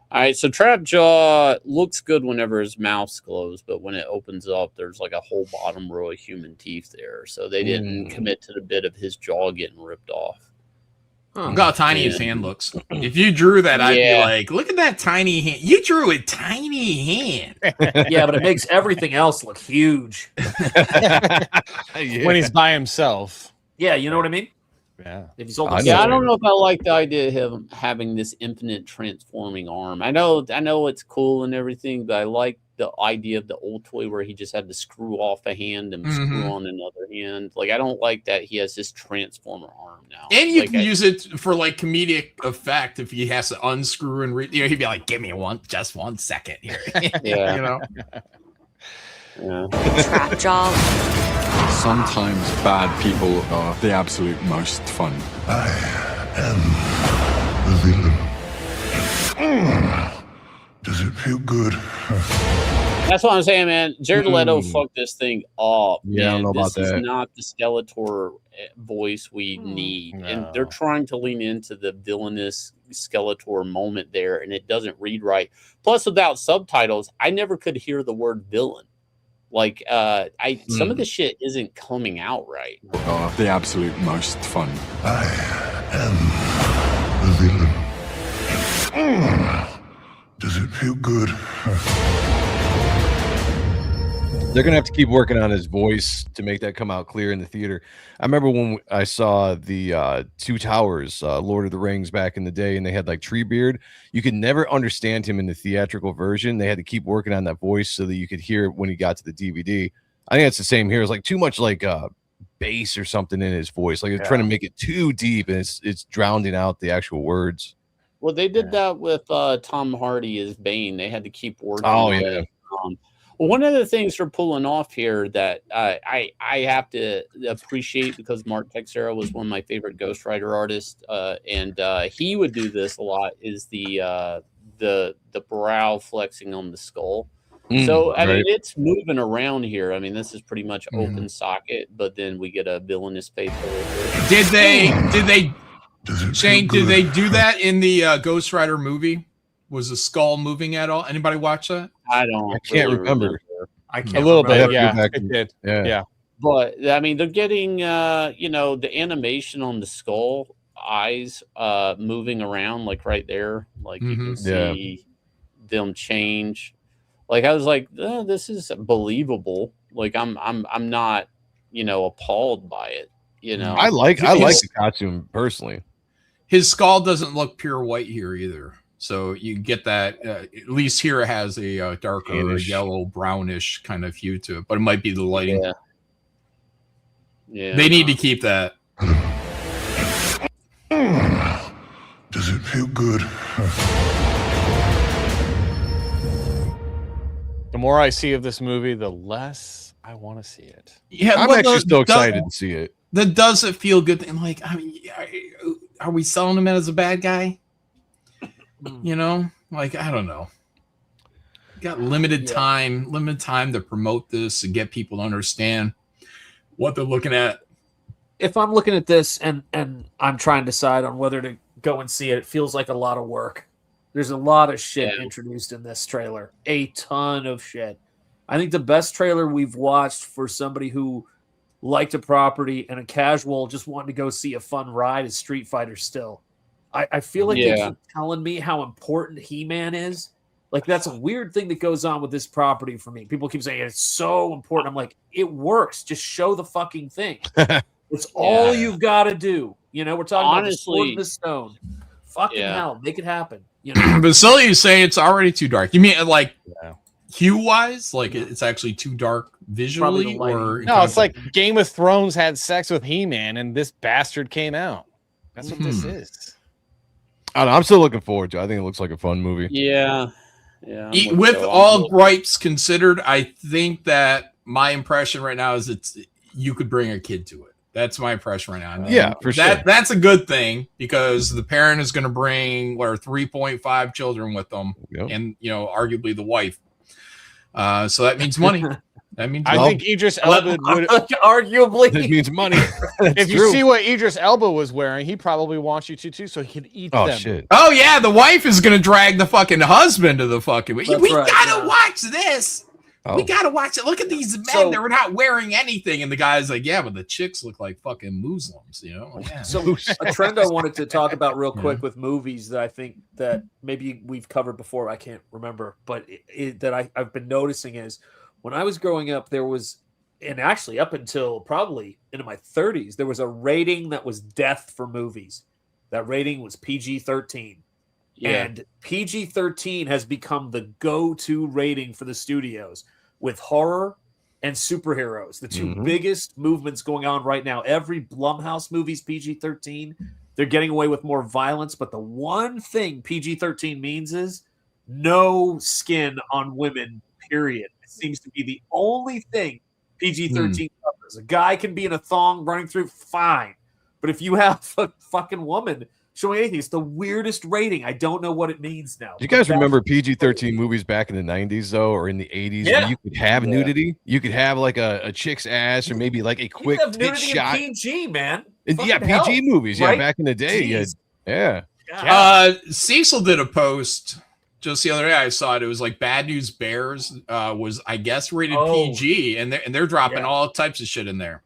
All right, so Trapjaw looks good whenever his mouth's closed, but when it opens up, there's like a whole bottom row of human teeth there. So they didn't commit to the bit of his jaw getting ripped off. Look how tiny his hand looks. If you drew that, I'd be like, look at that tiny hand. You drew a tiny hand. Yeah, but it makes everything else look huge. When he's by himself. Yeah, you know what I mean? Yeah. If he's holding Yeah, I don't know if I like the idea of him having this infinite transforming arm. I know it's cool and everything, but I like the idea of the old toy where he just had to screw off a hand and screw on another hand. Like, I don't like that he has this transformer arm now. And you Like, can use it for like comedic effect if he has to unscrew and he'd be like, give me just 1 second here. Yeah. You know? Yeah. Trapjaw. Sometimes bad people are the absolute most fun. I am villain. Does it feel good? That's what I'm saying, man. Jared Leto fucked this thing up. Yeah, I don't man. know about This is that. not the Skeletor voice we need, and they're No. trying to lean into the villainous Skeletor moment there, and it doesn't read right. Plus, without subtitles, I never could hear the word villain. Like, some of the shit isn't coming out right. Are the absolute most fun. I am the villain. Does it feel good? They're gonna have to keep working on his voice to make that come out clear in the theater. I remember when I saw the Two Towers, Lord of the Rings back in the day, and they had like Treebeard. You could never understand him in the theatrical version. They had to keep working on that voice so that you could hear it when he got to the DVD. I think it's the same here. It's like too much like bass or something in his voice. Like they're trying to make it too deep, and it's drowning out the actual words. Well, they did that with Tom Hardy as Bane. They had to keep working Oh, on yeah. it. Well, one of the things they're pulling off here that I have to appreciate, because Mark Texera was one of my favorite Ghost Rider artists, and he would do this a lot, is the brow flexing on the skull. So I mean, it's moving around here. I mean, this is pretty much open socket, but then we get a villainous face. Did they Does it Shane, feel did good? they do that in the Ghost Rider movie? Was the skull moving at all? Anybody watch that? I don't. I can't really remember. I can't A little remember. bit, I have to go yeah. back It and- did. Yeah. But I mean, they're getting the animation on the skull eyes moving around, like right there, like you can Yeah. see them change. Like I was like, this is believable. Like I'm not, appalled by it. I like the costume personally. His skull doesn't look pure white here either. So you get that, at least here it has a darker Tannish. yellow, brownish kind of hue to it, but it might be the lighting. Yeah. They need to keep that. Does it feel good? The more I see of this movie, the less I want to see it. Yeah, I'm well, actually still the- excited to see it. The does it feel good thing? Like, I mean, are we selling him as a bad guy? Like, I don't know. Got limited time to promote this and get people to understand what they're looking at. If I'm looking at this and I'm trying to decide on whether to go and see it, it feels like a lot of work. There's a lot of shit introduced in this trailer. A ton of shit. I think the best trailer we've watched for somebody who liked a property and a casual just wanting to go see a fun ride is Street Fighter still. I feel like they keep telling me how important He-Man is. Like, that's a weird thing that goes on with this property for me. People keep saying it's so important. I'm like, it works. Just show the fucking thing. It's all you've got to do. We're talking about the sword and the stone. Fucking hell, make it happen. Vasily, you say it's already too dark. You mean like hue-wise? Like it's actually too dark visually? Or No, it's like Game of Thrones had sex with He-Man and this bastard came out. That's what this is. I don't know, I'm still looking forward to it. I think it looks like a fun movie. Yeah. With all gripes considered, I think that my impression right now is you could bring a kid to it. That's my impression right now. Yeah, for sure. That's a good thing because the parent is going to bring 3.5 children with them, and arguably the wife. So that means money. That means I think Idris Elba would arguably. It means money. If you see what Idris Elba was wearing, he probably wants you to too, so he could eat them. Shit. Oh yeah, the wife is going to drag the fucking husband to the fucking. We right, gotta watch this. Oh. We gotta watch it. Look at these men; So- they're not wearing anything, and the guy's like, "Yeah, but the chicks look like fucking Muslims." Like, yeah. So a trend I wanted to talk about real quick with movies that I think that maybe we've covered before. I can't remember, but that I've been noticing is when I was growing up, there was, and actually up until probably into my 30s, there was a rating that was death for movies. That rating was PG-13. And PG-13 has become the go-to rating for the studios with horror and superheroes, the two biggest movements going on right now. Every Blumhouse movie's PG-13. They're getting away with more violence, but the one thing PG-13 means is no skin on women, period. It seems to be the only thing PG-13 covers. A guy can be in a thong running through, fine. But if you have a fucking woman showing anything. It's the weirdest rating. I don't know what it means now. Do you guys remember PG-13 movies back in the 90s though, or in the 80s? Yeah. Where you could have nudity. You could have like a chick's ass, or maybe like a quick have tit nudity shot. in PG, man. Yeah, Fucking hell, PG movies. Yeah, right? back in the day. Jeez. Yeah. Cecil did a post just the other day. I saw it. It was like Bad News Bears was, I guess, rated PG, and they're dropping all types of shit in there.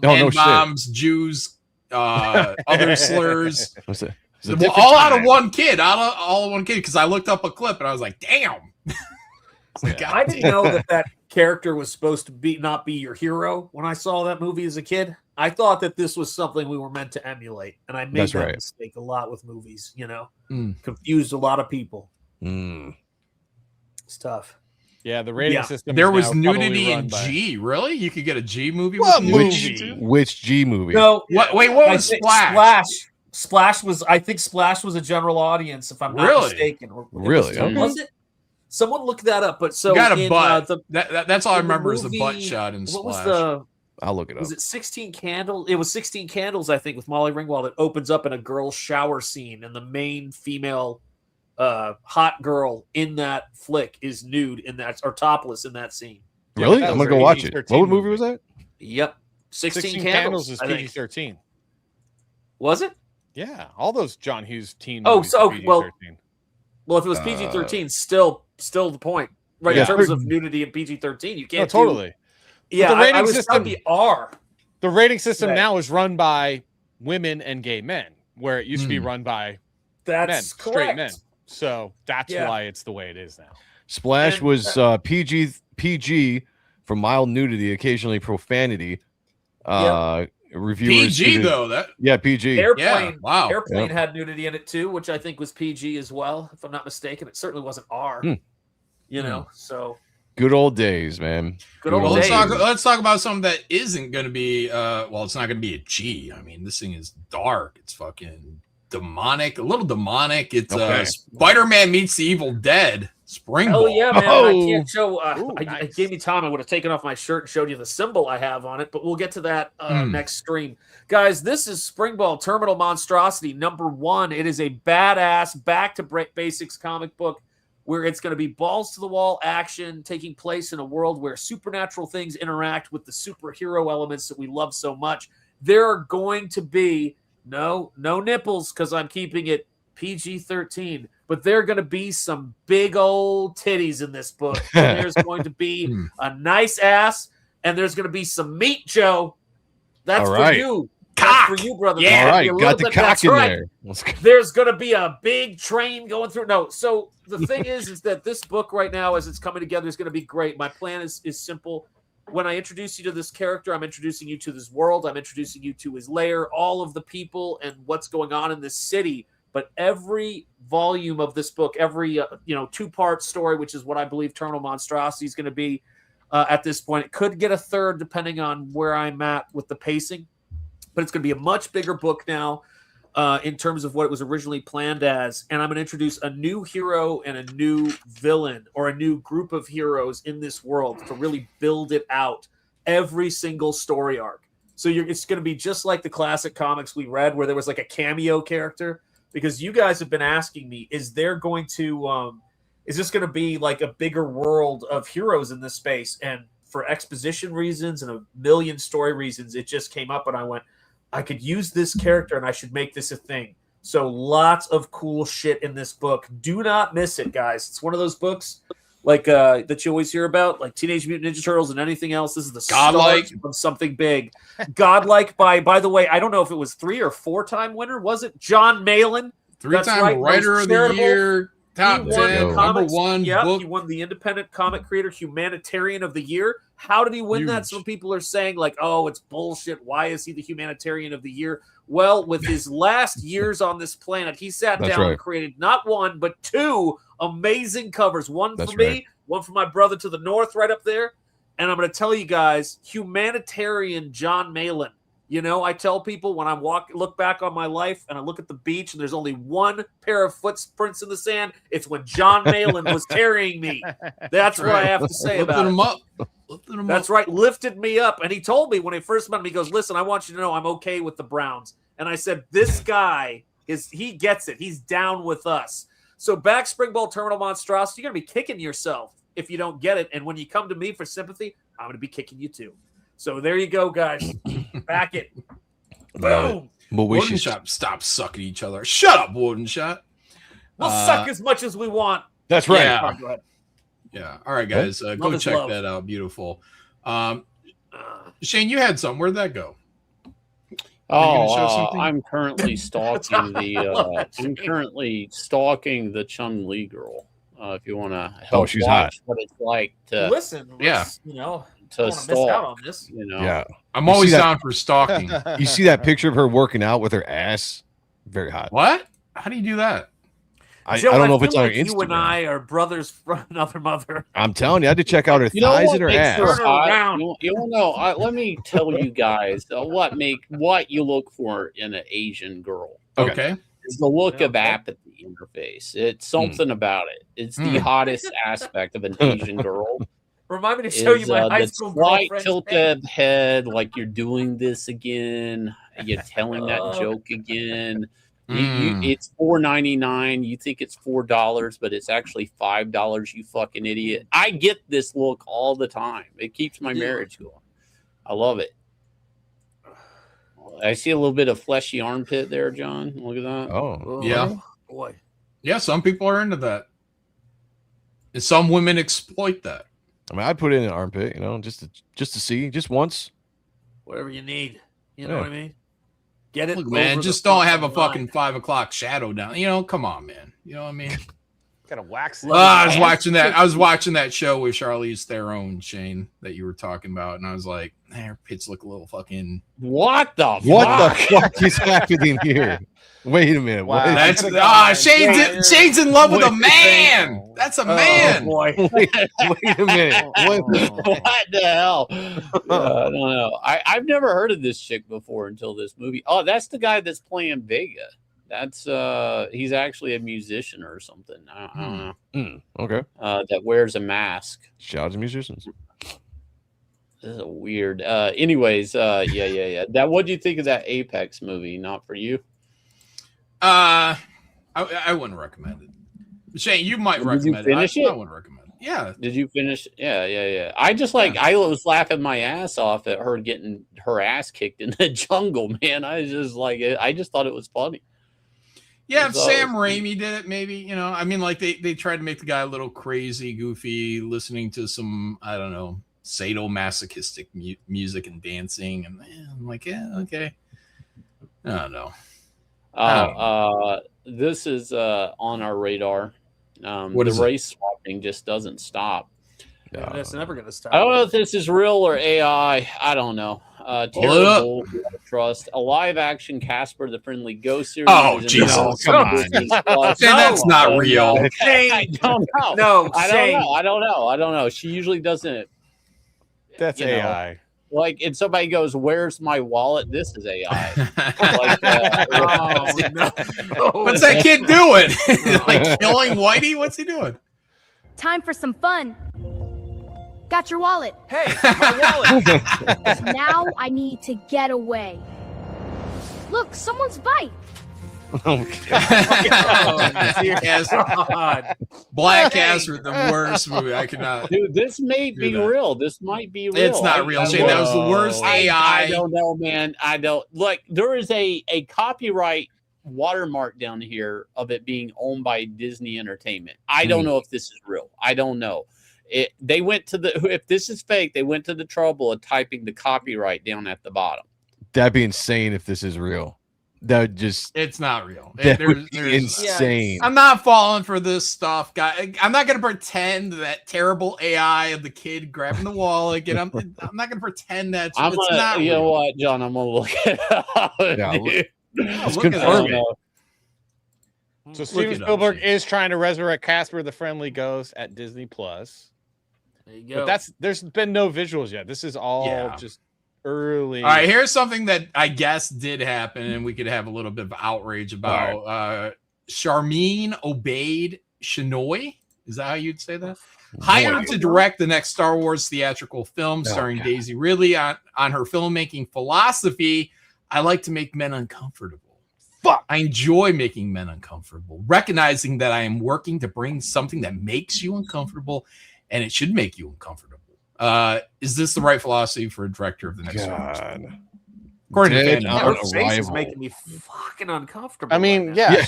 No bombs, Jews, other slurs. What's it? Well, all out of one kid, all of one kid. Because I looked up a clip and I was like, damn. I didn't know that character was supposed to not be your hero when I saw that movie as a kid. I thought that this was something we were meant to emulate, and I made that mistake a lot with movies. Confused a lot of people. It's tough. Yeah, the rating system. There was nudity in G. Really? You could get a G movie. What movie? Which G movie? No. What was Splash? Splash was. I think Splash was a general audience, if I'm not mistaken. Really? Was it? Someone look that up. But so you got a butt. That's all I remember movie, is the butt shot in Splash. What was the? I'll look it up. Was it 16 Candles? It was 16 Candles, I think, with Molly Ringwald. That opens up in a girl's shower scene, and the main female hot girl in that flick is nude in that, or topless in that scene. Really? I'm gonna go watch it. What movie was that? Yep. 16 Candles is PG-13. Was it? Yeah, all those John Hughes teen movies. Well, if it was PG-13, still the point, right? In terms of nudity and PG-13, you can't. Totally. Yeah, the rating system. The R. The rating system now is run by women and gay men, where it used to be run by straight men. So that's why it's the way it is now. Splash was PG for mild nudity, occasionally profanity. Reviewers PG though. PG. Airplane had nudity in it too, which I think was PG as well, if I'm not mistaken. It certainly wasn't R. So good old days, man. Let's talk about something that isn't going to be. It's not going to be a G. I mean, this thing is dark. It's fucking demonic, a little demonic. It's Spider-Man meets the Evil Dead. Spring Ball. Oh yeah, man! I can't show. I gave me time. I would have taken off my shirt and showed you the symbol I have on it, but we'll get to that next stream, guys. This is Spring Ball Terminal Monstrosity #1. It is a badass back to basics comic book where it's going to be balls to the wall action taking place in a world where supernatural things interact with the superhero elements that we love so much. There are going to be no nipples because I'm keeping it PG-13, but there are going to be some big old titties in this book. And there's going to be a nice ass, and there's going to be some meat, Joe. That's for you. That's for you, brother. Yeah, all right. Got the cock in there. There's going to be a big train going through. No, so the thing is that this book right now, as it's coming together, is going to be great. My plan is simple. When I introduce you to this character, I'm introducing you to this world. I'm introducing you to his lair, all of the people, and what's going on in this city. But every volume of this book, every two-part story, which is what I believe Terminal Monstrosity is going to be at this point. It could get a third depending on where I'm at with the pacing. But it's going to be a much bigger book now in terms of what it was originally planned as. And I'm going to introduce a new hero and a new villain or a new group of heroes in this world to really build it out. Every single story arc. So it's going to be just like the classic comics we read where there was like a cameo character. Because you guys have been asking me, is this going to be like a bigger world of heroes in this space? And for exposition reasons and a million story reasons, it just came up and I went, I could use this character and I should make this a thing. So lots of cool shit in this book. Do not miss it, guys. It's one of those books like that you always hear about, like Teenage Mutant Ninja Turtles and anything else. This is the Godlike start of something big. Godlike by the way, I don't know if it was 3 or 4 time winner. Was it John Malin? 3-time writer of the year, top 10, number 1 book. He won the Independent Comic Creator Humanitarian of the Year. How did he win that? Some people are saying like, oh, it's bullshit. Why is he the Humanitarian of the Year? Well, with his last years on this planet, he sat down and created not 1, but 2 amazing covers. One for me, one for my brother to the north right up there. And I'm going to tell you guys, Humanitarian John Malin. You know, I tell people when I look back on my life and I look at the beach and there's only one pair of footprints in the sand, it's when John Malin was carrying me. That's what I have to say about it. That's right, lifted me up. And he told me when I first met him, he goes, listen, I want you to know I'm okay with the Browns. And I said, this guy He gets it. He's down with us. So back Springball Terminal Monstrosity, you're going to be kicking yourself if you don't get it. And when you come to me for sympathy, I'm going to be kicking you too. So there you go, guys. Back it. Boom. But we Wooden should Shot, stop sucking each other. Shut up, Wooden Shot. We'll suck as much as we want. That's right. Yeah. Go ahead. Yeah. All right, guys. Go Love is check love. that out. Beautiful. Shane, you had something. Where'd that go? gonna show something? I'm currently stalking the Chun Li girl. If you want to help she's watch hot. what it's like to Listen, Yeah. you know, to don't wanna miss out stalk. on this. You know, Yeah. I'm You always see that- down for stalking. You see that picture of her working out with her ass? Very hot. What? How do you do that? I Joe, don't know if feel it's on her like you and Instagram. I are brothers from another mother. I'm telling you, I had to check out her You know thighs what and her makes ass. her Turn hot? around. You know, let me tell you guys what you look for in an Asian girl. Okay. Is the look of Okay. apathy in her face. It's something about it. It's the hottest aspect of an Asian girl. Remind me to show you my high the school slight girlfriend's tilted head, like you're doing this again. You're telling that joke again. It's $4.99. You think it's $4, but it's actually $5. You fucking idiot! I get this look all the time. It keeps my marriage going. I love it. I see a little bit of fleshy armpit there, John. Look at that. Oh, Yeah. boy. Yeah, some people are into that. And some women exploit that. I mean, I'd put it in an armpit, just to see, just once. Whatever you need. You know Yeah. what I mean? Get it. Look, man, over just the don't have a line. fucking 5 o'clock shadow down. Come on, man. You know what I mean? Gotta wax it. I was watching that show with Charlize Theron, Shane, that you were talking about, and I was like, her pits look a little fucking. What the What the fuck is happening here? Wait a minute. Wow. What? That's Shane's in love with a man. That's a man. Oh, boy. Wait a minute. What? What the hell? I don't know. I've never heard of this chick before until this movie. Oh, that's the guy that's playing Vega. That's he's actually a musician or something. I don't know. Okay. That wears a mask. Shout out to musicians. This is weird. Anyways, yeah. What do you think of that Apex movie? Not for you. I wouldn't recommend it. Shane, you might Did you recommend it. finish it? I wouldn't recommend it. Yeah. Did you finish? Yeah. I just I was laughing my ass off at her getting her ass kicked in the jungle, man. I just thought it was funny. Yeah, if So- Sam Raimi did it, maybe, I mean, like they tried to make the guy a little crazy, goofy, listening to some, I don't know, sadomasochistic music and dancing. And I'm like, yeah, okay. I don't know. This is on our radar. What is the it? race swapping just doesn't stop. That's never going to stop. I don't know if this is real or AI. I don't know. Terrible trust. A live action Casper the Friendly Ghost series. Oh, is in Jesus. development Come on on. Disney Plus. Shane, that's not No, real. no. I don't know. No, I Shane. don't know. She usually doesn't. That's you know, AI. Like, and somebody goes, "Where's my wallet?" This is AI. Oh, no. What's that kid doing? Like killing Whitey? What's he doing? Time for some fun. Got your wallet. Hey, my wallet. Now I need to get away. Look, someone's bite. Yes. God. Black ass with the worst movie. I cannot. Dude, this may be that. real. This might be real. It's not real, Shane. That was the worst AI. I don't know, man. I don't there is a copyright watermark down here of it being owned by Disney Entertainment. I don't know if this is real. I don't know. They went to if this is fake, they went to the trouble of typing the copyright down at the bottom. That'd be insane if this is real. That would just. It's not real. That would be There's- insane. I'm not falling for this stuff, guy. I'm not gonna pretend that terrible AI of the kid grabbing the wallet. I'm not gonna pretend that's. I'm it's gonna, not you know real. what, John? I'm gonna look it up. Yeah, dude. Let's Look at confirm that. it. So Steven it up, Spielberg Shane. is trying to resurrect Casper the Friendly Ghost at Disney Plus. There you go. But there's been no visuals yet. This is all Yeah. just early. All right, here's something that I guess did happen, and we could have a little bit of outrage about. Charmine Obaid Chinoy, is that how you'd say that? Hired to direct the next Star Wars theatrical film starring Daisy Ridley on her filmmaking philosophy. I like to make men uncomfortable. fuck. I enjoy making men uncomfortable, recognizing that I am working to bring something that makes you uncomfortable, and it should make you uncomfortable. Is this the right philosophy for a director of the next film? According to Dead fan on Her face is arrival. making me fucking uncomfortable. I mean, right yeah,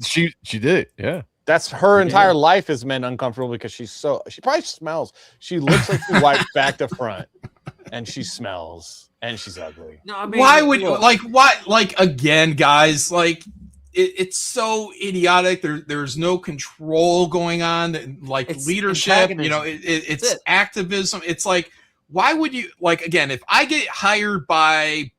She did it. Yeah. that's her entire life is men uncomfortable because she probably smells. She looks like she wipes back to front, and she smells, and she's ugly. No, I mean, Why would like again, guys? Like it's so idiotic. There's no control going on. Like It's leadership, antagonism. it's activism. It's like, why would you like again? If I get hired by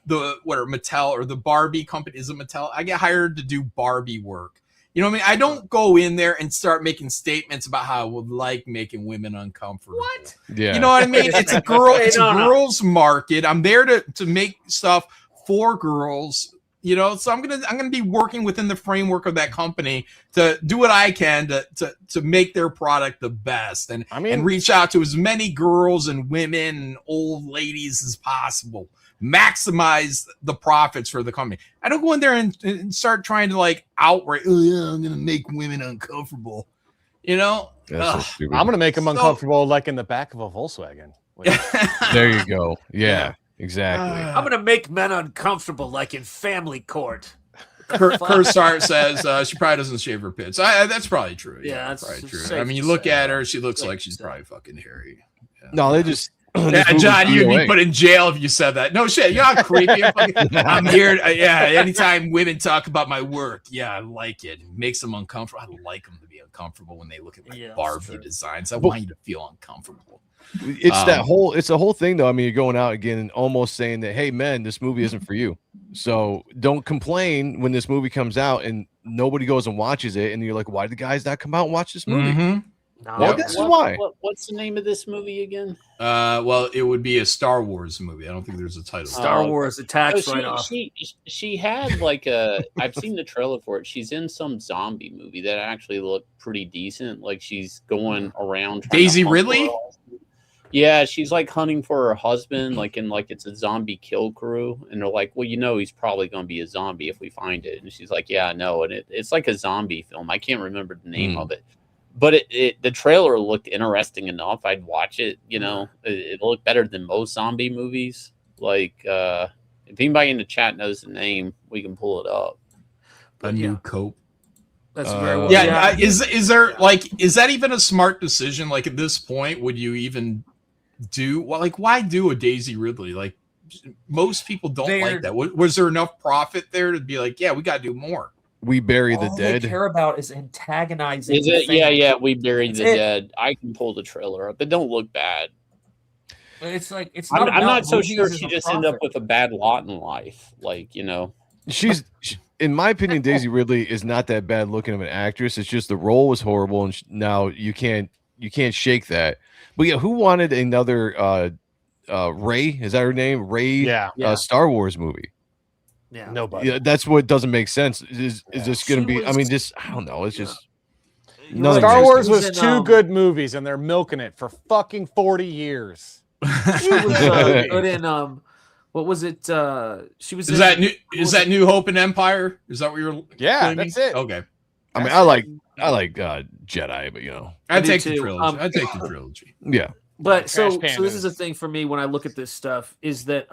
the Mattel or the Barbie company, is it Mattel? I get hired to do Barbie work. You know what I mean? I don't go in there and start making statements about how I would like making women uncomfortable. What? Yeah. You know what I mean? It's a girls market. I'm there to make stuff for girls. You know, so I'm gonna be working within the framework of that company to do what I can to make their product the best and reach out to as many girls and women and old ladies as possible. Maximize the profits for the company. I don't go in there and start trying to like outright, oh yeah, I'm gonna make women uncomfortable. You know, That's so stupid. I'm gonna make them uncomfortable, like in the back of a Volkswagen. There you go. Yeah, exactly. I'm gonna make men uncomfortable, like in Family Court. Kursart says she probably doesn't shave her pits. That's probably true. Yeah, that's that's probably true. safe I mean, you to look say. at her; she looks like she's probably fucking hairy. Yeah. No, they just. Yeah, John, you'd be put in jail if you said that. No shit, you're not creepy. I'm here. Anytime women talk about my work, I like it. It makes them uncomfortable. I like them to be uncomfortable when they look at my Barbie designs. I want you to feel uncomfortable. It's the whole thing though. I mean, you're going out again and almost saying that, hey men, this movie isn't for you. So don't complain when this movie comes out and nobody goes and watches it. And you're like, why did the guys not come out and watch this movie? Mm-hmm. No, well, this is why. What's the name of this movie again? Well, it would be a Star Wars movie. I don't think there's a title. Star Wars attacks right off. She had like I've seen the trailer for it. She's in some zombie movie that actually looked pretty decent. Like she's going around. Daisy Ridley? Yeah, she's like hunting for her husband, like it's a zombie kill crew, and they're like, well, he's probably going to be a zombie if we find it, and she's like, yeah, I know, and it's like a zombie film. I can't remember the name of it. But the trailer looked interesting enough. I'd watch it. It looked better than most zombie movies. Like, if anybody in the chat knows the name, we can pull it up. A New Cope. That's very well. Yeah. Is there is that even a smart decision? Like at this point, would you even do why do a Daisy Ridley? Like most people don't like that. Was there enough profit there to be like, yeah, we got to do more? We bury the dead. All they care about is antagonizing. Is it? Yeah. We buried the dead. I can pull the trailer up. It don't look bad. It's like I'm not so sure she just ended up with a bad lot in life. She's in my opinion, Daisy Ridley is not that bad looking of an actress. It's just the role was horrible, and now you can't shake that. But yeah, who wanted another Rey? Is that her name? Rey? Yeah. Star Wars movie. Yeah, nobody. Yeah, that's what doesn't make sense. Is this going to be? I mean, I don't know. It's just Star Wars was two good movies, and they're milking it for fucking 40 years. She was good in what was it? She was. Is that New Hope and Empire? Is that what you're? Yeah, claiming? that's it. Okay. I mean, I like Jedi, but I'd take the trilogy. I'd take the trilogy. Yeah. But so this is the thing for me when I look at this stuff is that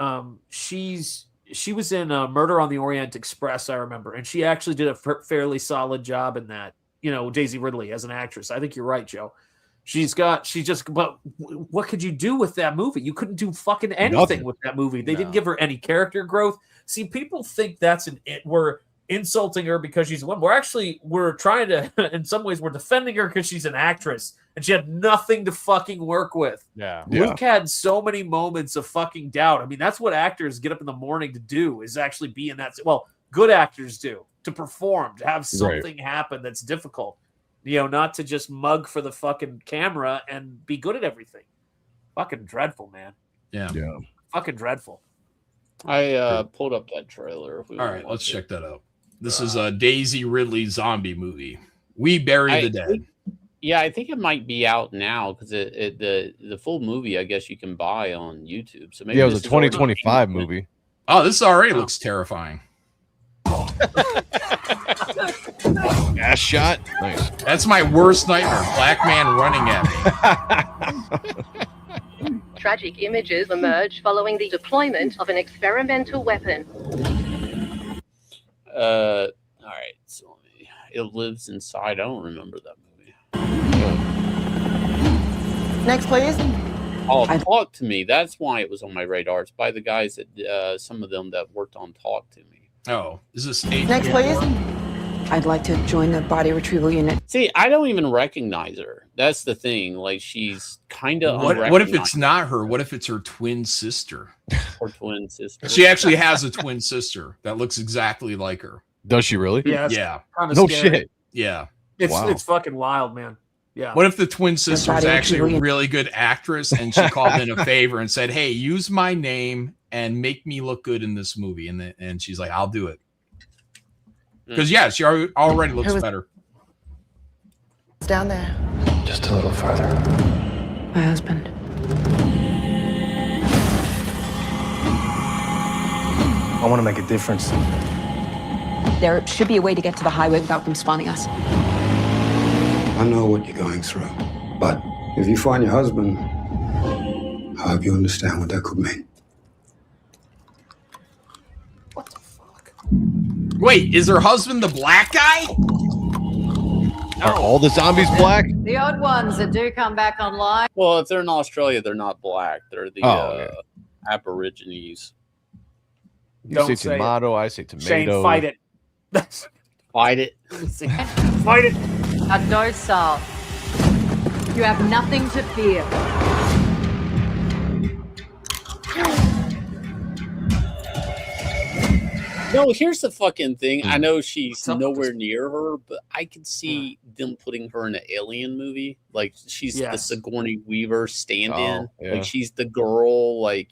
she was in Murder on the Orient Express, I remember, and she actually did a fairly solid job in that. Daisy Ridley as an actress. I think you're right, Joe. But what could you do with that movie? You couldn't do fucking anything with that movie. They didn't give her any character growth. See, people think we're insulting her because she's a woman. We're trying to, in some ways, we're defending her because she's an actress and she had nothing to fucking work with. Yeah. We've had so many moments of fucking doubt. I mean, that's what actors get up in the morning to do, is actually be in that. Well, good actors do, to perform, to have something happen that's difficult. Not to just mug for the fucking camera and be good at everything. Fucking dreadful, man. Yeah. Fucking dreadful. I pulled up that trailer. All right, let's check that out. This is a Daisy Ridley zombie movie. We Bury the Dead. Yeah, I think it might be out now because the full movie, I guess you can buy on YouTube. So maybe it was a 2025 movie. Oh, this already looks terrifying. Ass shot. Nice. That's my worst nightmare. Black man running at me. Tragic images emerged following the deployment of an experimental weapon. All right. So It Lives Inside. I don't remember that movie. Next, please. Oh, Talk to Me. That's why it was on my radar. It's by the guys that some of them that worked on Talk to Me. Oh, is this Next, please. I'd like to join the body retrieval unit. See, I don't even recognize her. That's the thing. Like, she's kind of. What if it's not her? What if it's her twin sister? Her twin sister. She actually has a twin sister that looks exactly like her. Does she really? Yeah. Yeah. No shit. Yeah. It's fucking wild, man. Yeah. What if the twin sister was actually a really good actress and she called in a favor and said, "Hey, use my name and make me look good in this movie," and she's like, "I'll do it." Because she already looks better. It's down there. Just a little further. My husband. I want to make a difference. There should be a way to get to the highway without them spawning us. I know what you're going through, but if you find your husband, I hope you understand what that could mean. Wait, is her husband the black guy? Are all the zombies black? The odd ones that do come back online. Well, if they're in Australia, they're not black. They're the Aborigines. You say tomato, I say tomato. Shane, fight it. Fight it. Fight it. A docile. You have nothing to fear. No, here's the fucking thing. I know she's nowhere near her, but I could see them putting her in an Alien movie. Like, she's the Sigourney Weaver stand-in. Like, she's the girl, like,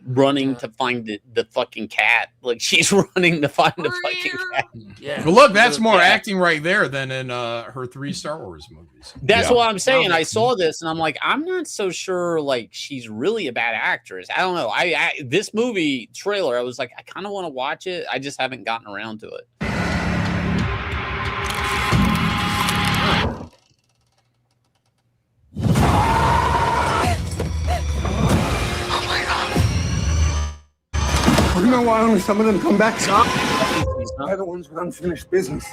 running to find the fucking cat. Like, she's running to find the fucking cat. Yeah. Well, look, that's more acting right there than in her 3 Star Wars movies. That's what I'm saying. I saw this and I'm like, I'm not so sure. Like, she's really a bad actress. I don't know. I this movie trailer, I was like, I kind of want to watch it. I just haven't gotten around to it. You know why only some of them come back? They're the ones with unfinished business.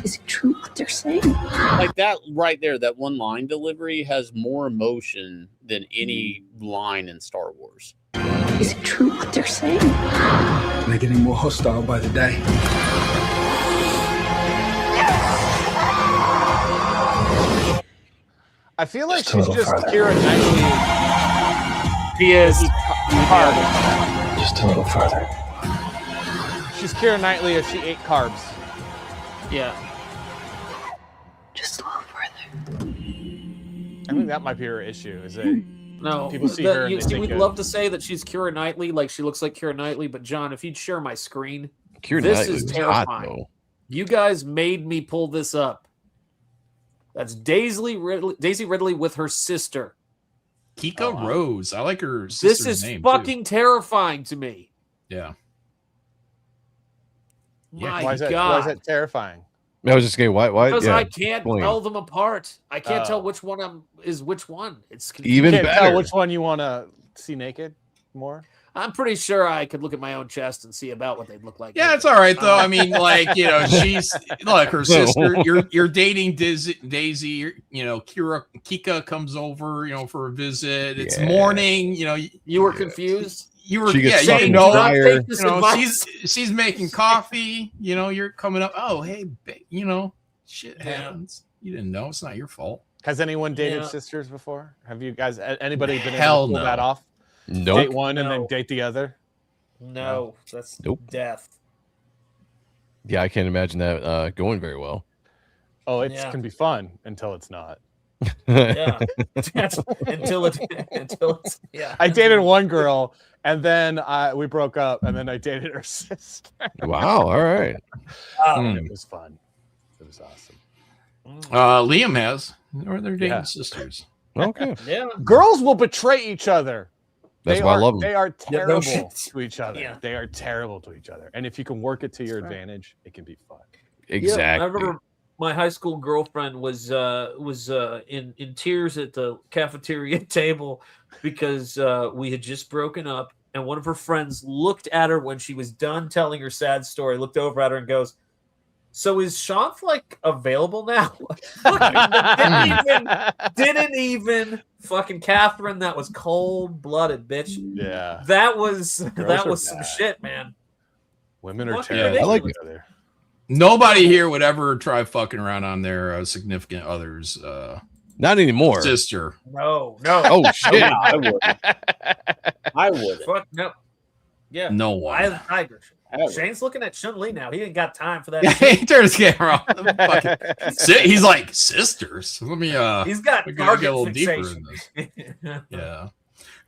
Is it true what they're saying? Like that right there, that one line delivery has more emotion than any line in Star Wars. Is it true what they're saying? They're getting more hostile by the day. I feel like she's just Keira Knightley. She is. Just a little further. She's Keira Knightley if she ate carbs. Yeah. Just a little further. I think that might be her issue. Is that No, people see her and they think we'd love to say that she's Keira Knightley, like she looks like Keira Knightley, but John, if you'd share my screen, this is terrifying. Hot, you guys made me pull this up. That's Daisy Ridley with her sister. Kika Rose. I like her sister's This is name, fucking terrifying to me. Yeah. My why is that terrifying? I was just saying, why? Because yeah, I can't tell them apart. I can't tell which one is which one. It's even you can't better. Tell which one you want to see naked more. I'm pretty sure I could look at my own chest and see about what they'd look like. Yeah, it's all right though. I mean, like, she's like her sister. You're dating Daisy. Kika comes over, for a visit. It's morning. You were confused. You were, she's making coffee. You're coming up. Oh, hey, shit happens. You didn't know. It's not your fault. Has anyone dated sisters before? Have you guys? Anybody been Hell able to pull that off? Nope. Date one and then date the other? No, that's death. Yeah, I can't imagine that going very well. Oh, it can be fun until it's not. Yeah, until it's yeah. I dated one girl, and then we broke up, and then I dated her sister. Wow! All right. It was fun. It was awesome. Liam has, or they're dating sisters. Okay. Yeah. Girls will betray each other. That's why I love them. They are Yeah, no terrible shit. to each other. Yeah. They are terrible to each other. And if you can work it to your advantage, it can be fun. Exactly. Yeah, I remember my high school girlfriend was in tears at the cafeteria table because we had just broken up, and one of her friends looked at her when she was done telling her sad story, looked over at her and goes, "So is Sean like available now?" didn't even fucking Catherine. That was cold blooded, bitch. Yeah, that was are some bad. shit, man. Women are Fucking terrible. I like to it. each other. Nobody here would ever try fucking around on their significant other's Not anymore. sister. No. Oh shit. Yeah, I would. I would. Fuck no. Yeah. No one. I agree. Shane's looking at Chun-Li now. He ain't got time for that. He turned his camera off. He's like, sisters. Let me He's got get a target little deeper in fixation. this. Yeah.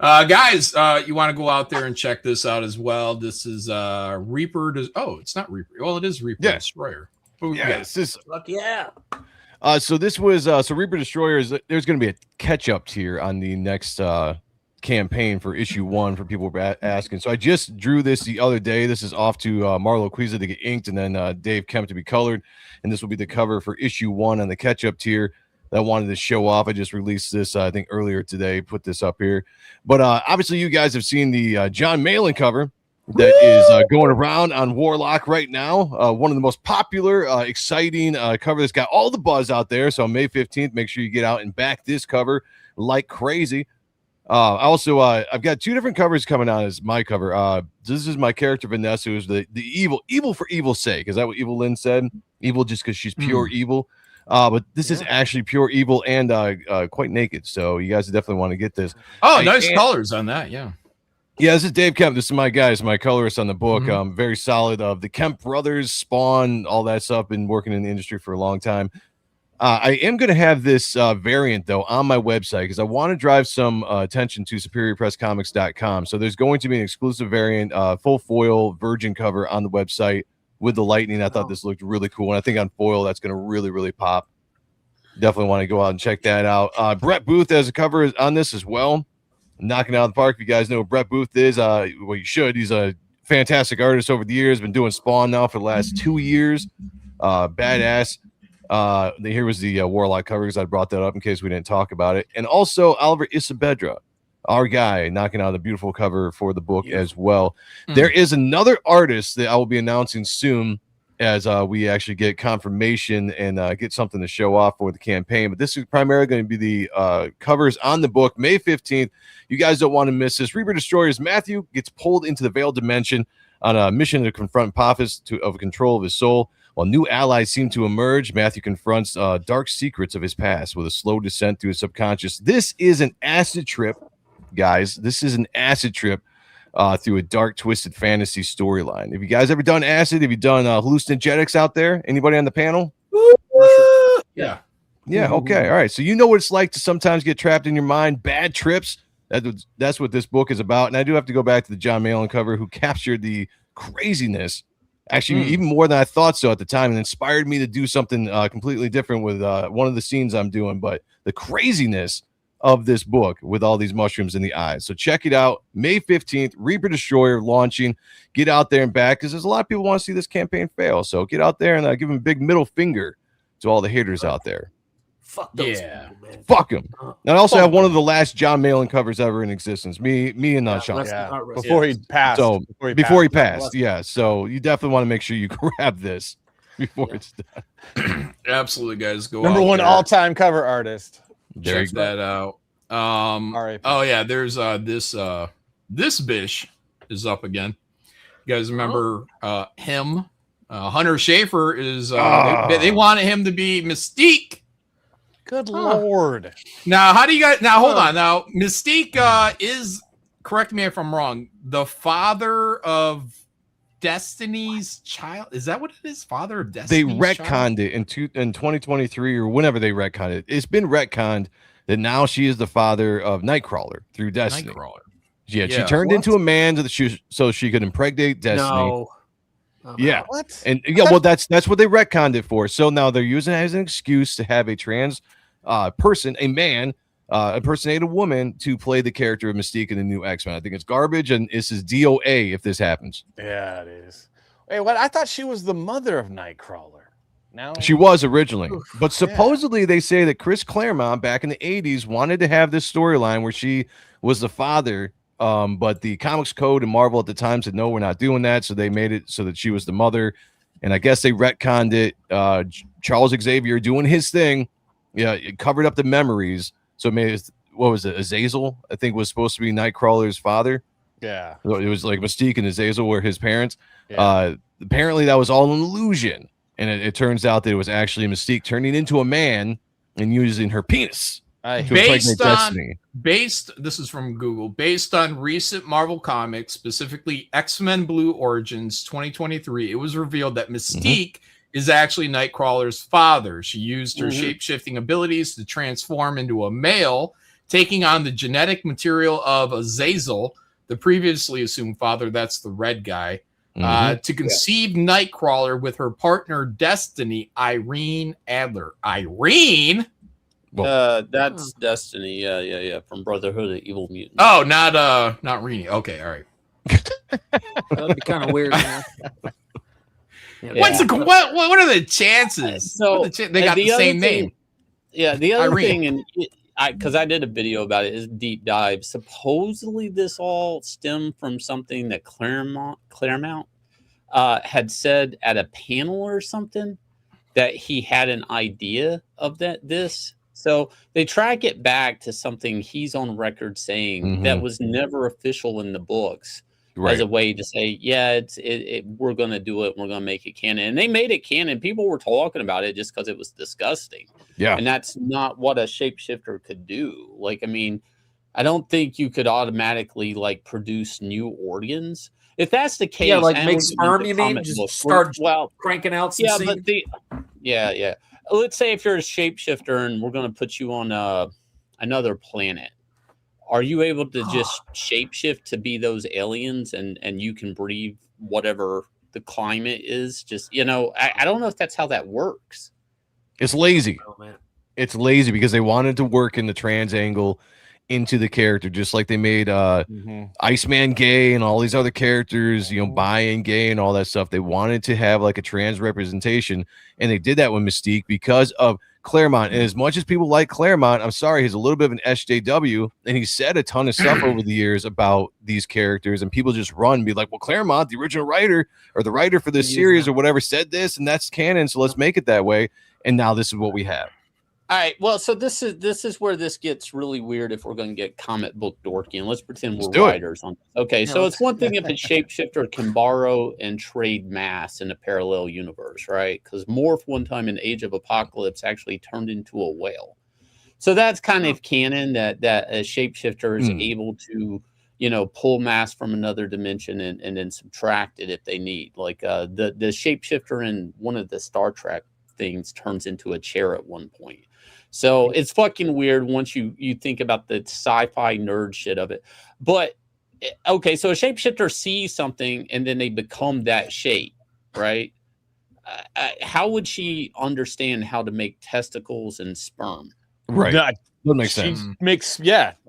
Guys, you want to go out there and check this out as well. This is Reaper. It's not Reaper. Well, it is Reaper Destroyer. Yes, this Fuck yeah. so this was so Reaper Destroyers. There's going to be a catch-up tier on the next campaign for issue 1 for people asking. So I just drew this the other day. This is off to Marlo Quiza to get inked, and then Dave Kemp to be colored, and this will be the cover for issue 1 on the catch-up tier that I wanted to show off. I just released this I think earlier today, put this up here, but obviously you guys have seen the John Malin cover that is going around on Warlock right now. One of the most popular, exciting cover that's got all the buzz out there. So on May 15th, make sure you get out and back this cover like crazy. Also, I've got 2 different covers coming out as my cover. This is my character Vanessa, who's the evil for evil's sake. Is that what Evil Lynn said? Evil just because she's pure evil. But this is actually pure evil and quite naked. So you guys definitely want to get this. Oh, nice colors on that. Yeah. Yeah, this is Dave Kemp. This is my guy. It's my colorist on the book. Very solid. The Kemp brothers, Spawn, all that stuff. Been working in the industry for a long time. I am going to have this variant, though, on my website because I want to drive some attention to superiorpresscomics.com. So there's going to be an exclusive variant, full foil virgin cover on the website with the lightning. I thought this looked really cool. And I think on foil, that's going to really, really pop. Definitely want to go out and check that out. Brett Booth has a cover on this as well. Knocking out of the park. If you guys know who Brett Booth is, well, you should. He's a fantastic artist over the years. Been doing Spawn now for the last 2 years. Badass. Here was the Warlock cover because I brought that up in case we didn't talk about it. And also Oliver Isabedra, our guy, knocking out a beautiful cover for the book as well. There is another artist that I will be announcing soon as we actually get confirmation and get something to show off for the campaign. But this is primarily going to be the covers on the book, May 15th. You guys don't want to miss this. Reaper Destroyers Matthew gets pulled into the Veiled Dimension on a mission to confront Apophis of control of his soul. While new allies seem to emerge, Matthew confronts dark secrets of his past with a slow descent through his subconscious. This is an acid trip, guys. This is an acid trip through a dark, twisted fantasy storyline. Have you guys ever done acid? Have you done hallucinogenics out there? Anybody on the panel? Yeah. Yeah. Okay. All right. So you know what it's like to sometimes get trapped in your mind, bad trips. That's what this book is about. And I do have to go back to the John Malin cover, who captured the craziness, actually even more than I thought so at the time, and inspired me to do something completely different with one of the scenes I'm doing. But the craziness of this book with all these mushrooms in the eyes. So check it out. May 15th, Reaper Destroyer launching. Get out there and back, because there's a lot of people want to see this campaign fail. So get out there and give them a big middle finger to all the haters out there. Fuck those people, man. Fuck them. And I also have one of the last John Malin covers ever in existence. Me and Sean. Before he passed. So before he passed. Yeah. So you definitely want to make sure you grab this before it's done. Absolutely, guys. Go Number out one there. all-time cover artist. Check that out. Oh yeah, there's this bish is up again. You guys remember him? Hunter Schafer is they wanted him to be Mystique. Good Lord. Now, how do you guys hold on. Now, Mystique is, correct me if I'm wrong, the father of Destiny's Child. Is that what it is? Father of Destiny's They retconned it in 2023 or whenever they retconned it. It's been retconned that now she is the father of Nightcrawler through Destiny. Nightcrawler. Yeah, she turned into a man so she could impregnate Destiny. No. Yeah. What? And yeah, well, that's what they retconned it for. So now they're using it as an excuse to have a trans person, a man, impersonate a woman to play the character of Mystique in the new X-Men. I think it's garbage, and this is DOA if this happens. Yeah, it is. Wait, what? I thought she was the mother of Nightcrawler. Now She was originally, but supposedly they say that Chris Claremont back in the 80s wanted to have this storyline where she was the father, but the Comics Code and Marvel at the time said, no, we're not doing that. So they made it so that she was the mother. And I guess they retconned it. Charles Xavier doing his thing. Yeah, it covered up the memories. So it made it, what was it? Azazel, I think, was supposed to be Nightcrawler's father. Yeah. So it was like Mystique and Azazel were his parents. Yeah. Apparently that was all an illusion. And it turns out that it was actually Mystique turning into a man and using her penis to impregnate Destiny. This is from Google, based on recent Marvel comics, specifically X-Men Blue Origins 2023, it was revealed that Mystique is actually Nightcrawler's father. She used her shape-shifting abilities to transform into a male, taking on the genetic material of Azazel, the previously assumed father. That's the red guy. To conceive Nightcrawler with her partner Destiny, Irene Adler. Irene? That's Destiny. Yeah. From Brotherhood of Evil Mutants. Oh, not Rini. Okay, all right. That'd be kind of weird. What are the chances? So they got the same name. Yeah, the other Irene. thing, and because I did a video about it, is deep dive. Supposedly, this all stemmed from something that Claremont had said at a panel or something, that he had an idea of this. So they track it back to something he's on record saying that was never official in the books. As a way to say, yeah, we're going to do it. We're going to make it canon. And they made it canon. People were talking about it just because it was disgusting. Yeah. And that's not what a shapeshifter could do. Like, I mean, I don't think you could automatically like produce new organs. If that's the case, Yeah, like make sperm, you mean? Just start cranking out some seed? Yeah. Let's say if you're a shapeshifter and we're going to put you on another planet. Are you able to just shapeshift to be those aliens and you can breathe whatever the climate is? Just, I don't know if that's how that works. It's lazy. Oh, man. It's lazy because they wanted to work in the trans angle into the character, just like they made Iceman gay and all these other characters, bi and gay and all that stuff. They wanted to have like a trans representation, and they did that with Mystique because of Claremont. And as much as people like Claremont, I'm sorry, he's a little bit of an SJW, and he said a ton of stuff over the years about these characters, and people just run and be like, well, Claremont, the original writer or the writer for this series or whatever, said this, and that's canon, so let's make it that way. And now this is what we have. All right. Well, so this is where this gets really weird if we're going to get comic book dorky, and let's pretend we're writers on. Okay, so it's one thing if a shapeshifter can borrow and trade mass in a parallel universe, right? Because Morph one time in Age of Apocalypse actually turned into a whale. So that's kind of canon that a shapeshifter is able to, pull mass from another dimension and then subtract it if they need. Like the shapeshifter in one of the Star Trek things turns into a chair at one point. So it's fucking weird once you think about the sci-fi nerd shit of it. But okay, so a shapeshifter sees something and then they become that shape, right? How would she understand how to make testicles and sperm? Right. That makes sense.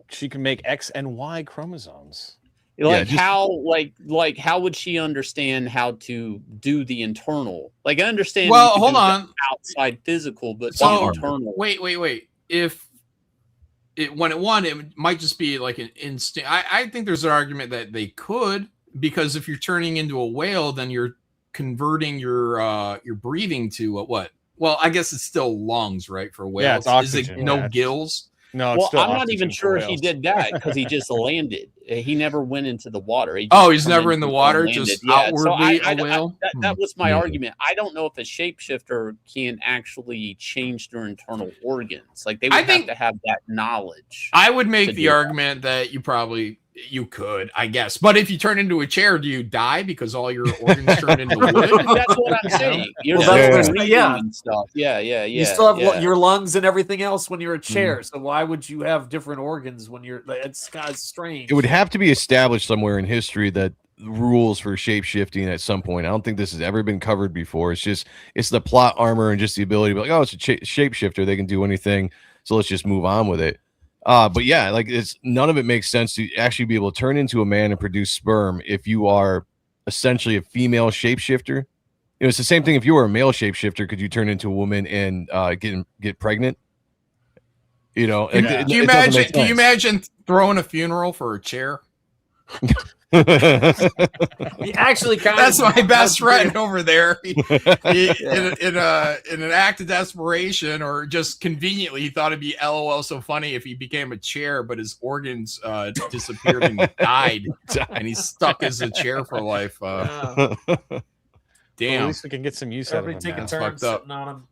She can make X and Y chromosomes. Like how would she understand how to do the internal? Like I understand. Well, hold on. Outside physical, but so, internal. Wait. If it might just be like an instinct. I think there's an argument that they could, because if you're turning into a whale, then you're converting your breathing to what? Well, I guess it's still lungs, right? For whales, yeah, it's oxygen, is it no gills? No, well, I'm not even sure he did that because he just landed. He never went into the water. He's never in the water, just outwardly a whale? That was my argument. I don't know if a shapeshifter can actually change their internal organs. Like they would have to have that knowledge. I would make the argument that you could, I guess. But if you turn into a chair, do you die because all your organs turn into wood? That's what I'm saying. You're and stuff. Yeah. You still have your lungs and everything else when you're a chair. So why would you have different organs when you're? It's kind of strange. It would have to be established somewhere in history that rules for shape-shifting at some point. I don't think this has ever been covered before. It's the plot armor and just the ability to be like, oh, it's a shapeshifter. They can do anything. So let's just move on with it. But yeah, like it's none of it makes sense to actually be able to turn into a man and produce sperm if you are essentially a female shapeshifter. You know, it's the same thing if you were a male shapeshifter. Could you turn into a woman and get pregnant? You know, Can you imagine? Can you imagine throwing a funeral for a chair? Actually, that's my best friend over there. In an act of desperation, or just conveniently, he thought it'd be LOL so funny if he became a chair, but his organs disappeared and died, and he's stuck as a chair for life. Damn. Well, at least we can get some use out of him. Take a now. turn sitting on him.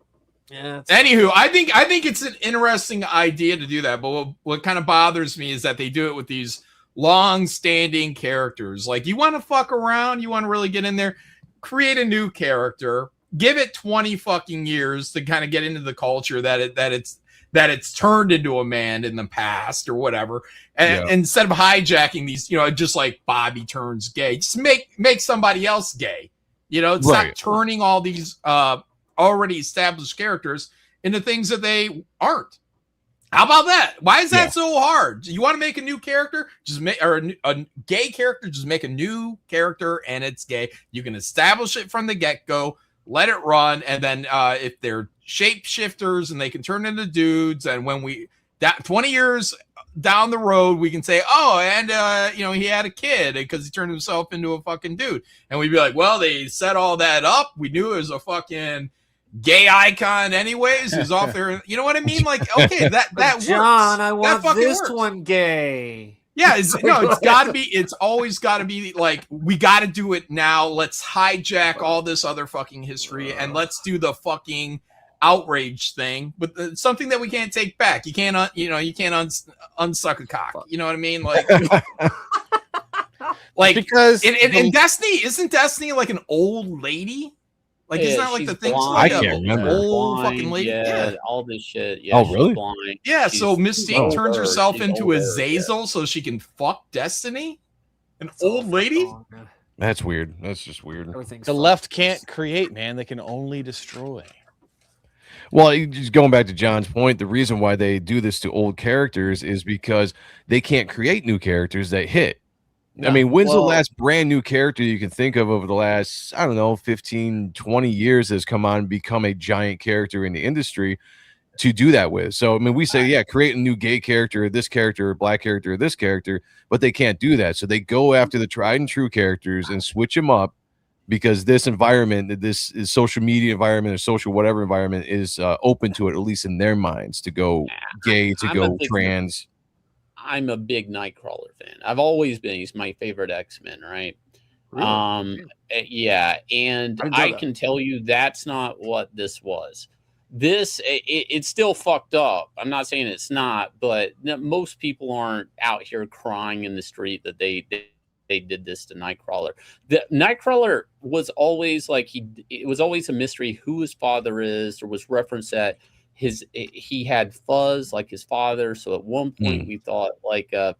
Yeah. Anywho, I think it's an interesting idea to do that, but what kind of bothers me is that they do it with these long-standing characters. Like, you want to fuck around, you want to really get in there, create a new character, give it 20 fucking years to kind of get into the culture that it's turned into a man in the past or whatever. And instead of hijacking these, just like Bobby turns gay, just make somebody else gay. It's not turning all these already established characters into things that they aren't. How about that? Why is that so hard? You want to make a new character? Just make a gay character. Just make a new character, and it's gay. You can establish it from the get-go, let it run, and then if they're shapeshifters and they can turn into dudes, and when 20 years down the road, we can say, oh, and he had a kid because he turned himself into a fucking dude, and we'd be like, well, they set all that up. We knew it was a fucking gay icon anyways, who's off there. You know what I mean? Like, okay, that works. John, I want this works. one gay. Yeah, it's always gotta be like, we gotta do it now. Let's hijack all this other fucking history and let's do the fucking outrage thing, but something that we can't take back. You can't unsuck a cock. You know what I mean? Like because in Destiny, isn't Destiny like an old lady? Like, isn't that like the thing? Like I can't remember. Old fucking lady. Yeah, all this shit. Yeah, oh, really? Blind. Yeah, so Mystique turns herself She's into older, Azazel so she can fuck Destiny? An old lady? That's weird. That's just weird. The left can't create, man. They can only destroy. Well, just going back to John's point, the reason why they do this to old characters is because they can't create new characters that hit. I mean, when's the last brand new character you can think of over the last, 15, 20 years has come on and become a giant character in the industry to do that with? So, I mean, we say, create a new gay character, or this character, or black character, or this character, but they can't do that. So they go after the tried and true characters and switch them up because this environment, this is social media environment or social whatever environment is open to it, at least in their minds, to go gay, to go trans. I'm a big Nightcrawler fan. I've always been. He's my favorite X-Men, right? Really? Yeah, and I can tell you that's not what this was. It's still fucked up. I'm not saying it's not, but most people aren't out here crying in the street that they did this to Nightcrawler. The Nightcrawler was always like it was always a mystery who his father is. There was reference that he had fuzz like his father, so at one point we thought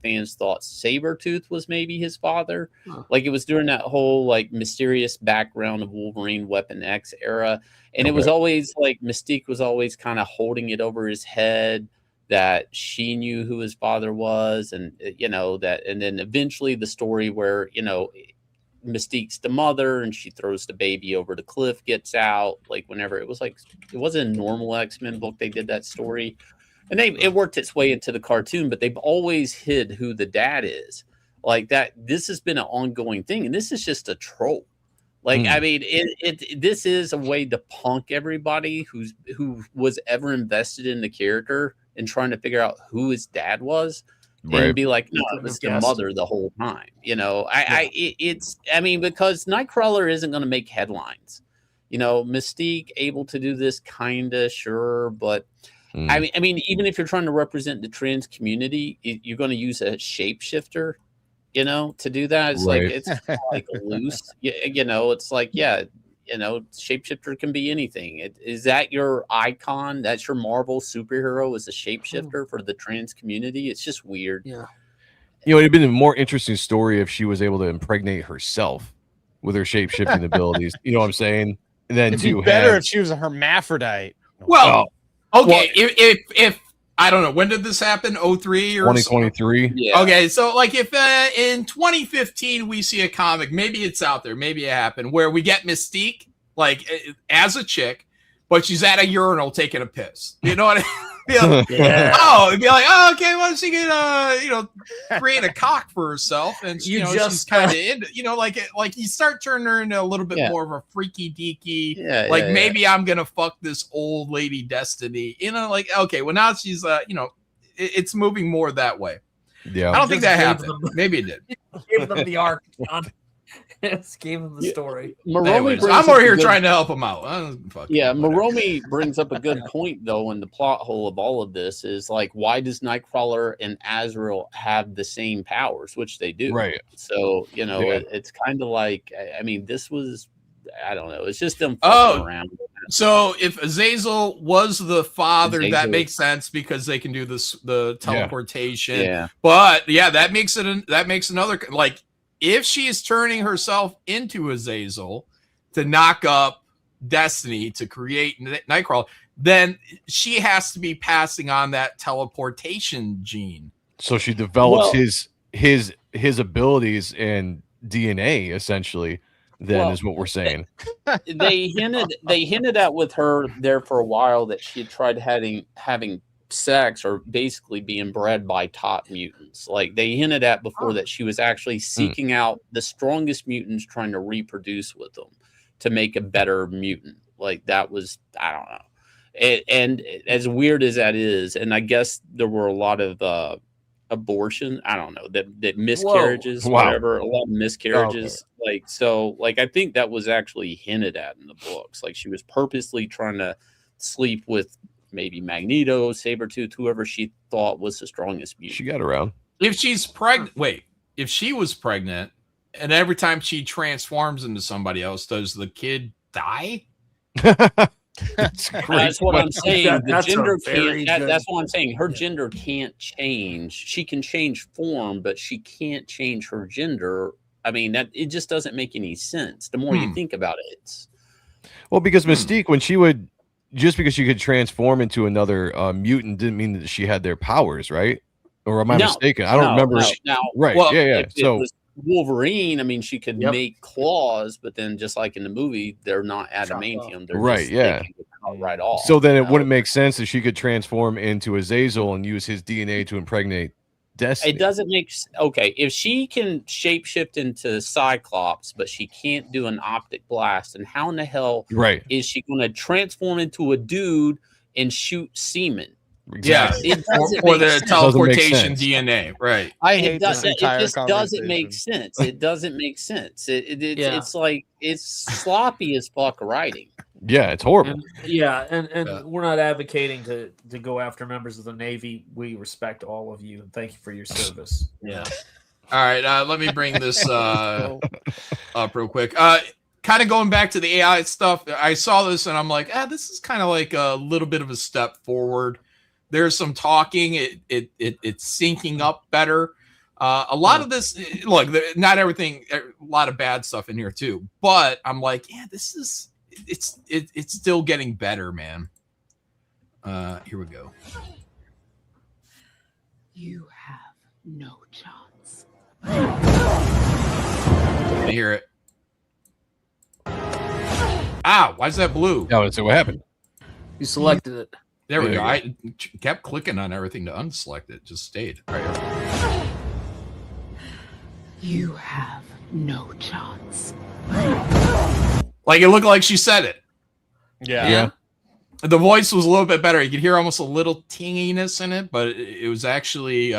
fans thought Sabretooth was maybe his father. Like, it was during that whole like mysterious background of Wolverine Weapon X era, and it was always like Mystique was always kind of holding it over his head that she knew who his father was, and that, and then eventually the story where Mystique's the mother and she throws the baby over the cliff, gets out, like whenever it wasn't a normal X-Men book, they did that story, and it worked its way into the cartoon, but they've always hid who the dad is. Like that, this has been an ongoing thing, and this is just a trope. Like, I mean, this is a way to punk everybody who was ever invested in the character and trying to figure out who his dad was. And be like, no, it was the mother the whole time. Because Nightcrawler isn't going to make headlines. Mystique able to do this, kinda, sure, but I mean, even if you're trying to represent the trans community, you're going to use a shapeshifter, to do that. It's like it's like loose. It's like shapeshifter can be anything. Is that your icon? That's your Marvel superhero, is a shapeshifter for the trans community? It's just weird. Yeah. It'd been a more interesting story if she was able to impregnate herself with her shape-shifting abilities. You know what I'm saying? And then it'd be better if she was a hermaphrodite. Well, okay. If I don't know. When did this happen? 03 or 2023. Yeah. Okay, so like if in 2015 we see a comic, maybe it's out there, maybe it happened, where we get Mystique like as a chick, but she's at a urinal taking a piss. You know what I mean? Yeah. Oh, it'd be like, oh, okay, well, she can, create a cock for herself, and You she's just- kind of into, like you start turning her into a little bit more of a freaky deaky. Maybe I'm gonna fuck this old lady Destiny. Like, okay, well now she's, it's moving more that way. Yeah, I don't think Just that gave happened. them- Maybe it did. Give them the arc, John. Just gave them the story. Anyways, I'm more here trying to help him out. Moromi brings up a good point though, in the plot hole of all of this is like, why does Nightcrawler and Azrael have the same powers, which they do, right? So it's kind of like, I mean, this was, I don't know, it's just them fucking around. So if Azazel was the father, that makes sense because they can do the teleportation. Yeah. But that makes another, like, if she is turning herself into Azazel to knock up Destiny to create Nightcrawler, then she has to be passing on that teleportation gene. So she develops his abilities and DNA essentially. Then is what we're saying. They hinted at with her there for a while that she had tried having sex or basically being bred by top mutants. Like they hinted at before that she was actually seeking out the strongest mutants, trying to reproduce with them to make a better mutant. Like that was, I don't know. And as weird as that is, and I guess there were a lot of abortion, I don't know, that miscarriages, whatever, a lot of miscarriages. Like, so like I think that was actually hinted at in the books. Like she was purposely trying to sleep with maybe Magneto, Sabretooth, whoever she thought was the strongest mutant. She got around. If she's pregnant, if she was pregnant and every time she transforms into somebody else, does the kid die? That's what I'm saying. The gender can't. That's what I'm saying. Her gender can't change. She can change form, but she can't change her gender. I mean, that it just doesn't make any sense. The more you think about it, it's because Mystique, when she would, just because she could transform into another mutant, didn't mean that she had their powers, right? Or am I mistaken? I don't remember. Right? Well, yeah. So. It was Wolverine, I mean, she could make claws, but then just like in the movie, they're not adamantium. They're right, just, yeah. they can get right off. So then it wouldn't make sense that she could transform into Azazel and use his DNA to impregnate Destiny. It doesn't make okay. If she can shapeshift into Cyclops, but she can't do an optic blast, and how in the hell is she going to transform into a dude and shoot semen? Exactly. Yeah, or the teleportation DNA, right? I hate this It entire just doesn't conversation. make sense. It doesn't make sense. It's like it's sloppy as fuck writing. Yeah, it's horrible. And we're not advocating to go after members of the Navy. We respect all of you and thank you for your service. Yeah. All right, let me bring this up real quick. Kind of going back to the AI stuff, I saw this and I'm like, this is kind of like a little bit of a step forward. There's some talking. It's syncing up better. A lot of this, look, not everything. A lot of bad stuff in here too. But I'm like, this is it's still getting better, man. Here we go. You have no chance. I hear it. Ow! Why is that blue? No, so what happened? You selected it. There we go. I kept clicking on everything to unselect it. Just stayed. Right here. You have no chance. Like it looked like she said it. Yeah. The voice was a little bit better. You could hear almost a little tinginess in it, but it was actually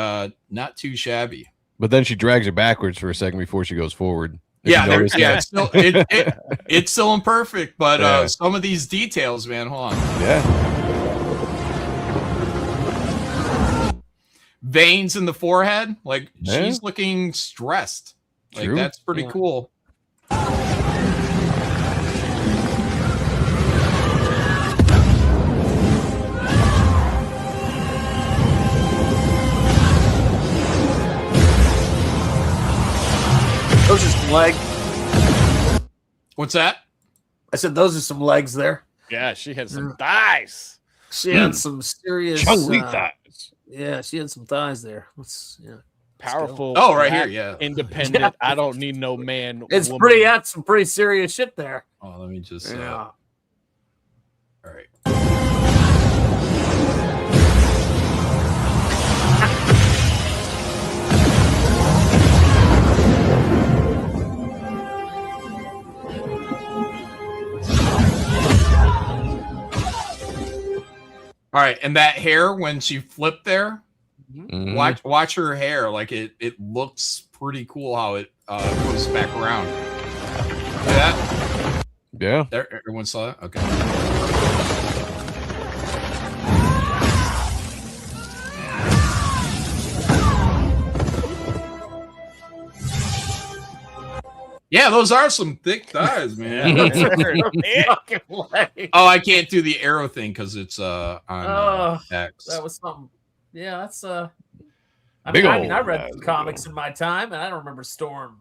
not too shabby. But then she drags it backwards for a second before she goes forward. It's still it's still imperfect, but some of these details, man. Hold on. Yeah. Veins in the forehead, like she's looking stressed. Like that's pretty cool. Those are some legs. What's that? I said those are some legs there. Yeah, she had some thighs. She had some serious chunky thighs. Yeah, she had some thighs there. Let's Powerful. Oh, right here, black, yeah. Independent. Yeah. I don't need no man. It's woman. pretty. That's some pretty serious shit there. Oh, let me just. Yeah. All right. All right, and that hair when she flipped there, watch her hair. Like it looks pretty cool how it goes back around. See that? Yeah. There, everyone saw that. Okay. Yeah, those are some thick thighs, man. Oh, I can't do the arrow thing because it's on X. That was something. Yeah, that's I Big mean, I old read ass comics in my time, and I don't remember Storm,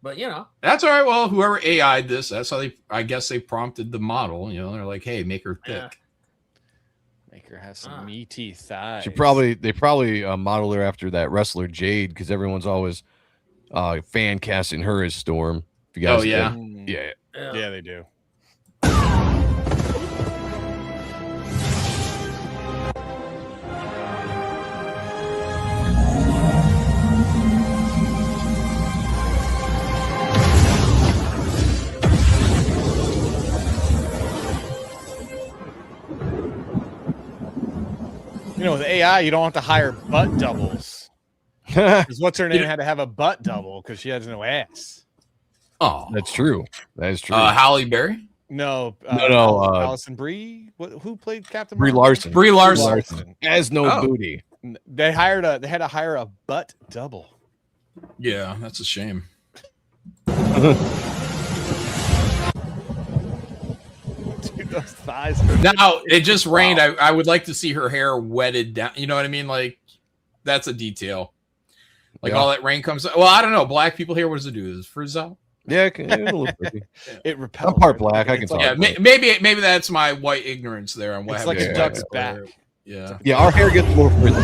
but you know, That's all right. Well, whoever AI'd this, that's how I guess they prompted the model. You know, they're like, "Hey, make her thick." Yeah. Make her have some meaty thighs. They probably modeled her after that wrestler Jade because everyone's always fan casting her as Storm. If you guys, Oh, yeah? Yeah, they do. You know, with AI, you don't have to hire butt doubles. Because what's her name had to have a butt double because she has no ass. Oh, That's true. That is true. Halle Berry. No, Allison Brie. Who played Captain Brie Marvel? Larson. Brie Larson. Has no Oh. booty. They had to hire a butt double. Yeah, that's a shame. Dude, those thighs. Now it just rained. I would like to see her hair wetted down. You know what I mean? Like that's a detail. Like all that rain comes. Well, I don't know. Black people here, what does it do? Does it frizz out? Yeah, it's a little pretty. It repels. I'm part black. I can talk. Yeah, maybe that's my white ignorance there on what It's happened. like a duck's back. Yeah. Yeah, our hair gets more frizzy.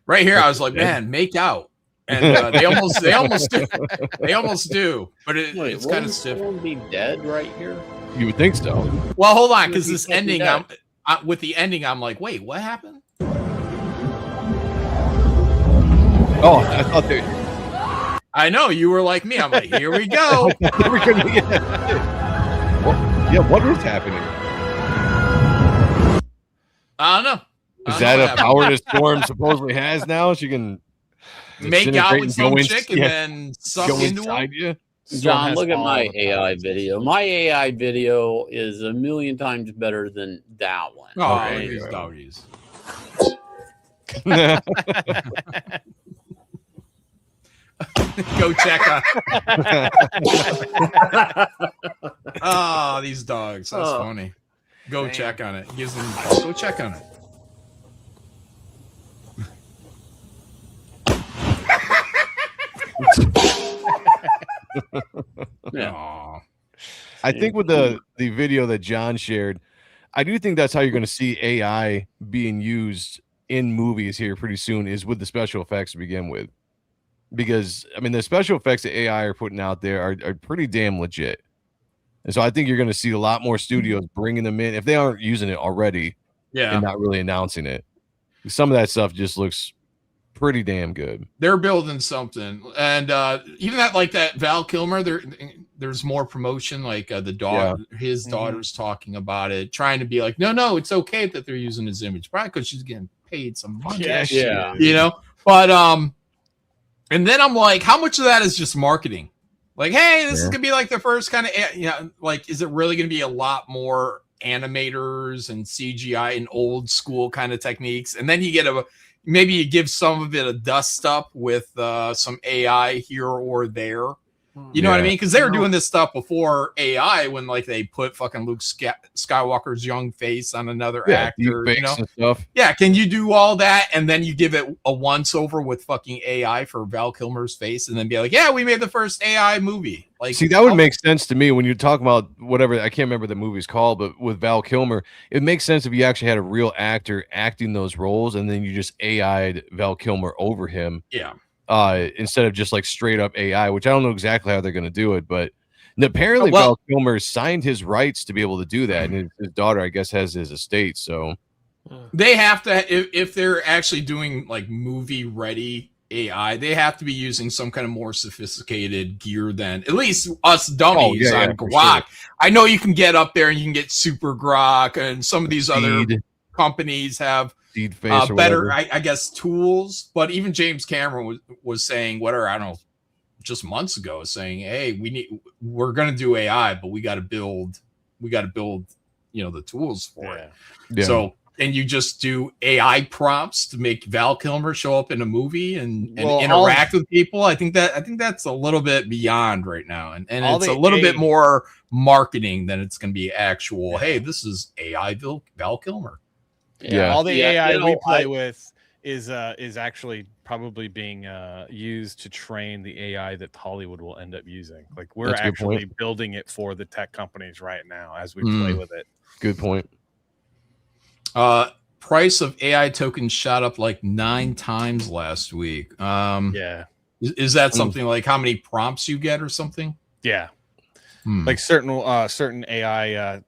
Right here, I was like, man, make out. And they almost do. They almost do. But it's kind of stiff. Someone be dead right here. You would think so. Well, hold on, because He this can't be ending, dead. with the ending, I'm like, wait, what happened? Oh, I thought they. I know you were like me. I'm like, here we go. We're gonna get. Yeah, what is happening? I don't know. Is that a power that Storm supposedly has now? She can make out with some go chick and then suck go into inside her? you? John, look at my AI video. My AI video is a million times better than that one. Oh, right? these doggies. Go check on. Oh, these dogs. That's funny. Go check on it. Gives them. Go check on it. Yeah. I think with the video that John shared, I do think that's how you're going to see AI being used in movies here pretty soon, is with the special effects to begin with. Because, I mean, the special effects that AI are putting out there are pretty damn legit. And so I think you're going to see a lot more studios bringing them in, if they aren't using it already, and not really announcing it. Some of that stuff just looks pretty damn good. They're building something, and even that Val Kilmer, there's more promotion. Like the dog, his daughter's talking about it, trying to be like, no, it's okay that they're using his image, probably because she's getting paid some money. Yeah. You know. But and then I'm like, how much of that is just marketing? Like, hey, this is gonna be like the first kind of, like, is it really gonna be a lot more animators and CGI and old school kind of techniques? And then you get maybe you give some of it a dust up with some AI here or there. You know what I mean? Because they were doing this stuff before AI, when like they put fucking Luke Skywalker's young face on another actor, you know? And stuff. Yeah, can you do all that and then you give it a once over with fucking AI for Val Kilmer's face, and then be like, yeah, we made the first AI movie? Like, see, that would make sense to me when you talk about whatever, I can't remember the movie's called, but with Val Kilmer, it makes sense if you actually had a real actor acting those roles, and then you just AI'd Val Kilmer over him. Yeah. Instead of just like straight up AI, which I don't know exactly how they're going to do it, but apparently Val Kilmer signed his rights to be able to do that, and his daughter, I guess, has his estate. So they have to, if they're actually doing like movie ready AI, they have to be using some kind of more sophisticated gear than at least us dummies on Grok. Sure. I know you can get up there and you can get super Grok, and some of these other companies have better, I guess, tools. But even James Cameron was saying, whatever, I don't know, just months ago, saying, hey, we're going to do AI, but we got to build, you know, the tools for it. Yeah. So, and you just do AI prompts to make Val Kilmer show up in a movie and interact with people. I think that's a little bit beyond right now. And it's a little bit more marketing than it's going to be actual, hey, this is AI Val Kilmer. Yeah, all the AI we play with is actually probably being used to train the AI that Hollywood will end up using. Like, we're actually building it for the tech companies right now as we play with it. Good point. Price of AI tokens shot up like 9 times last week. Is that something like how many prompts you get or something? Yeah. Like certain AI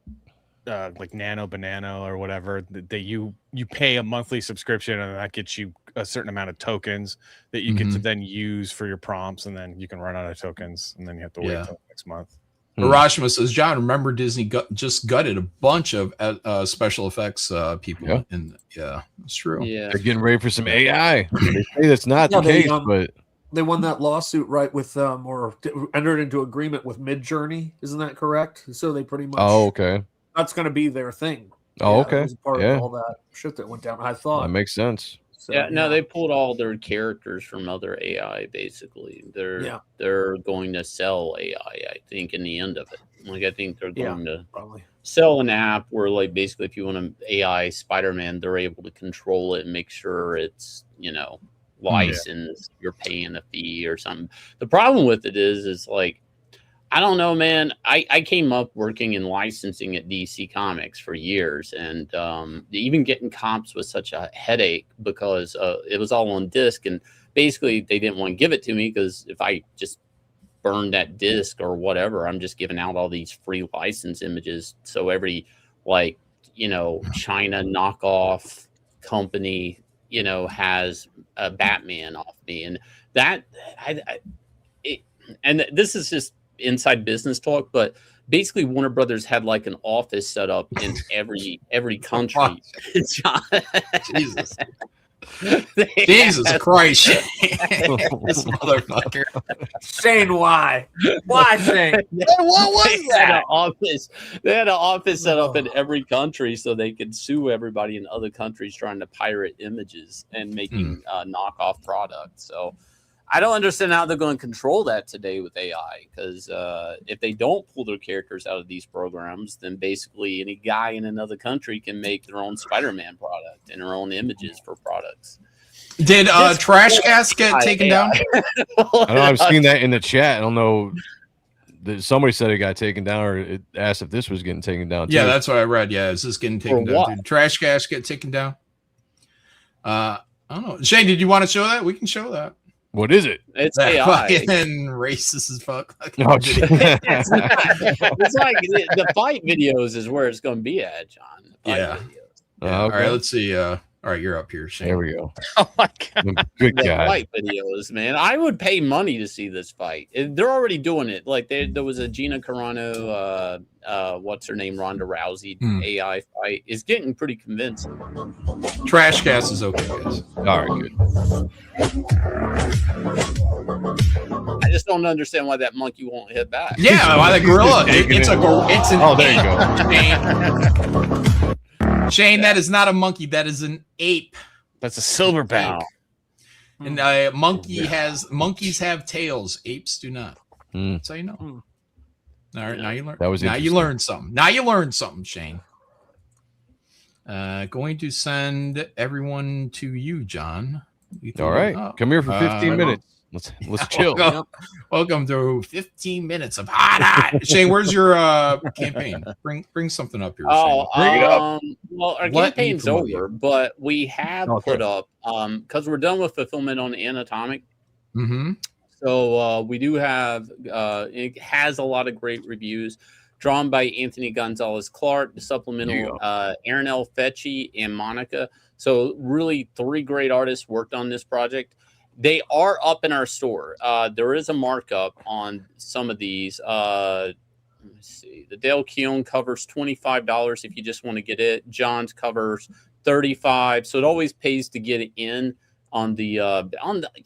like Nano Banana or whatever, you pay a monthly subscription, and that gets you a certain amount of tokens that you get to then use for your prompts, and then you can run out of tokens, and then you have to wait till next month. Hiroshima says, John, remember Disney just gutted a bunch of special effects people. Yeah, it's true. Yeah, they're getting ready for some AI. They say that's not the case, but they won that lawsuit, right, with or entered into agreement with Midjourney. Isn't that correct? So they pretty much. Oh, okay. That's going to be their thing. Oh, okay. It was part of all that shit that went down. I thought that makes sense. So, no, they pulled all their characters from other AI. Basically, they're going to sell AI. I think in the end of it, like I think they're going to probably sell an app where, like, basically, if you want an AI Spider-Man, they're able to control it and make sure it's licensed. You're paying a fee or something. The problem with it is like, I don't know, man. I came up working in licensing at DC Comics for years, and even getting comps was such a headache because it was all on disc, and basically they didn't want to give it to me because if I just burned that disc or whatever, I'm just giving out all these free license images. So every China knockoff company, has a Batman off me, and that and this is just inside business talk, but basically Warner Brothers had like an office set up in every country. Jesus. Jesus Christ. This motherfucker. Shane, why Shane? What was that? They had an office set up in every country so they could sue everybody in other countries trying to pirate images and making knockoff products. So I don't understand how they're going to control that today with AI, because if they don't pull their characters out of these programs, then basically any guy in another country can make their own Spider-Man product and their own images for products. Did Trash Gas get taken down? I know, I've seen that in the chat. I don't know. Somebody said it got taken down, or it asked if this was getting taken down too. Yeah, that's what I read. Yeah, is this getting taken down? Did Trash Gas get taken down? I don't know. Shane, did you want to show that? We can show that. What is it? It's that AI. Fucking racist as fuck. It's like the fight videos is where it's going to be at, John. Yeah. All right, let's see. All right, you're up here, Shane. There we go. Oh my god. Good the guy. Fight videos, man. I would pay money to see this fight. They're already doing it. Like there was a Gina Carano, what's her name, Ronda Rousey AI fight. It's getting pretty convincing. Trash Gas is okay, guys. All right, good. I just don't understand why that monkey won't hit back. Yeah, why the gorilla? It's an oh, there you go. Shane, that is not a monkey. That is an ape. That's a silverback. And monkeys have tails. Apes do not. That's how you know. All right, now you learn. That was now you interesting. learned something. Now you learned something, Shane. Going to send everyone to you, John. All right, come here for 15 minutes. Let's chill. Welcome to 15 minutes of hot. Shane, where's your campaign? Bring something up here. Oh, Shane. Bring it up. Well, our Let me campaign's promote over, but we have put up because we're done with fulfillment on Anatomic. Mm-hmm. So we do have it has a lot of great reviews, drawn by Anthony Gonzalez Clark, the supplemental Aaron L. Fetchy and Monica. So really 3 great artists worked on this project. They are up in our store. There is a markup on some of these. Let me see. The Dale Keown covers $25 if you just want to get it. John's covers $35. So it always pays to get it in on the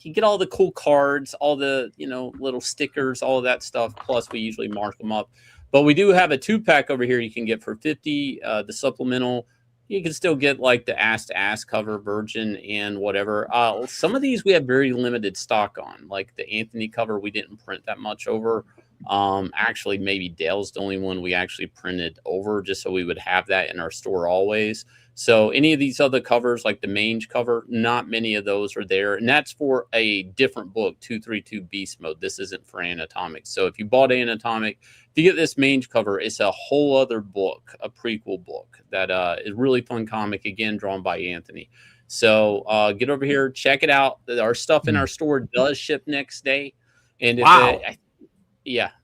you get all the cool cards, all the little stickers, all of that stuff. Plus we usually mark them up. But we do have a 2-pack over here you can get for $50. The supplemental, you can still get like the ass to ass cover virgin and whatever. Some of these we have very limited stock on, like the Anthony cover we didn't print that much over. Actually maybe Dale's the only one we actually printed over just so we would have that in our store always. So any of these other covers like the Mange cover, not many of those are there. And that's for a different book, 232 Beast Mode. This isn't for Anatomic. So if you bought Anatomic, if you get this Mange cover, it's a whole other book, a prequel book that is really fun comic, again, drawn by Anthony. So get over here, check it out. Our stuff in our store does ship next day. And if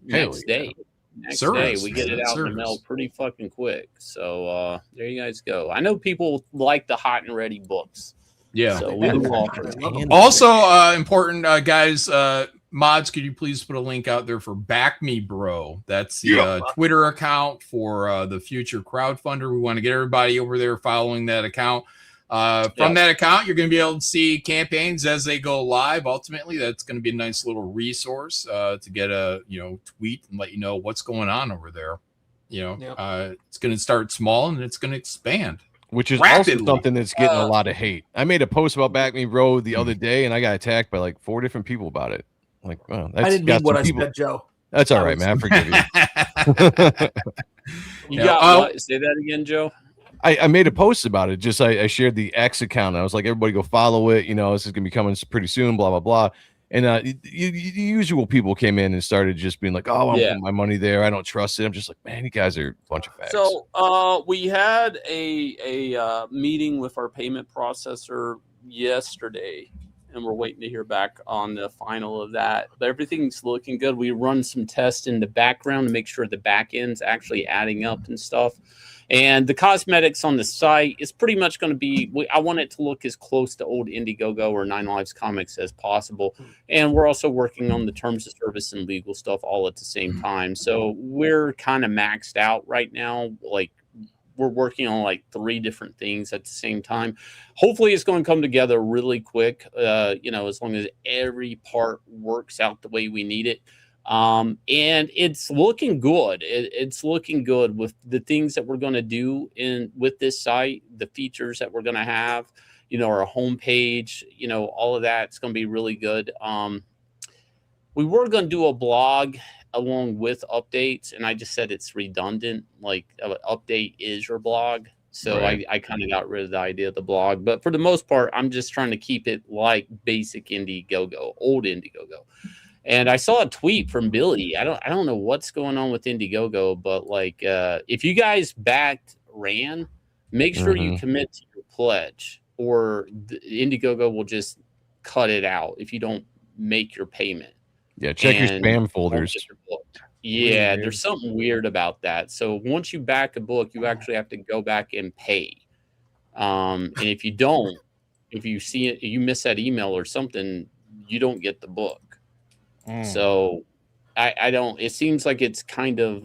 next day. Next day, we get it out in the mail pretty fucking quick. So there you guys go. I know people like the hot and ready books. Yeah. So we do offer it. Also important, guys, mods, could you please put a link out there for Back Me Bro? That's the Twitter account for the future crowdfunder. We want to get everybody over there following that account. From that account, you're going to be able to see campaigns as they go live. Ultimately, that's going to be a nice little resource to get a tweet and let you know what's going on over there. It's going to start small and it's going to expand, which is rapidly. Also something that's getting a lot of hate. I made a post about Back Me Bro the other day, and I got attacked by like 4 different people about it. Like, oh, that's I didn't mean what I said, Joe. That's all right, man. I forgive you. You got what? Say that again, Joe. I made a post about it. Just I shared the X account. I was like, everybody go follow it. This is gonna be coming pretty soon. Blah blah blah. And the usual people came in and started just being like, "Oh, I'm putting my money there. I don't trust it." I'm just like, man, you guys are a bunch of fags. So we had a meeting with our payment processor yesterday, and we're waiting to hear back on the final of that. But everything's looking good. We run some tests in the background to make sure the back end's actually adding up and stuff. And the cosmetics on the site is pretty much going to be, I want it to look as close to old Indiegogo or Nine Lives Comics as possible. And we're also working on the terms of service and legal stuff all at the same time. So we're kind of maxed out right now. Like we're working on like 3 different things at the same time. Hopefully it's going to come together really quick, as long as every part works out the way we need it. And it's looking good. It's looking good with the things that we're going to do with this site, the features that we're going to have, our homepage, all of that. It's going to be really good. We were going to do a blog along with updates, and I just said it's redundant. Like update is your blog. So right. I kind of got rid of the idea of the blog, but for the most part, I'm just trying to keep it like basic Indiegogo, old Indiegogo. And I saw a tweet from Billy. I don't know what's going on with Indiegogo, but like if you guys backed Ran, make sure you commit to your pledge, or Indiegogo will just cut it out if you don't make your payment. Yeah, check your spam folders. Yeah, there's something weird about that. So once you back a book, you actually have to go back and pay. And if you don't, if you see it, you miss that email or something, you don't get the book. So I don't, it seems like it's kind of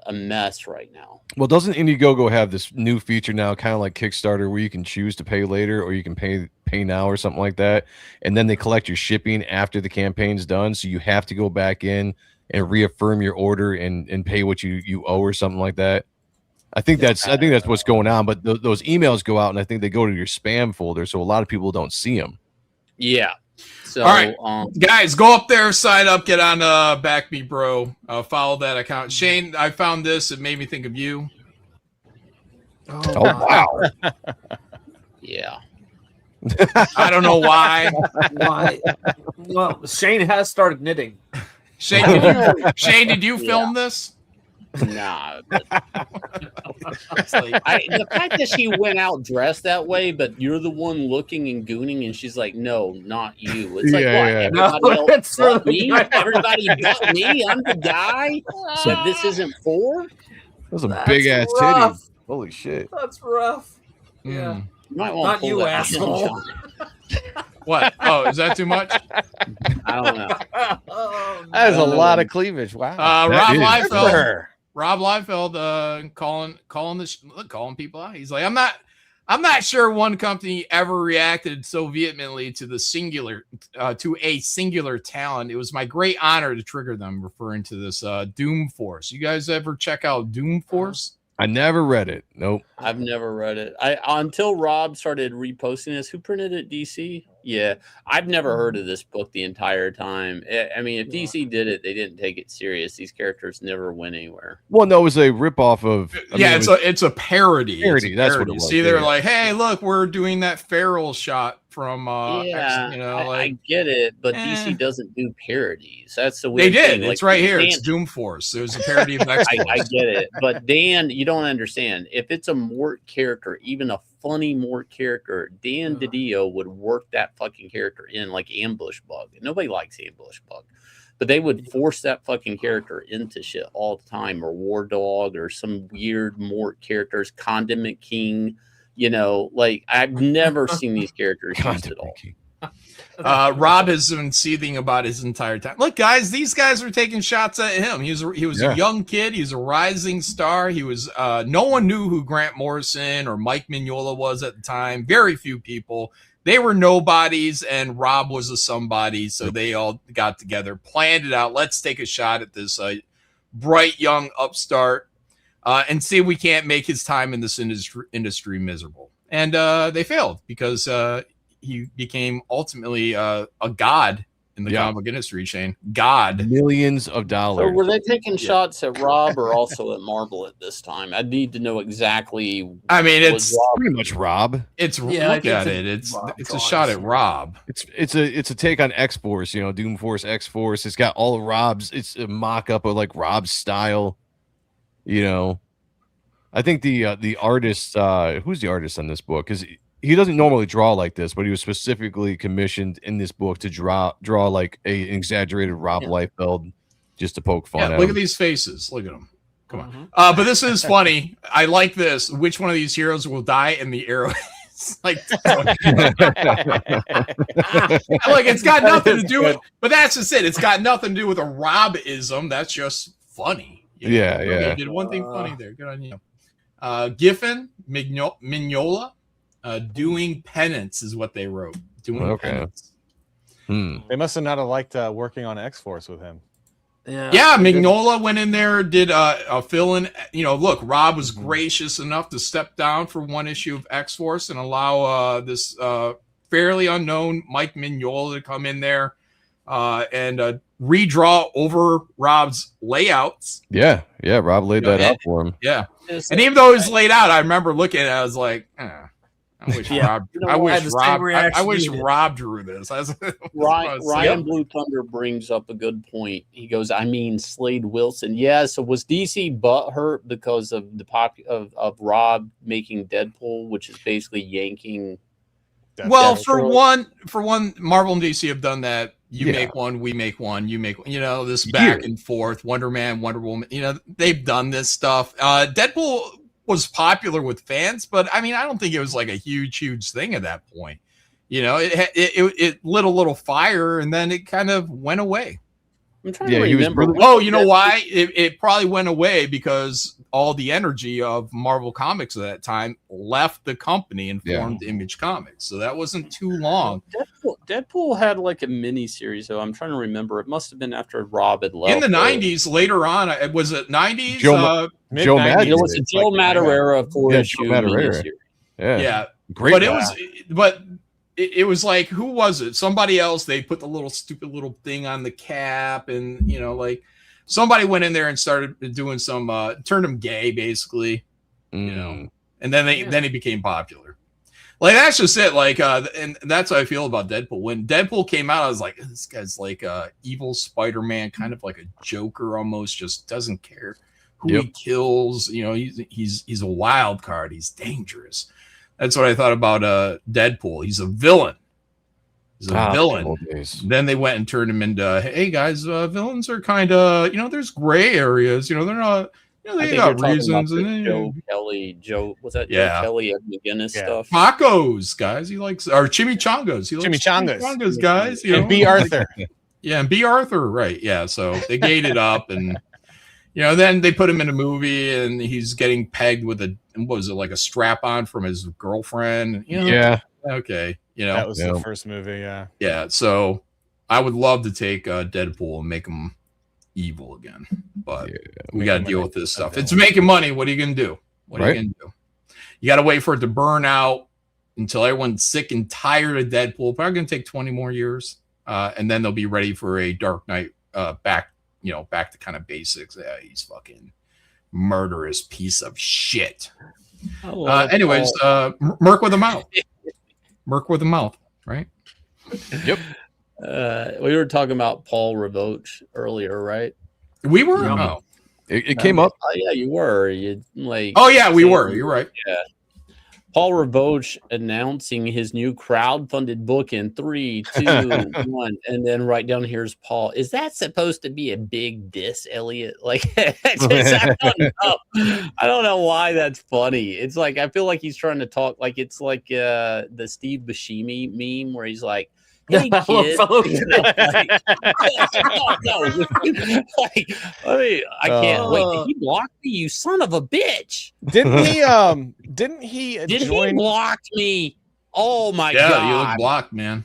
a mess right now. Well, doesn't Indiegogo have this new feature now, kind of like Kickstarter, where you can choose to pay later or you can pay now or something like that, and then they collect your shipping after the campaign's done, so you have to go back in and reaffirm your order and pay what you owe or something like that. I think that's what's going on. But those emails go out, and I think they go to your spam folder, so a lot of people don't see them. Yeah. So, all right, guys, go up there, sign up, get on Back Me Bro, follow that account. Shane, I found this. It made me think of you. Oh wow. Yeah. I don't know why. Why? Well, Shane has started knitting. Shane, did you film this? Nah. It's like, the fact that she went out dressed that way, but you're the one looking and gooning, and she's like, "No, not you." It's like, what? Everybody else but me? Everybody but me? I'm the guy that this isn't for? Those are big ass titties. Holy shit. That's rough. Yeah. You might want to Not pull you, that asshole. What? Oh, is that too much? I don't know. That is a lot of cleavage. Wow. Rob Liefeld calling people out. He's like, I'm not sure one company ever reacted so vehemently to a singular talent. It was my great honor to trigger them, referring to this Doom Force. You guys ever check out Doom Force? I never read it. Nope. I've never read it. Until Rob started reposting this. Who printed it? DC? Yeah. I've never heard of this book the entire time. I mean, if DC did it, they didn't take it serious. These characters never went anywhere. Well, no, it was a ripoff of. It's a parody. Parody. That's what it was. See, they're like, hey, look, we're doing that feral shot from. I get it, but DC doesn't do parodies. That's the they weird did. thing. It's right here. It's Doom Force. There's a parody of X Force. I get it, but Dan, you don't understand. If it's a Mort character, even a funny Mort character, Dan DiDio would work that fucking character in like Ambush Bug. Nobody likes Ambush Bug, but they would force that fucking character into shit all the time, or War Dog, or some weird Mort characters, Condiment King. You know, like I've never seen these characters used at all. Rob has been seething about his entire time. Look, guys, these guys were taking shots at him. He was a young kid. He was a rising star. He was no one knew who Grant Morrison or Mike Mignola was at the time. Very few people. They were nobodies, and Rob was a somebody. So they all got together, planned it out. Let's take a shot at this bright young upstart. And see if we can't make his time in this industry miserable. And they failed because he became ultimately a god in the comic industry, Shane. God. Millions of dollars. So were they taking shots at Rob or also at Marvel at this time? I need to know exactly. I mean, it's pretty much Rob. It's look at it. It's a shot at Rob. It's a take on X Force, Doom Force, X Force. It's got all of Rob's. It's a mock up of like Rob's style. I think the artist, who's the artist on this book? Because he doesn't normally draw like this, but he was specifically commissioned in this book to draw like an exaggerated Rob Liefeld, just to poke fun at look him. at these faces. Look at them. Come on. But this is funny. I like this. Which one of these heroes will die in the arrow? Like, it's got nothing to do with. But that's just it. It's got nothing to do with a Robism. That's just funny. Yeah. You did one thing funny there. Good on you. Giffen, Mignola, doing penance is what they wrote. Doing penance. They must have not have liked working on X-Force with him. Yeah, Mignola went in there, did a fill-in. Look, Rob was gracious enough to step down for one issue of X-Force and allow this fairly unknown Mike Mignola to come in there and redraw over Rob's layouts. Yeah, Rob laid that out for him. Yeah, and even though it was laid out, I remember looking at it, I was like, I wish Rob. I wish Rob drew this. Ryan Blue Thunder brings up a good point. He goes, I mean, Slade Wilson. Yeah. So was DC butthurt because of the of Rob making Deadpool, which is basically yanking? Well, for one, Marvel and DC have done that. You make one, we make one, you make one. This back and forth. Wonder Man, Wonder Woman. They've done this stuff. Deadpool was popular with fans, but I mean, I don't think it was like a huge thing at that point. It lit a little fire, and then it kind of went away. I'm trying to remember. You know why? It probably went away because all the energy of Marvel Comics at that time left the company and formed Image Comics. So that wasn't too long. Deadpool had like a mini series, though. I'm trying to remember. It must have been after Rob had left. In the 90s, later on, was it 90s? Joe Matter. It was a Joe Matter era 4-issue miniseries. Yeah. Great. But it was like, who was it? Somebody else. They put the little stupid little thing on the cap, and like somebody went in there and started doing some turned him gay, basically. And then he became popular. Like, that's just it. Like, and that's how I feel about Deadpool. When Deadpool came out, I was like, this guy's like evil Spider-Man, kind of like a Joker almost, just doesn't care who he kills. He's a wild card. He's dangerous. That's what I thought about Deadpool. He's a villain. He's a villain. Then they went and turned him into, hey guys, villains are kind of, there's gray areas. They're not. They got reasons. Joe Kelly, was that Joe Kelly at McGinnis stuff? Tacos, guys. He likes, or chimichangas. He likes chimichangas, guys. And B. Arthur. And B. Arthur, right? Yeah. So they gate it up, and then they put him in a movie, and he's getting pegged with what was it, like a strap on from his girlfriend? Okay. That was the first movie. Yeah. Yeah. So I would love to take Deadpool and make him evil again, but we got to deal with this stuff. It's making money. What are you gonna do? What are you gonna do? You got to wait for it to burn out until everyone's sick and tired of Deadpool. Probably gonna take 20 more years, and then they'll be ready for a Dark Knight back to kind of basics. Yeah, he's fucking murderous piece of shit. Anyways, Merc with a mouth. Merc with a mouth, right? Yep. We were talking about Paul Revouch earlier, right? We were. No, it came up. Oh yeah, you were. You like. Oh yeah, we were. You're right. Yeah. Paul Revouch announcing his new crowdfunded book in 3, 2, 1, and then right down here's Paul. Is that supposed to be a big diss, Elliot? Like, I don't know why that's funny. It's like, I feel like he's trying to talk like it's like the Steve Buscemi meme where he's like, hey, kid. I can't wait. Did he block me, you son of a bitch? Didn't he Did he block me? Oh my god. Yeah, you look blocked, man.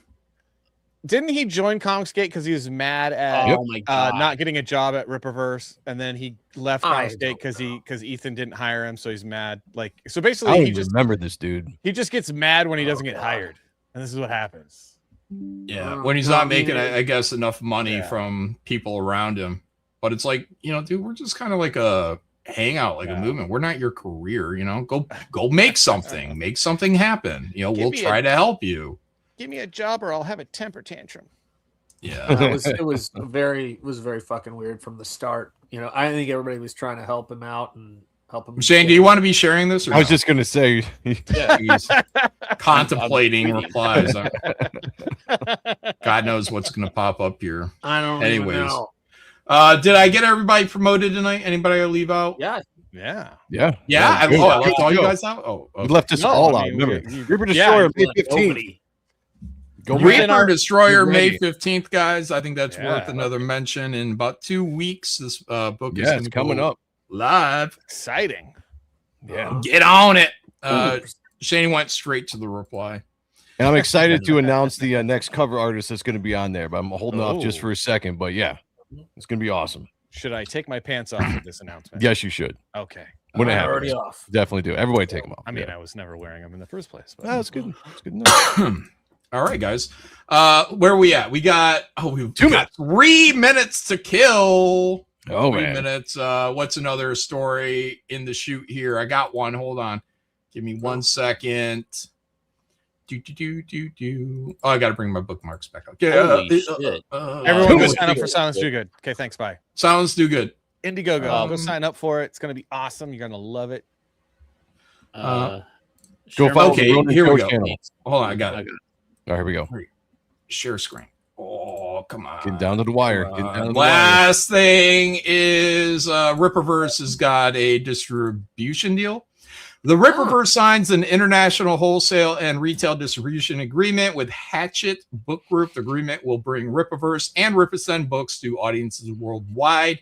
Didn't he join Comicsgate because he was mad at not getting a job at Rippaverse, and then he left Comicsgate because Ethan didn't hire him, so he's mad. Like, so basically, I don't remember this dude. He just gets mad when he doesn't get hired, and this is what happens. Yeah, when he's not making, I guess, enough money from people around him. But it's like, dude, we're just kind of like a hangout, like a movement. We're not your career, Go make something, make something happen. We'll try to help you. Give me a job, or I'll have a temper tantrum. Yeah, it was very fucking weird from the start. I think everybody was trying to help him out and help him. Shane, do you want to be sharing this? Or I was just gonna say, he's contemplating replies. God knows what's gonna pop up here. I don't. Anyways, even know. Did I get everybody promoted tonight? Anybody I leave out? Yeah. I left all you guys out. Oh, you left us all out. Remember, Reaper Destroyer May 15th. Reaper Destroyer May 15th, guys. I think that's worth another mention. In about 2 weeks, this book is coming up live. Exciting. Yeah, get on it. Shane went straight to the reply. And I'm excited to announce the next cover artist that's going to be on there, but I'm holding off just for a second. But yeah, it's going to be awesome. Should I take my pants off with this announcement? Yes, you should. Okay. When it happens, already off. Definitely do. Everybody take them off. I mean, I was never wearing them in the first place. But that's good. That's good enough. All right, guys. Where are we at? We got 2 minutes. 3 minutes to kill. Oh, 3 man. minutes. What's another story in the shoot here? I got one. Hold on. Give me 1 second. Oh, I got to bring my bookmarks back up. Everyone go sign up for Silence Do Good. Okay, thanks. Bye. Silence Do Good. Indiegogo. Go sign up for it. It's going to be awesome. You're going to love it. Go follow okay, here we go. Hold on. I got it. All right, here we go. Share screen. Oh, come on. Getting down to the wire. Last thing is Rippaverse has got a distribution deal. The Rippaverse signs an international wholesale and retail distribution agreement with Hatchet Book Group. The agreement will bring Rippaverse and Ripasend books to audiences worldwide.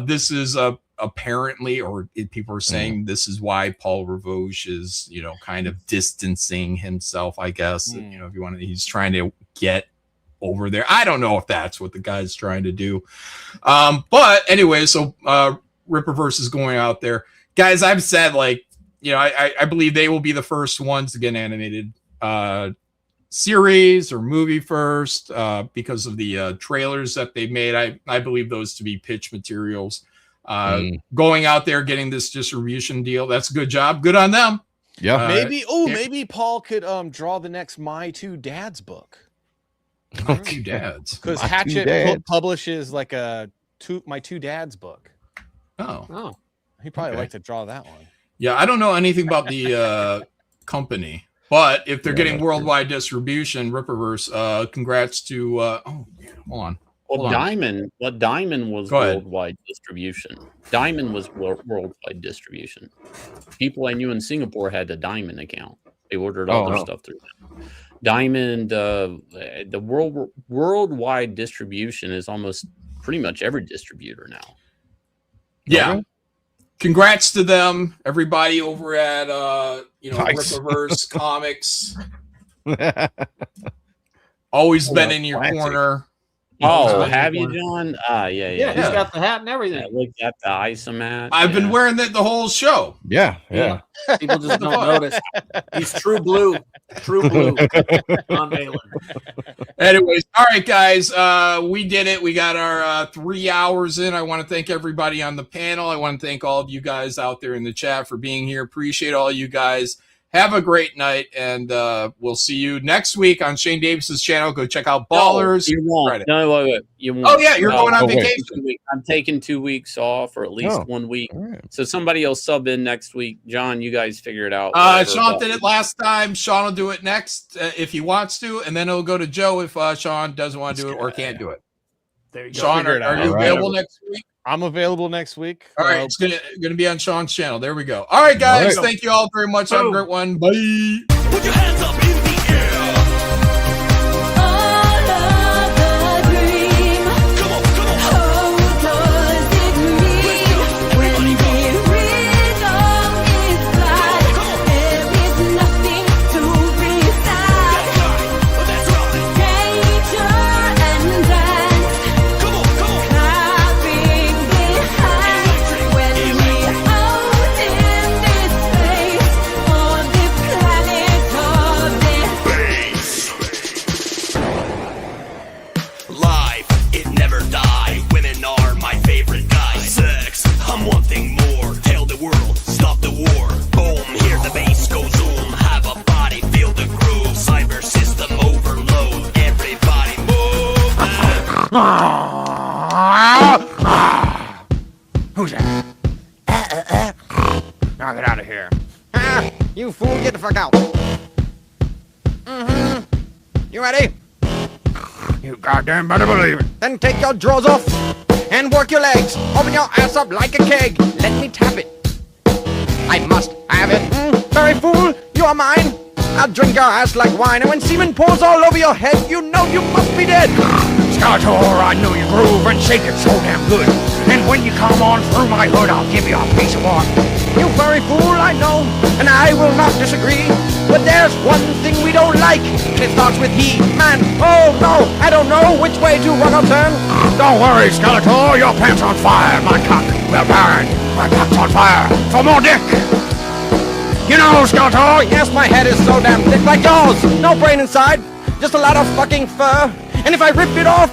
This is apparently, or people are saying this is why Paul Revouch is, kind of distancing himself, I guess. If you want to, he's trying to get over there. I don't know if that's what the guy's trying to do. But anyway, so Rippaverse is going out there. Guys, I've said, I believe they will be the first ones to get animated series or movie first because of the trailers that they made. I believe those to be pitch materials. Going out there, getting this distribution deal, that's a good job. Good on them. Yeah. Maybe Paul could draw the next My Two Dads book. My Two Dads. Because Hatchet publishes like My Two Dads book. Oh. He'd probably like to draw that one. Yeah, I don't know anything about the company, but if they're getting worldwide distribution, Rippaverse, congrats to hold on. Diamond was worldwide distribution. Diamond was worldwide distribution. People I knew in Singapore had a Diamond account. They ordered all their stuff through that. Diamond, the worldwide distribution is almost pretty much every distributor now. Yeah. Congrats to them, everybody over at Rippaverse Comics. Always been in your corner. Oh, have you, John? Yeah, he's got the hat and everything. Look at the isomat. I've been wearing that the whole show. Yeah. People just don't notice. He's true blue. On Malin. Anyways, all right, guys, we did it. We got our 3 hours in. I want to thank everybody on the panel. I want to thank all of you guys out there in the chat for being here. Appreciate all you guys. Have a great night, and we'll see you next week on Shane Davis's channel. Go check out Ballers. No, you won't. No, wait. You won't. Oh, yeah, you're going on vacation. I'm taking 2 weeks off, or at least 1 week. Right. So somebody will sub in next week. John, you guys figure it out. Sean did it last time. Sean will do it next if he wants to, and then it'll go to Joe if Sean doesn't want to do it or can't do it. There you go. Sean, are you available next week? I'm available next week. All right, it's gonna be on Sean's channel. There we go. All right, guys. Thank you all very much. Have a great one. Bye. Put your hands up in the air. Who's that? Now get out of here. You fool, get the fuck out. You ready? You goddamn better believe it. Then take your drawers off and work your legs. Open your ass up like a keg. Let me tap it. I must have it. Very fool, you are mine. I'll drink your ass like wine, and when semen pours all over your head, you know you must be dead. Skeletor, I know you groove and shake it so damn good. And when you come on through my hood, I'll give you a piece of what? You furry fool, I know, and I will not disagree. But there's one thing we don't like, and it starts with he, man. Oh no, I don't know which way to run or turn. Don't worry, Skeletor, your pants on fire. My cock will burn. My cock's on fire. For more dick. You know, Skeletor, yes, my head is so damn thick like yours. No brain inside, just a lot of fucking fur. And if I ripped it off,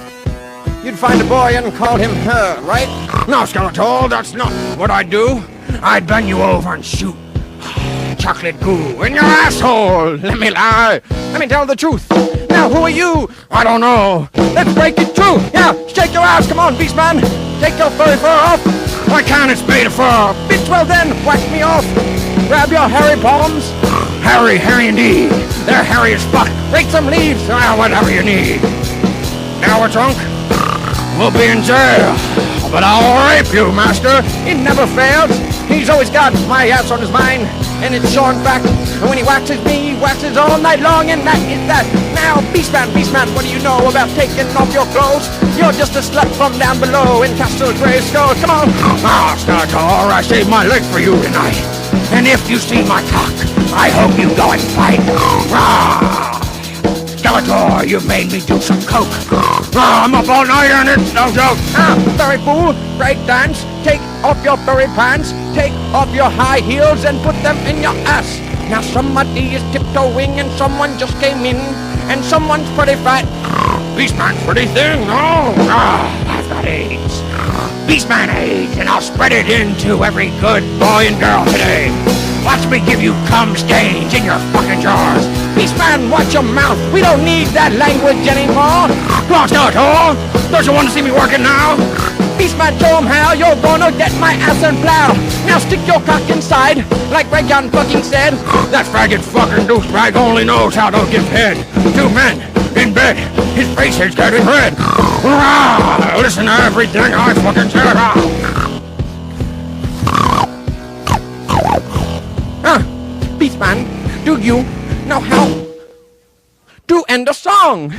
you'd find a boy and call him her, right? No, Skeletor, that's not what I'd do. I'd bend you over and shoot chocolate goo in your asshole. Let me lie. Let me tell the truth. Now, who are you? I don't know. Let's break it true. Yeah, shake your ass. Come on, Beastman. Take your furry fur off. I can't, it's made of fur. Bitch, well then, whack me off. Grab your hairy palms. Hairy indeed. They're hairy as fuck. Break some leaves. Whatever you need. Now we're drunk. We'll be in jail. But I'll rape you, master. It never fails. He's always got my ass on his mind. And it's showing back. And when he waxes me, he waxes all night long. And that is that. Now, Beastman, what do you know about taking off your clothes? You're just a slut from down below in Castle Grayskull. Come on. Skeletor, I saved my leg for you tonight. And if you see my cock, I hope you go and fight. Skeletor, you made me do some coke. I'm up all night and it's no joke. Furry fool, break dance. Take off your furry pants. Take off your high heels and put them in your ass. Now somebody is tiptoeing and someone just came in. and someone's pretty fat. Beastman's pretty thin. Oh, I've got AIDS. Beastman AIDS, and I'll spread it into every good boy and girl today. Watch me give you cum stains in your fucking jars. Beastman, watch your mouth. We don't need that language anymore. Clock's not all. Don't you want to see me working now? Beastman, show 'em how you're gonna get my ass and plow. Now stick your cock inside, like Reagan fucking said. That faggot fucking douchebag only knows how to give head. 2 men in bed, his face is getting red. Listen to everything I fucking said. Beastman, do you know how to end a song?